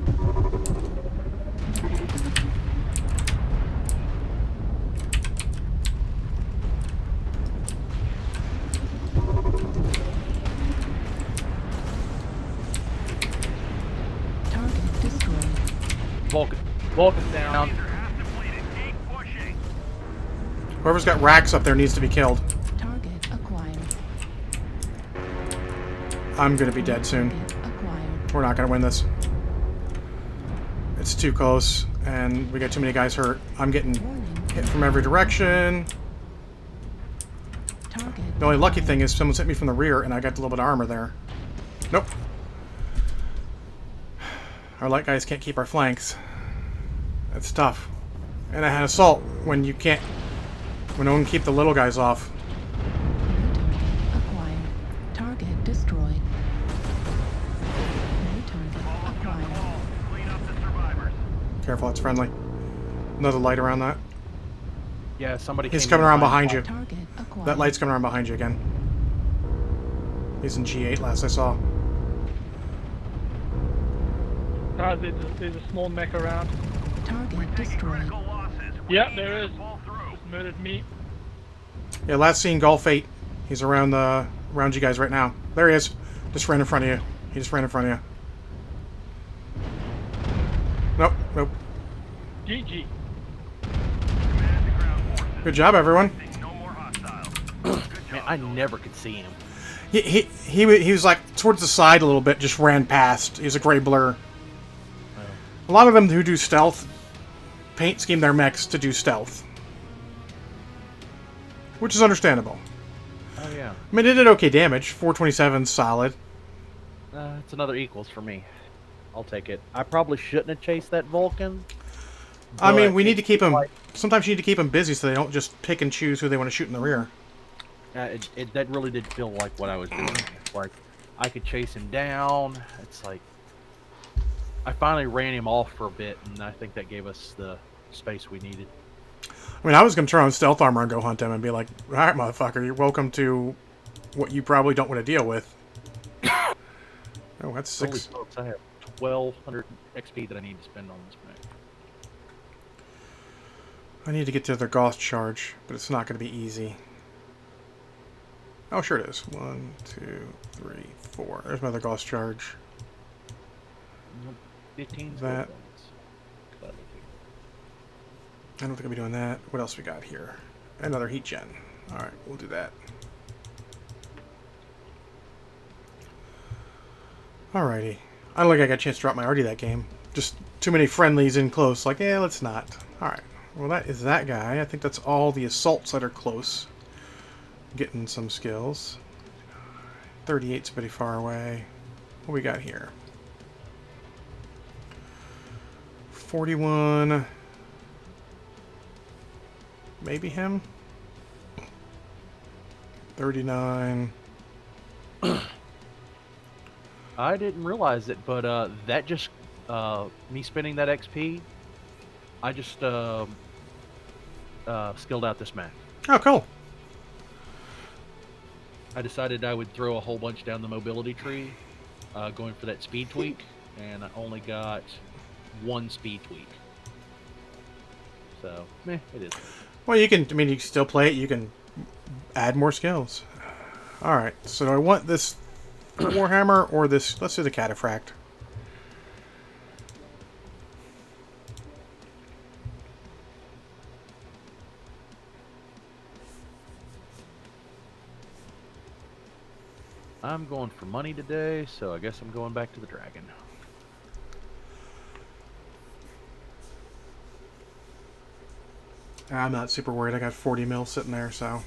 Target destroyed. Vulcan. Vulcan's down. These are half depleted. Keep pushing. Whoever's got racks up there needs to be killed. Target acquired. I'm gonna be dead soon. Target acquired. We're not gonna win this. It's too close, and we got too many guys hurt. I'm getting Warning. hit from every direction. Target The only lucky acquired. thing is someone's hit me from the rear, and I got a little bit of armor there. Nope. Our light guys can't keep our flanks. That's tough. And I had assault when you can't, when no one can keep the little guys off. New target acquired. Target destroyed. New target acquired. All. Clean up the survivors. Careful, it's friendly. Another light around that. Yeah, somebody He's came coming in around behind you. Target acquired. That light's coming around behind you again. He's in G8 last I saw. Guys, there's a small mech around. Target destroyed. Critical losses. We Yeah, need there to is. pull through. Just murdered me. Yeah, last seen Golf 8. He's around around you guys right now. There he is. Just ran in front of you. He just ran in front of you. Nope, nope. GG. Command to ground forces. Good job, everyone. No more hostiles. Good Man, job. I never could see him. He was like towards the side a little bit, just ran past. He was a gray blur. A lot of them who do stealth paint scheme their mechs to do stealth, which is understandable. Oh yeah. I mean, it did okay damage. 427 solid. It's another equals for me. I'll take it. I probably shouldn't have chased that Vulcan. I mean, but we need to keep them. like- Sometimes you need to keep them busy so they don't just pick and choose who they want to shoot in the rear. That really did feel like what I was doing. Like, I could chase him down. It's like, I finally ran him off for a bit, and I think that gave us the space we needed. I mean, I was going to turn on stealth armor and go hunt him and be like, all right, motherfucker, you're welcome to what you probably don't want to deal with. Oh, that's Holy 6. smokes, I have 1200 XP that I need to spend on this mech. I need to get to their Gauss charge, but it's not going to be easy. Oh, sure it is. 1, 2, 3, 4. There's my other Gauss charge. Nope. 15 That. skill points. Gladly I don't think I'll be doing that. What else we got here? Another heat gen. Alright, we'll do that. Alrighty. I don't think I got a chance to drop my arty that game. Just too many friendlies in close. Like, yeah, let's not. Alright. Well, that is that guy. I think that's all the assaults that are close. Getting some skills. 38's pretty far away. What we got here? 41. Maybe him? 39. I didn't realize it, but that just me spending that XP, I just skilled out this mech. Oh, cool. I decided I would throw a whole bunch down the mobility tree, going for that speed tweak, and I only got one speed tweak. So, meh, it is. Well, you can, I mean, you can still play it. You can add more skills. Alright, so do I want this Warhammer or this? Let's do the Cataphract. I'm going for money today, so I guess I'm going back to the dragon. I'm not super worried. I got 40 mil sitting there, so.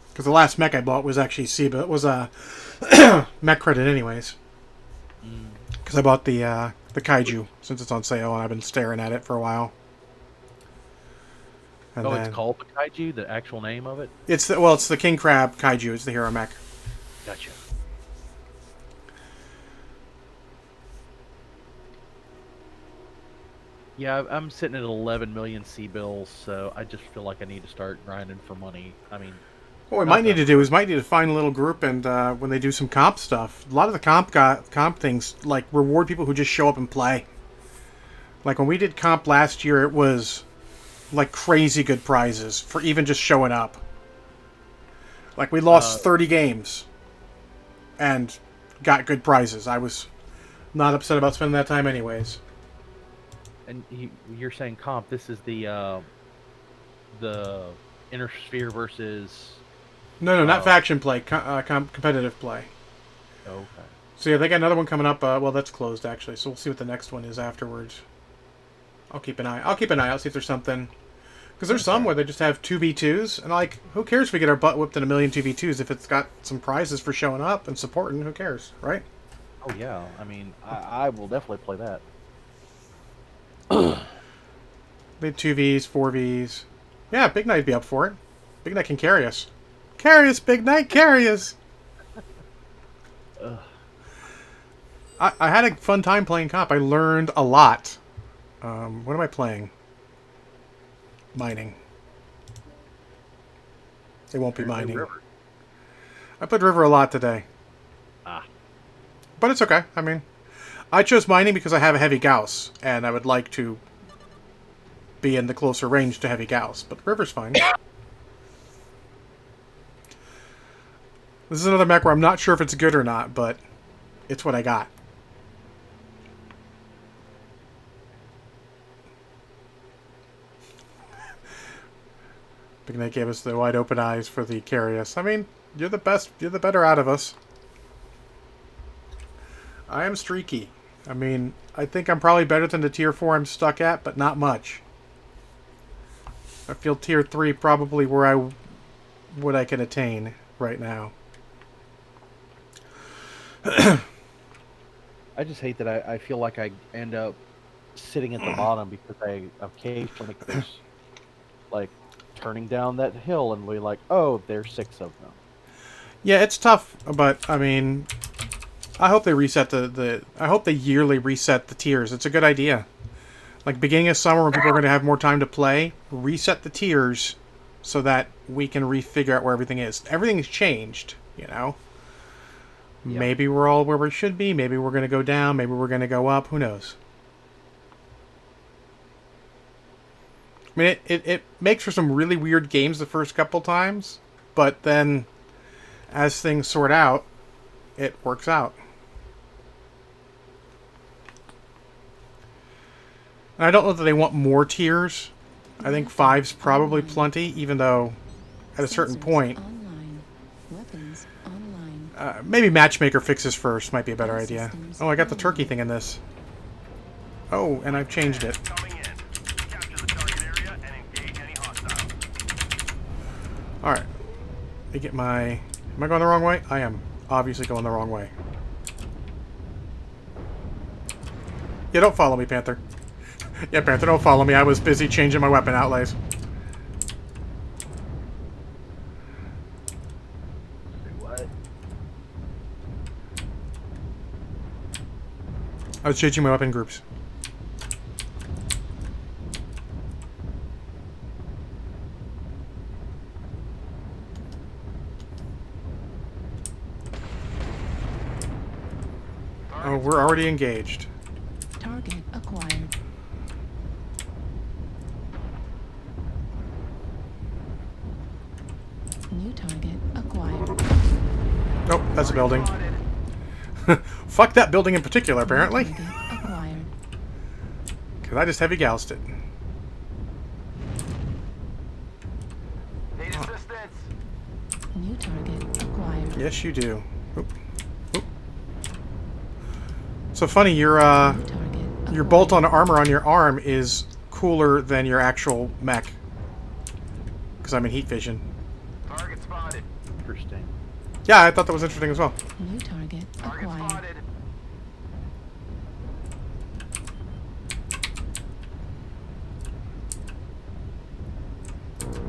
Because the last mech I bought was actually SIBA. It was a mech credit, anyways. Because I bought the Kaiju since it's on sale, and I've been staring at it for a while. And it's called the Kaiju, the actual name of it? It's the King Crab Kaiju. It's the hero mech. Gotcha. Yeah, I'm sitting at 11 million C-bills, so I just feel like I need to start grinding for money. I mean, what we might need to do is find a little group, and when they do some comp stuff, a lot of the comp things like reward people who just show up and play. Like when we did comp last year, it was like crazy good prizes for even just showing up. Like we lost 30 games and got good prizes. I was not upset about spending that time anyways. And you're saying comp, this is the Inner Sphere versus... No, not faction play, competitive play. Okay. So yeah, they got another one coming up. Well, that's closed actually, so we'll see what the next one is afterwards. I'll keep an eye out, see if there's something. Because there's some where they just have 2v2s, and like, who cares if we get our butt whipped in a million 2v2s if it's got some prizes for showing up and supporting? Who cares, right? Oh yeah, I mean, I will definitely play that. They have 2Vs, 4Vs. Yeah, Big Knight'd be up for it. Big Knight can carry us. Carry us, Big Knight, carry us! I had a fun time playing comp. I learned a lot. What am I playing? Mining. It won't be mining. I played River a lot today. But it's okay. I mean, I chose mining because I have a heavy Gauss, and I would like to be in the closer range to heavy Gauss. But River's fine. This is another mech where I'm not sure if it's good or not, but it's what I got. Big Knight gave us the wide open eyes for the Carius. I mean, you're the best. You're the better out of us. I am streaky. I mean, I think I'm probably better than the tier 4 I'm stuck at, but not much. I feel tier 3 probably where I can attain right now. I just hate that I feel like I end up sitting at the bottom because I occasionally there's like turning down that hill and we're like, oh, there's 6 of them. Yeah, it's tough, but I mean, I hope they reset I hope they yearly reset the tiers. It's a good idea. Like beginning of summer when people are going to have more time to play, reset the tiers so that we can refigure out where everything is. Everything's changed, you know. Yeah. Maybe we're all where we should be. Maybe we're going to go down. Maybe we're going to go up. Who knows? I mean, it makes for some really weird games the first couple times, but then as things sort out, it works out. And I don't know that they want more tiers. I think 5's probably plenty, even though at a certain Sensors point, online. Weapons online. maybe Matchmaker fixes first might be a better All idea. systems Oh, I got the turkey online. thing in this. Oh, and I've changed it. Coming in. Capture the target area and engage any hostiles. Alright. Let me get my... Am I going the wrong way? I am obviously going the wrong way. Yeah, don't follow me, Panther. Yeah, Panther, don't follow me. I was busy changing my weapon outlays. What? I was changing my weapon groups. Oh, we're already engaged. Target acquired. New target acquired. Oh, that's a building. Fuck that building in particular, apparently. New target acquired. Because I just heavy goused it. Need assistance. New target acquired. Yes, you do. Oop. Oop. So funny, your New target acquired. your bolt-on armor on your arm is cooler than your actual mech. Because I'm in heat vision. Target spotted. Interesting. Yeah, I thought that was interesting as well. New target Target acquired. spotted.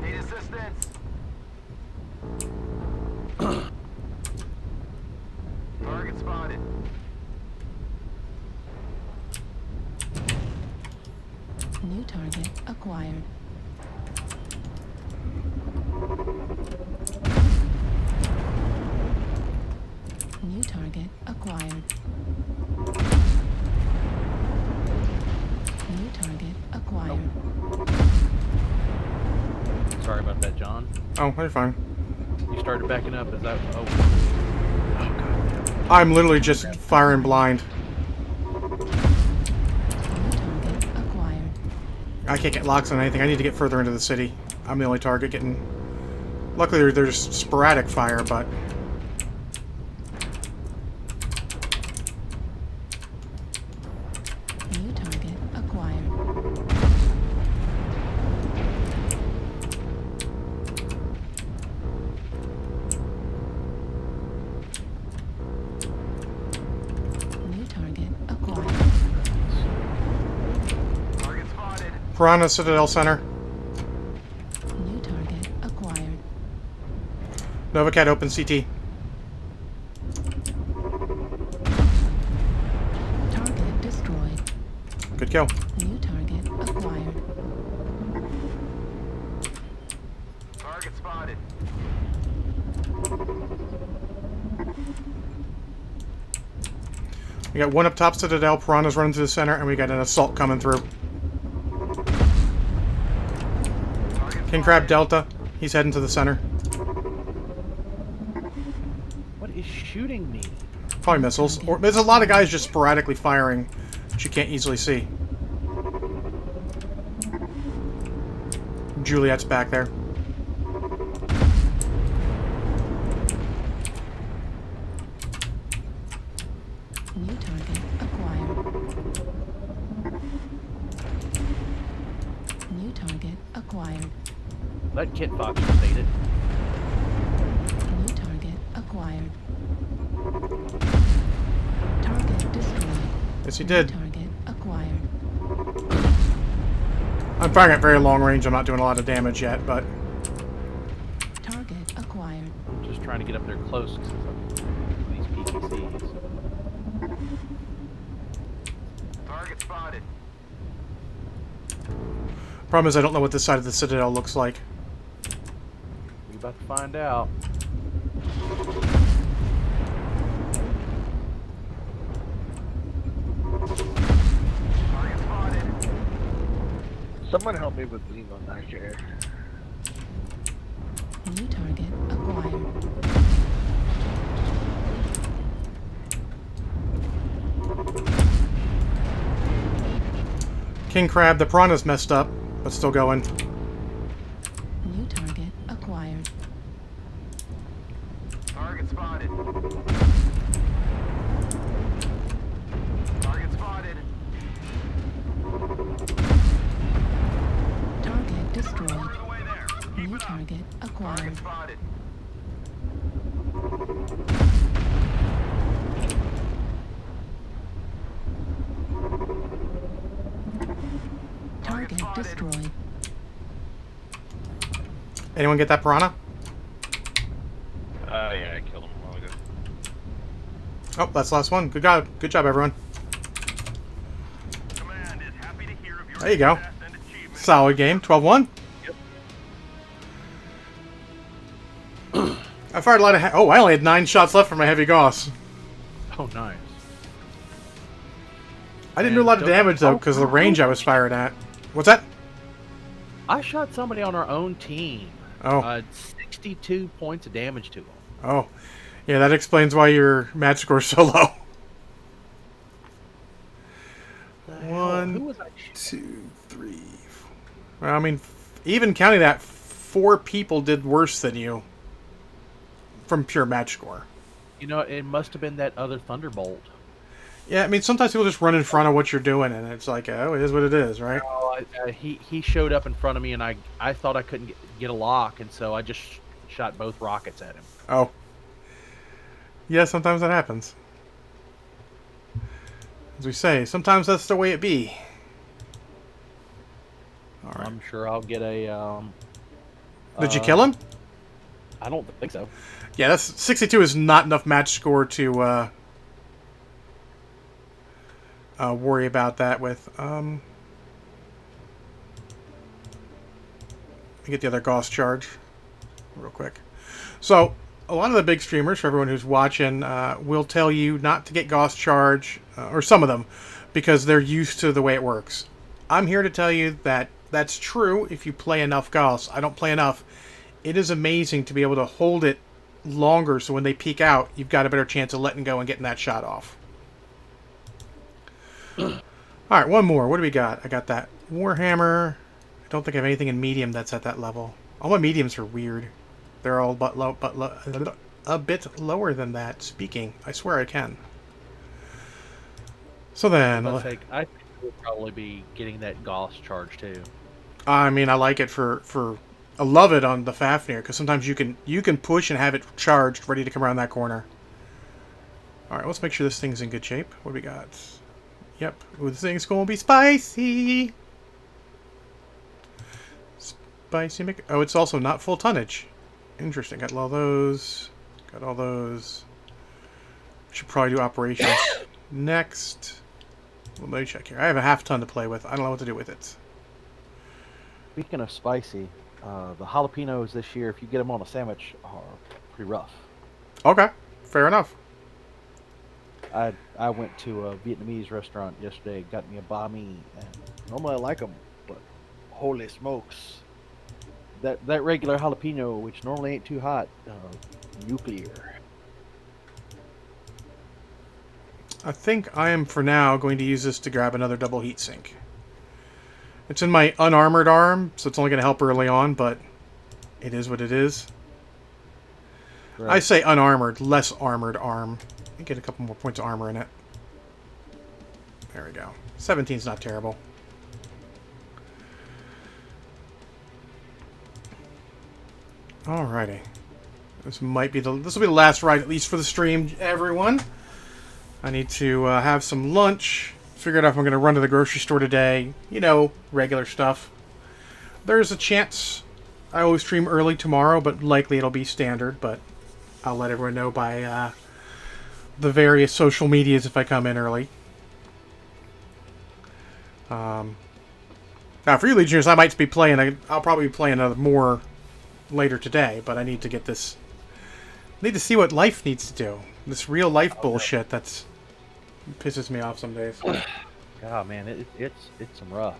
Need assistance. Target spotted. New target acquired. New target acquired. New target acquired. Sorry about that, John. Oh, you're fine. You started backing up. Is that? Oh. I'm literally just firing blind. New target acquired. I can't get locks on anything. I need to get further into the city. I'm the only target getting... Luckily, there's sporadic fire, but... New target acquired. New target acquired. Target spotted. Piranha Citadel Center. New target acquired. Novacat open CT. Target destroyed. Good kill. New target acquired. Target spotted. We got one up top Citadel, Piranha's running through the center, and we got an assault coming through. King Crab Delta, he's heading to the center. What is shooting me? Probably missiles. Or there's a lot of guys just sporadically firing that you can't easily see. Juliet's back there. New target acquired. New target acquired. Let Kit Fox state it. New target acquired. Target destroyed. Yes, he New did. target acquired. I'm firing at very long range. I'm not doing a lot of damage yet, but... Target acquired. I'm just trying to get up there close because these PTCs. Target spotted. Problem is I don't know what this side of the Citadel looks like. We about to find out. Someone help me with Lima back here. New target acquired. King Crab, the piranha's messed up, but still going. New target acquired. Target spotted. Target spotted. Target destroyed. Further away there. Keep New it up. target acquired. Target spotted. Target destroyed. Anyone get that piranha? Yeah, I killed him a while ago. Oh, that's the last one. Good job, everyone. Command is happy to hear of your There you go. success and achievement. Solid game. 12-1. I fired a lot of... oh, I only had 9 shots left for my heavy Gauss. Oh, nice. I didn't do a lot of damage, though, because of the range I was firing at. What's that? I shot somebody on our own team. Oh. 62 points of damage to him. Oh. Yeah, that explains why your match score is so low. Who 1, was I 2, 3. Well, I mean, even counting that, 4 people did worse than you from pure match score. You know, it must have been that other Thunderbolt. Yeah, I mean, sometimes people just run in front of what you're doing, and it's like, oh, it is what it is, right? Oh, he showed up in front of me, and I thought I couldn't get a lock, and so I just shot both rockets at him. Oh. Yeah, sometimes that happens. As we say, sometimes that's the way it be. All right. I'm sure I'll get a... Did you kill him? I don't think so. Yeah, that's 62 is not enough match score to worry about that with. Let me get the other Gauss charge real quick. So, a lot of the big streamers, for everyone who's watching, will tell you not to get Gauss charge, or some of them, because they're used to the way it works. I'm here to tell you that that's true if you play enough Gauss. I don't play enough. It is amazing to be able to hold it longer, so when they peek out, you've got a better chance of letting go and getting that shot off. Alright, one more. What do we got? I got that Warhammer. I don't think I have anything in medium that's at that level. All my mediums are weird. They're all a bit lower than that. Speaking, I swear I can. So then, I think we'll probably be getting that Gauss charge too. I mean, I like it for I love it on the Fafnir, because sometimes you can push and have it charged, ready to come around that corner. Alright, let's make sure this thing's in good shape. What do we got? Yep. Ooh, this thing's gonna be spicy! Spicy oh, it's also not full tonnage. Interesting. Got all those. Got all those. Should probably do operations next. Well, let me check here. I have a half ton to play with. I don't know what to do with it. Speaking of spicy, the jalapenos this year, if you get them on a sandwich, are pretty rough. Okay. Fair enough. I went to a Vietnamese restaurant yesterday, got me a banh mi, and normally I like them, but holy smokes. That regular jalapeno, which normally ain't too hot, nuclear. I think I am, for now, going to use this to grab another double heat sink. It's in my unarmored arm, so it's only going to help early on, but it is what it is. Right. I say unarmored, less armored arm. I get a couple more points of armor in it. There we go. 17's not terrible. Alrighty. This will be the last ride, at least for the stream, everyone. I need to have some lunch. Figured out if I'm going to run to the grocery store today. You know, regular stuff. There's a chance I will stream early tomorrow, but likely it'll be standard. But I'll let everyone know by the various social medias if I come in early. Now, for you Legionnaires, I might be playing. I'll probably be playing more later today, but I need to get this. I need to see what life needs to do. This real life bullshit that's pisses me off some days. God, man, it's some rough.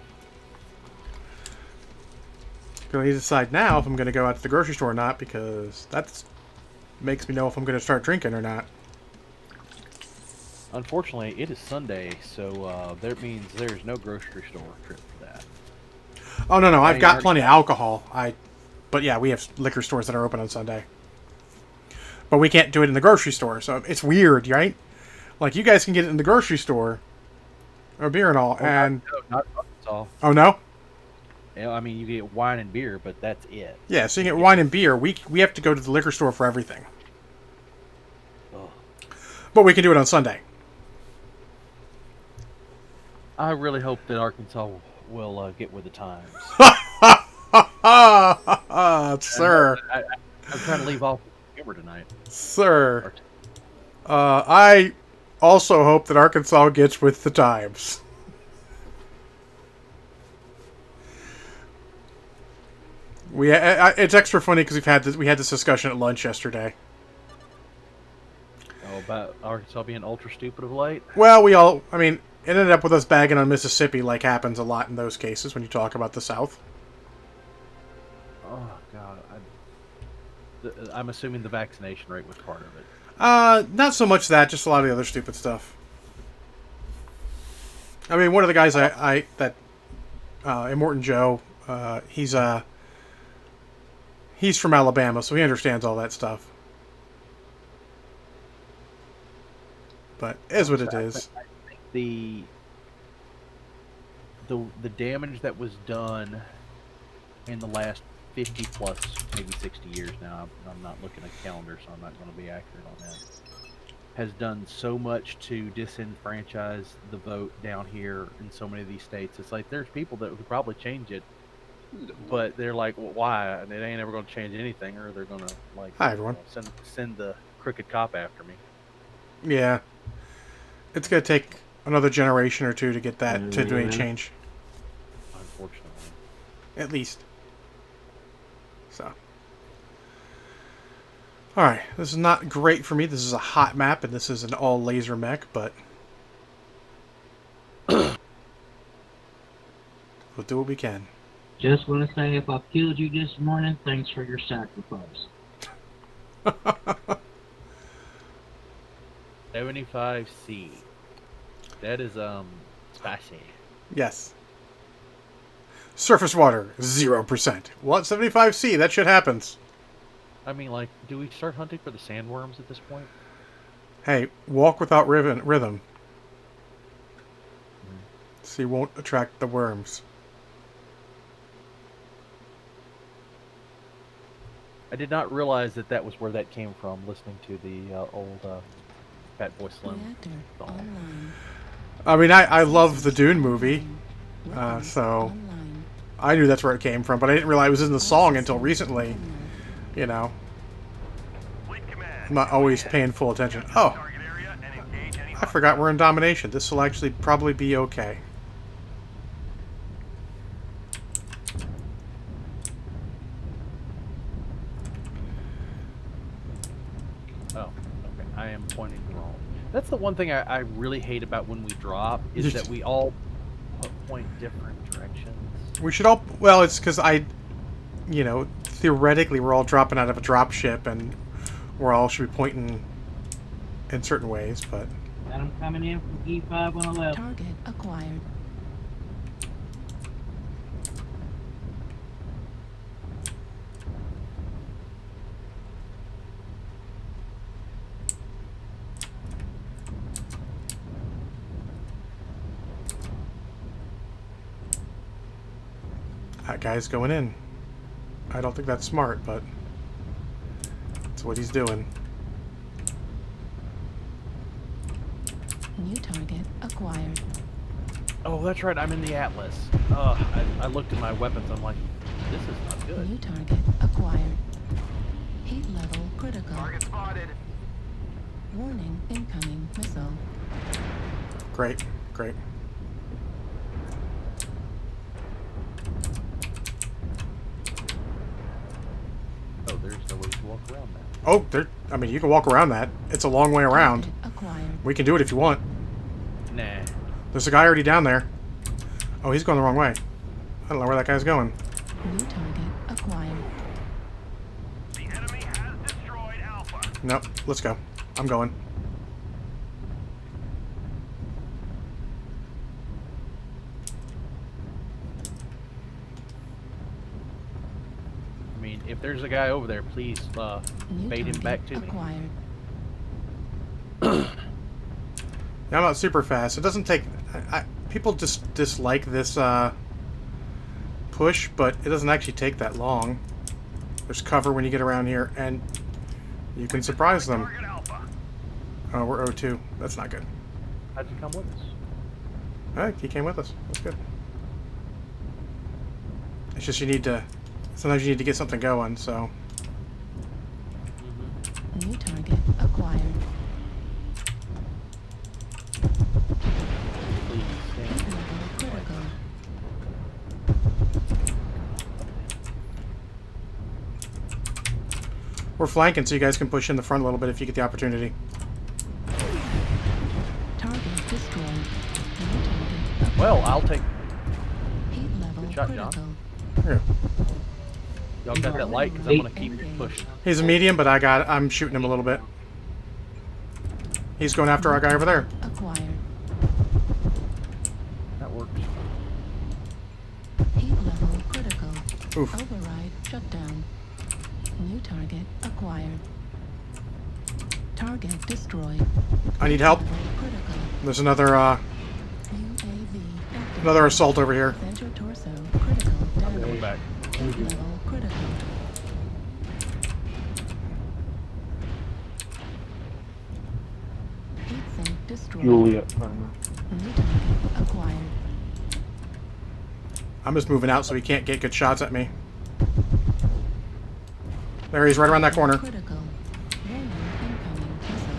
Gonna need to decide now if I'm gonna go out to the grocery store or not, because that makes me know if I'm gonna start drinking or not. Unfortunately, it is Sunday, so that means there's no grocery store trip for that. Oh no, I've got already- plenty of alcohol. But yeah, we have liquor stores that are open on Sunday. But we can't do it in the grocery store, so it's weird, right? Like, you guys can get it in the grocery store, or beer and all, and... Not Arkansas. Oh, no? You know, I mean, you get wine and beer, but that's it. Yeah, so you get wine and beer. We have to go to the liquor store for everything. Ugh. But we can do it on Sunday. I really hope that Arkansas will get with the times. Sir. I'm trying to leave off humor tonight. Sir. I also hope that Arkansas gets with the times. It's extra funny because we had this discussion at lunch yesterday. Oh, about Arkansas being ultra stupid of late? Well, it ended up with us bagging on Mississippi, like happens a lot in those cases when you talk about the South. Oh, God. I'm assuming the vaccination rate was part of it. Not so much that, just a lot of the other stupid stuff. I mean, one of the guys Immortan Joe, he's from Alabama, so he understands all that stuff. But it is what it is. I think the damage that was done in the last 50 plus, maybe 60 years now, I'm not looking at calendar, so I'm not going to be accurate on that, has done so much to disenfranchise the vote down here in so many of these states. It's like there's people that would probably change it, but they're like, well, why? It ain't ever going to change anything, or they're going to like Hi, everyone. send the crooked cop after me. Yeah. It's going to take another generation or two to get that to do any change. Unfortunately. At least. So. Alright, this is not great for me. This is a hot map, and this is an all laser mech, but we'll do what we can. Just want to say, if I killed you this morning, thanks for your sacrifice. 75C. That is spicy. Yes. Surface water, 0%. What? 75C? That shit happens. I mean, like, do we start hunting for the sandworms at this point? Hey, walk without rhythm. So you won't attract the worms. I did not realize that was where that came from, listening to the old Fat Boy Slim Reactor song. online. I mean, I love the Dune movie, Weapons so online. I knew that's where it came from, but I didn't realize it was in the song until recently. You know, I'm not always paying full attention. Oh, I forgot we're in domination. This will actually probably be okay. Oh, okay. I am pointing wrong. That's the one thing I really hate about when we drop, is that we all point different directions. We should all... Well, it's because theoretically we're all dropping out of a drop ship, and we're all should be pointing in certain ways, but... Got him coming in from E5 on the left. Target acquired. That guy's going in. I don't think that's smart, but that's what he's doing. New target acquired. Oh, that's right. I'm in the Atlas. I looked at my weapons. I'm like, this is not good. New target acquired. Heat level critical. Target spotted. Warning, incoming missile. Great, great. Oh, there's no way to walk around that. Oh, you can walk around that. It's a long way around. Target acquired. We can do it if you want. Nah. There's a guy already down there. Oh, he's going the wrong way. I don't know where that guy's going. New target Nope. Let's go. I'm going. I mean, if there's a guy over there, please New bait him target back to me. acquired. Yeah, I'm not super fast. It doesn't take... people just dislike this push, but it doesn't actually take that long. There's cover when you get around here, and you can surprise them. Target Alpha. Oh, we're 0-2. That's not good. How'd you come with us? Alright, he came with us. That's good. It's just you need to... Sometimes you need to get something going, so... New target acquired. Please, Heat stand. level critical. We're flanking, so you guys can push in the front a little bit if you get the opportunity. Target destroyed. New target Well, I'll take. heat level Good shot, John. critical. Here. Y'all got that light because I'm gonna keep pushing. He's a medium, but I'm shooting him a little bit. He's going after our guy over there. Acquired. That works. Heat level critical. Oof. Override shut down. New target acquired. Target destroyed. I need help. Level critical. There's another UAV activated. another assault over here. Center torso critical Going damage. back. Heat level critical. Heat sink destroyed. Juliet primer. New target acquired. I'm just moving out so he can't get good shots at me. There he is, right around that corner. Critical. Warning incoming missile.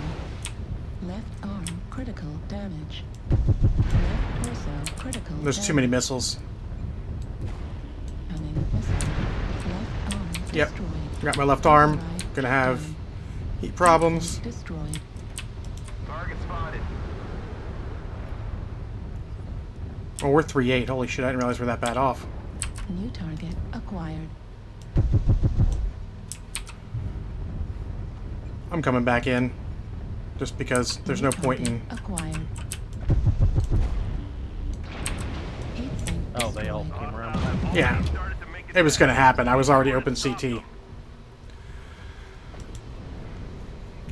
Left arm critical damage. Left torso critical There's too many missiles. Incoming missile. Left arm Yep. destroyed. Got my left arm. Override Gonna have down. heat problems. Sink destroyed. Target spotted. Oh, we're 3-8. Holy shit, I didn't realize we're that bad off. New target acquired. I'm coming back in. Just because there's no New point in... target acquired. Heat sink Oh, they all destroyed. came around. Yeah, Started to make it was gonna happen. I was already open CT.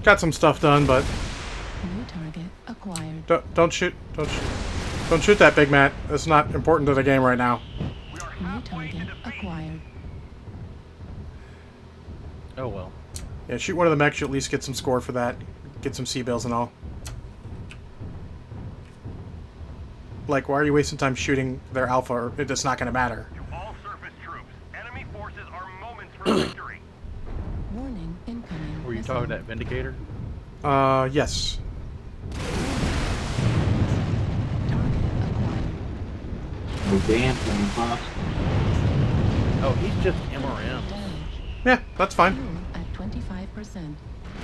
Got some stuff done, but New target acquired. don't shoot. Don't shoot that, Big Matt. It's not important to the game right now. We are New halfway to target defeat. acquired. Oh well. Yeah, shoot one of the mechs. You'll at least get some score for that. Get some C-bills and all. Like, why are you wasting time shooting their alpha? Or it's not going to matter. To all surface troops, enemy forces are moments from victory. Warning incoming. Were you missile. talking that Vindicator? Yes. Target acquired. No damn thing possible. Oh, he's just MRM. Damage. Yeah, that's fine. Fuel at 25%.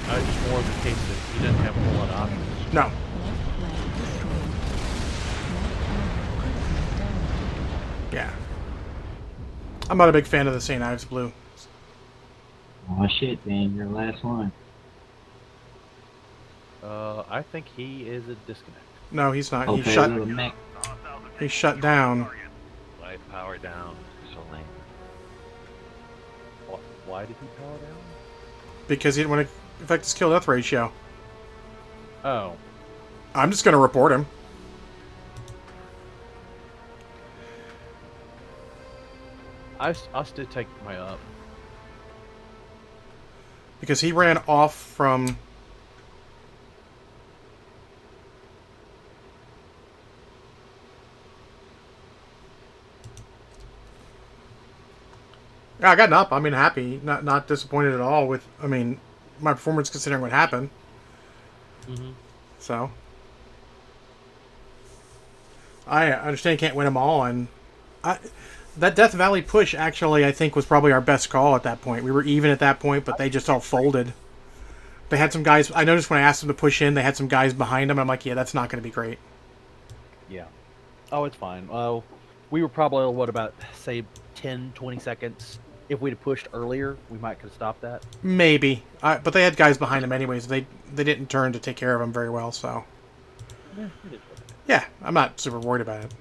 Just more of the case that he doesn't have a whole lot of options. No. Left leg destroyed. Left arm critical damage. Yeah. I'm not a big fan of the St. Ives Blue. Oh shit, man, your last one. I think he is a disconnect. No, he's not. Okay, little mech. He's shut down. Light power down. So lame. Why did he power down? Because he didn't want to affect his kill-death ratio. Oh. I'm just going to report him. I'll still take my up. Because he ran off from... Yeah, I got an up. I mean, happy. Not disappointed at all with, I mean, my performance considering what happened. Mm-hmm. So. I understand you can't win them all, and... that Death Valley push, actually, I think was probably our best call at that point. We were even at that point, but they just all folded. They had some guys... I noticed when I asked them to push in, they had some guys behind them. I'm like, yeah, that's not going to be great. Yeah. Oh, it's fine. We were probably, what, about, say, 10, 20 seconds if we'd have pushed earlier, we might could have stopped that. Maybe, but they had guys behind them anyways. They didn't turn to take care of them very well. So Yeah, it is what it is. yeah, I'm not super worried about it.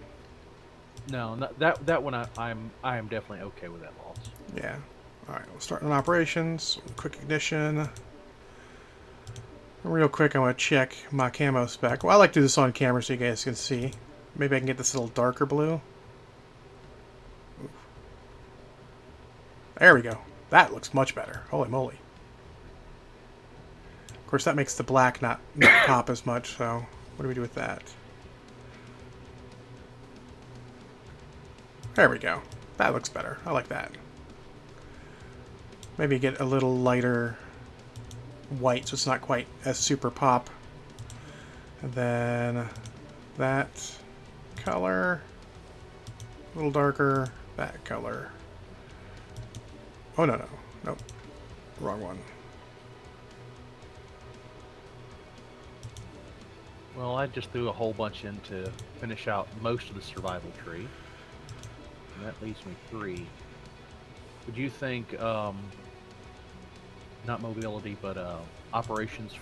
No, that one I am definitely okay with that loss. Yeah. All right, we'll start on operations. Quick ignition. Real quick, I want to check my camo spec. Well, I like to do this on camera so you guys can see. Maybe I can get this a little darker blue. There we go. That looks much better. Holy moly. Of course, that makes the black not pop as much, so what do we do with that? There we go. That looks better. I like that. Maybe get a little lighter white so it's not quite as super pop. And then that color, a little darker, that color. Oh, no. Nope. Wrong one. Well, I just threw a whole bunch in to finish out most of the survival tree. And that leaves me 3. Would you think, not mobility, but operations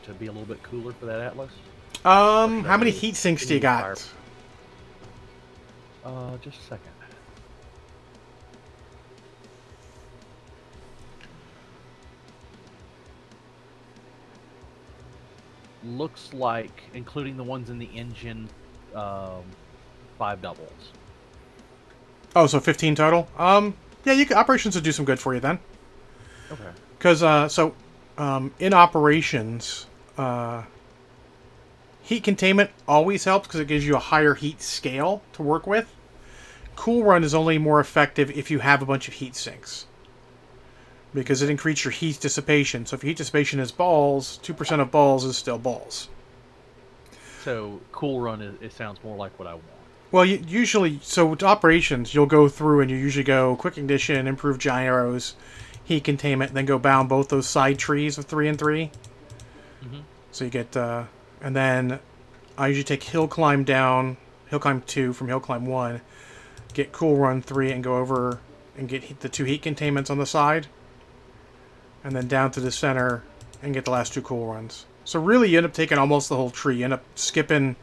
to be a little bit cooler for that Atlas? How many heat sinks do you got? Just a second. Looks like, including the ones in the engine, 5 doubles. Oh, so 15 total? Yeah, operations would do some good for you then. Okay. Because, in operations, heat containment always helps because it gives you a higher heat scale to work with. Cool Run is only more effective if you have a bunch of heat sinks. Because it increases your heat dissipation. So if your heat dissipation is balls, 2% of balls is still balls. So, Cool Run, it sounds more like what I want. Well, usually, so with operations, you'll go through and you usually go quick ignition, improve gyros, heat containment, then go bound both those side trees of 3 and 3. Mm-hmm. So you get, and then I usually take hill climb 2 from hill climb 1, get Cool Run 3 and go over and get the 2 heat containments on the side. And then down to the center and get the last 2 Cool Runs. So really you end up taking almost the whole tree. You end up skipping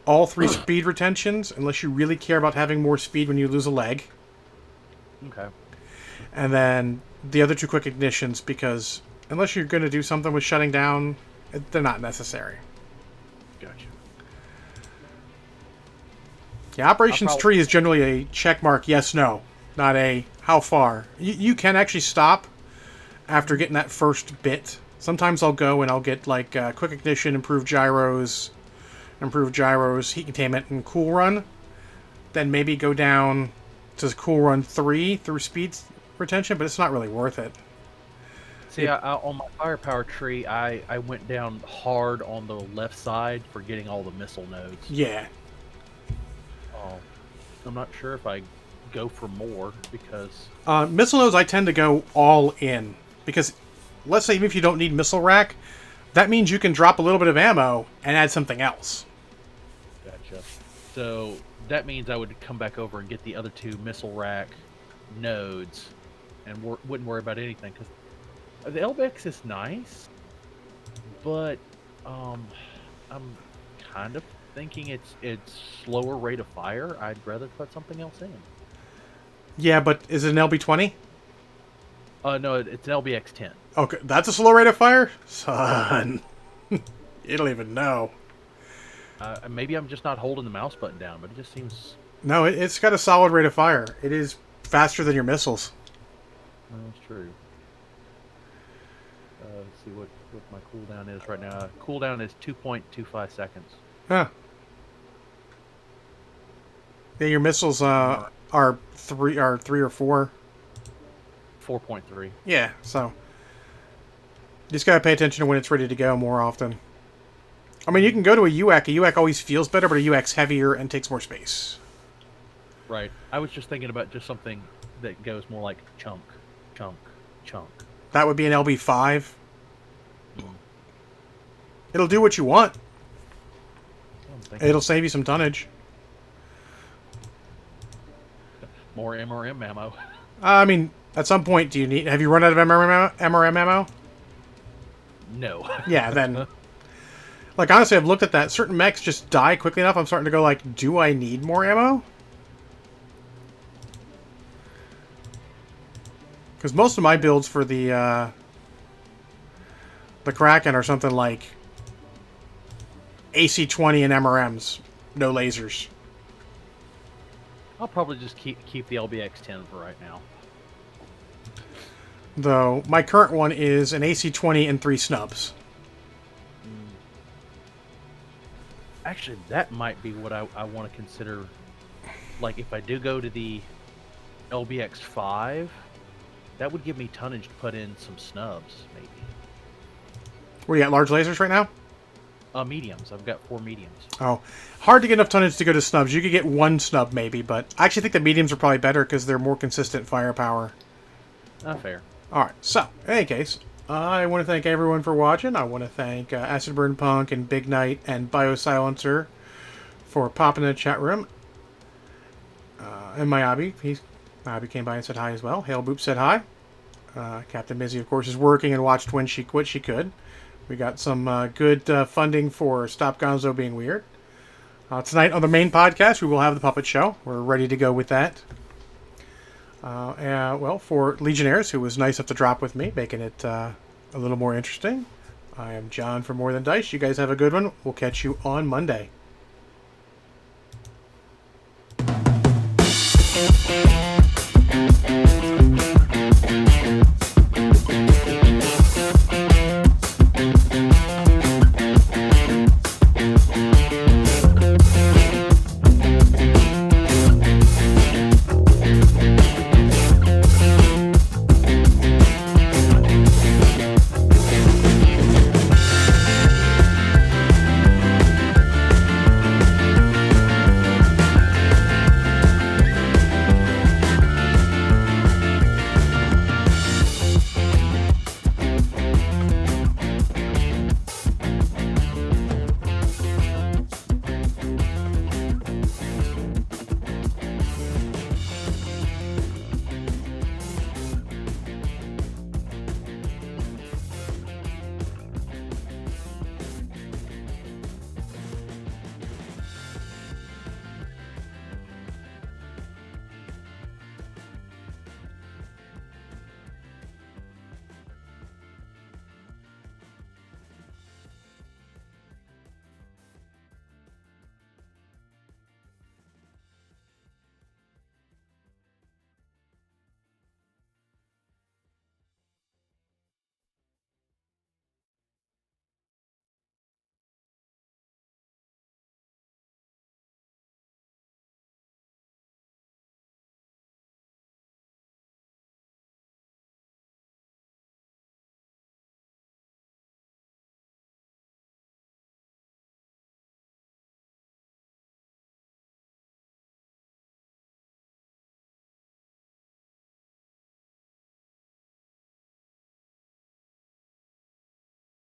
all 3 speed retentions unless you really care about having more speed when you lose a leg. Okay. And then the other 2 quick ignitions because unless you're going to do something with shutting down, they're not necessary. Gotcha. Yeah, operations tree is generally a check mark, yes, no. Not a how far. You can actually stop after getting that first bit. Sometimes I'll go and I'll get like quick ignition, improved gyros, heat containment, and Cool Run. Then maybe go down to Cool Run 3 through speed retention, but it's not really worth it. See, on my firepower tree, I went down hard on the left side for getting all the missile nodes. Yeah. I'm not sure if I go for more because... missile nodes, I tend to go all in. Because, let's say even if you don't need missile rack, that means you can drop a little bit of ammo and add something else. Gotcha. So, that means I would come back over and get the other 2 missile rack nodes and wouldn't worry about anything. Because the LBX is nice, but I'm kind of thinking it's slower rate of fire. I'd rather put something else in. Yeah, but is it an LB20? No, it's an LBX-10. Okay, that's a slow rate of fire? Son. You don't even know. Maybe I'm just not holding the mouse button down, but it just seems... No, it's got a solid rate of fire. It is faster than your missiles. No, that's true. Let's see what my cooldown is right now. Cooldown is 2.25 seconds. Huh. Yeah, your missiles are 3 or 4. 4.3. Yeah, so you just gotta pay attention to when it's ready to go more often. I mean, you can go to a UAC. A UAC always feels better, but a UAC's heavier and takes more space. Right. I was just thinking about just something that goes more like chunk, chunk, chunk. That would be an LB5. It'll do what you want. It'll save you some tonnage. More MRM ammo. I mean, At some point, do you need... Have you run out of MRM ammo? No. Yeah, then... Like, honestly, I've looked at that. Certain mechs just die quickly enough. I'm starting to go, like, do I need more ammo? Because most of my builds for the Kraken are something like AC-20 and MRMs. No lasers. I'll probably just keep the LBX-10 for right now. Though, my current one is an AC-20 and 3 snubs. Actually, that might be what I want to consider. Like, if I do go to the LBX-5, that would give me tonnage to put in some snubs, maybe. What, you got large lasers right now? Mediums. I've got 4 mediums. Oh, hard to get enough tonnage to go to snubs. You could get 1 snub maybe, but I actually think the mediums are probably better because they're more consistent firepower. Fair. Alright, so, in any case, I want to thank everyone for watching. I want to thank Acid Burn Punk and Big Knight and Biosilencer for popping in the chat room. And Mayabi, Mayabi came by and said hi as well. Hail Boop said hi. Captain Mizzy, of course, is working and watched when she quit. She could. We got some good funding for Stop Gonzo Being Weird. Tonight on the main podcast, we will have the Puppet Show. We're ready to go with that. Well, for Legionnaires, who was nice enough to drop with me, making it a little more interesting, I am John from More Than Dice. You guys have a good one. We'll catch you on Monday.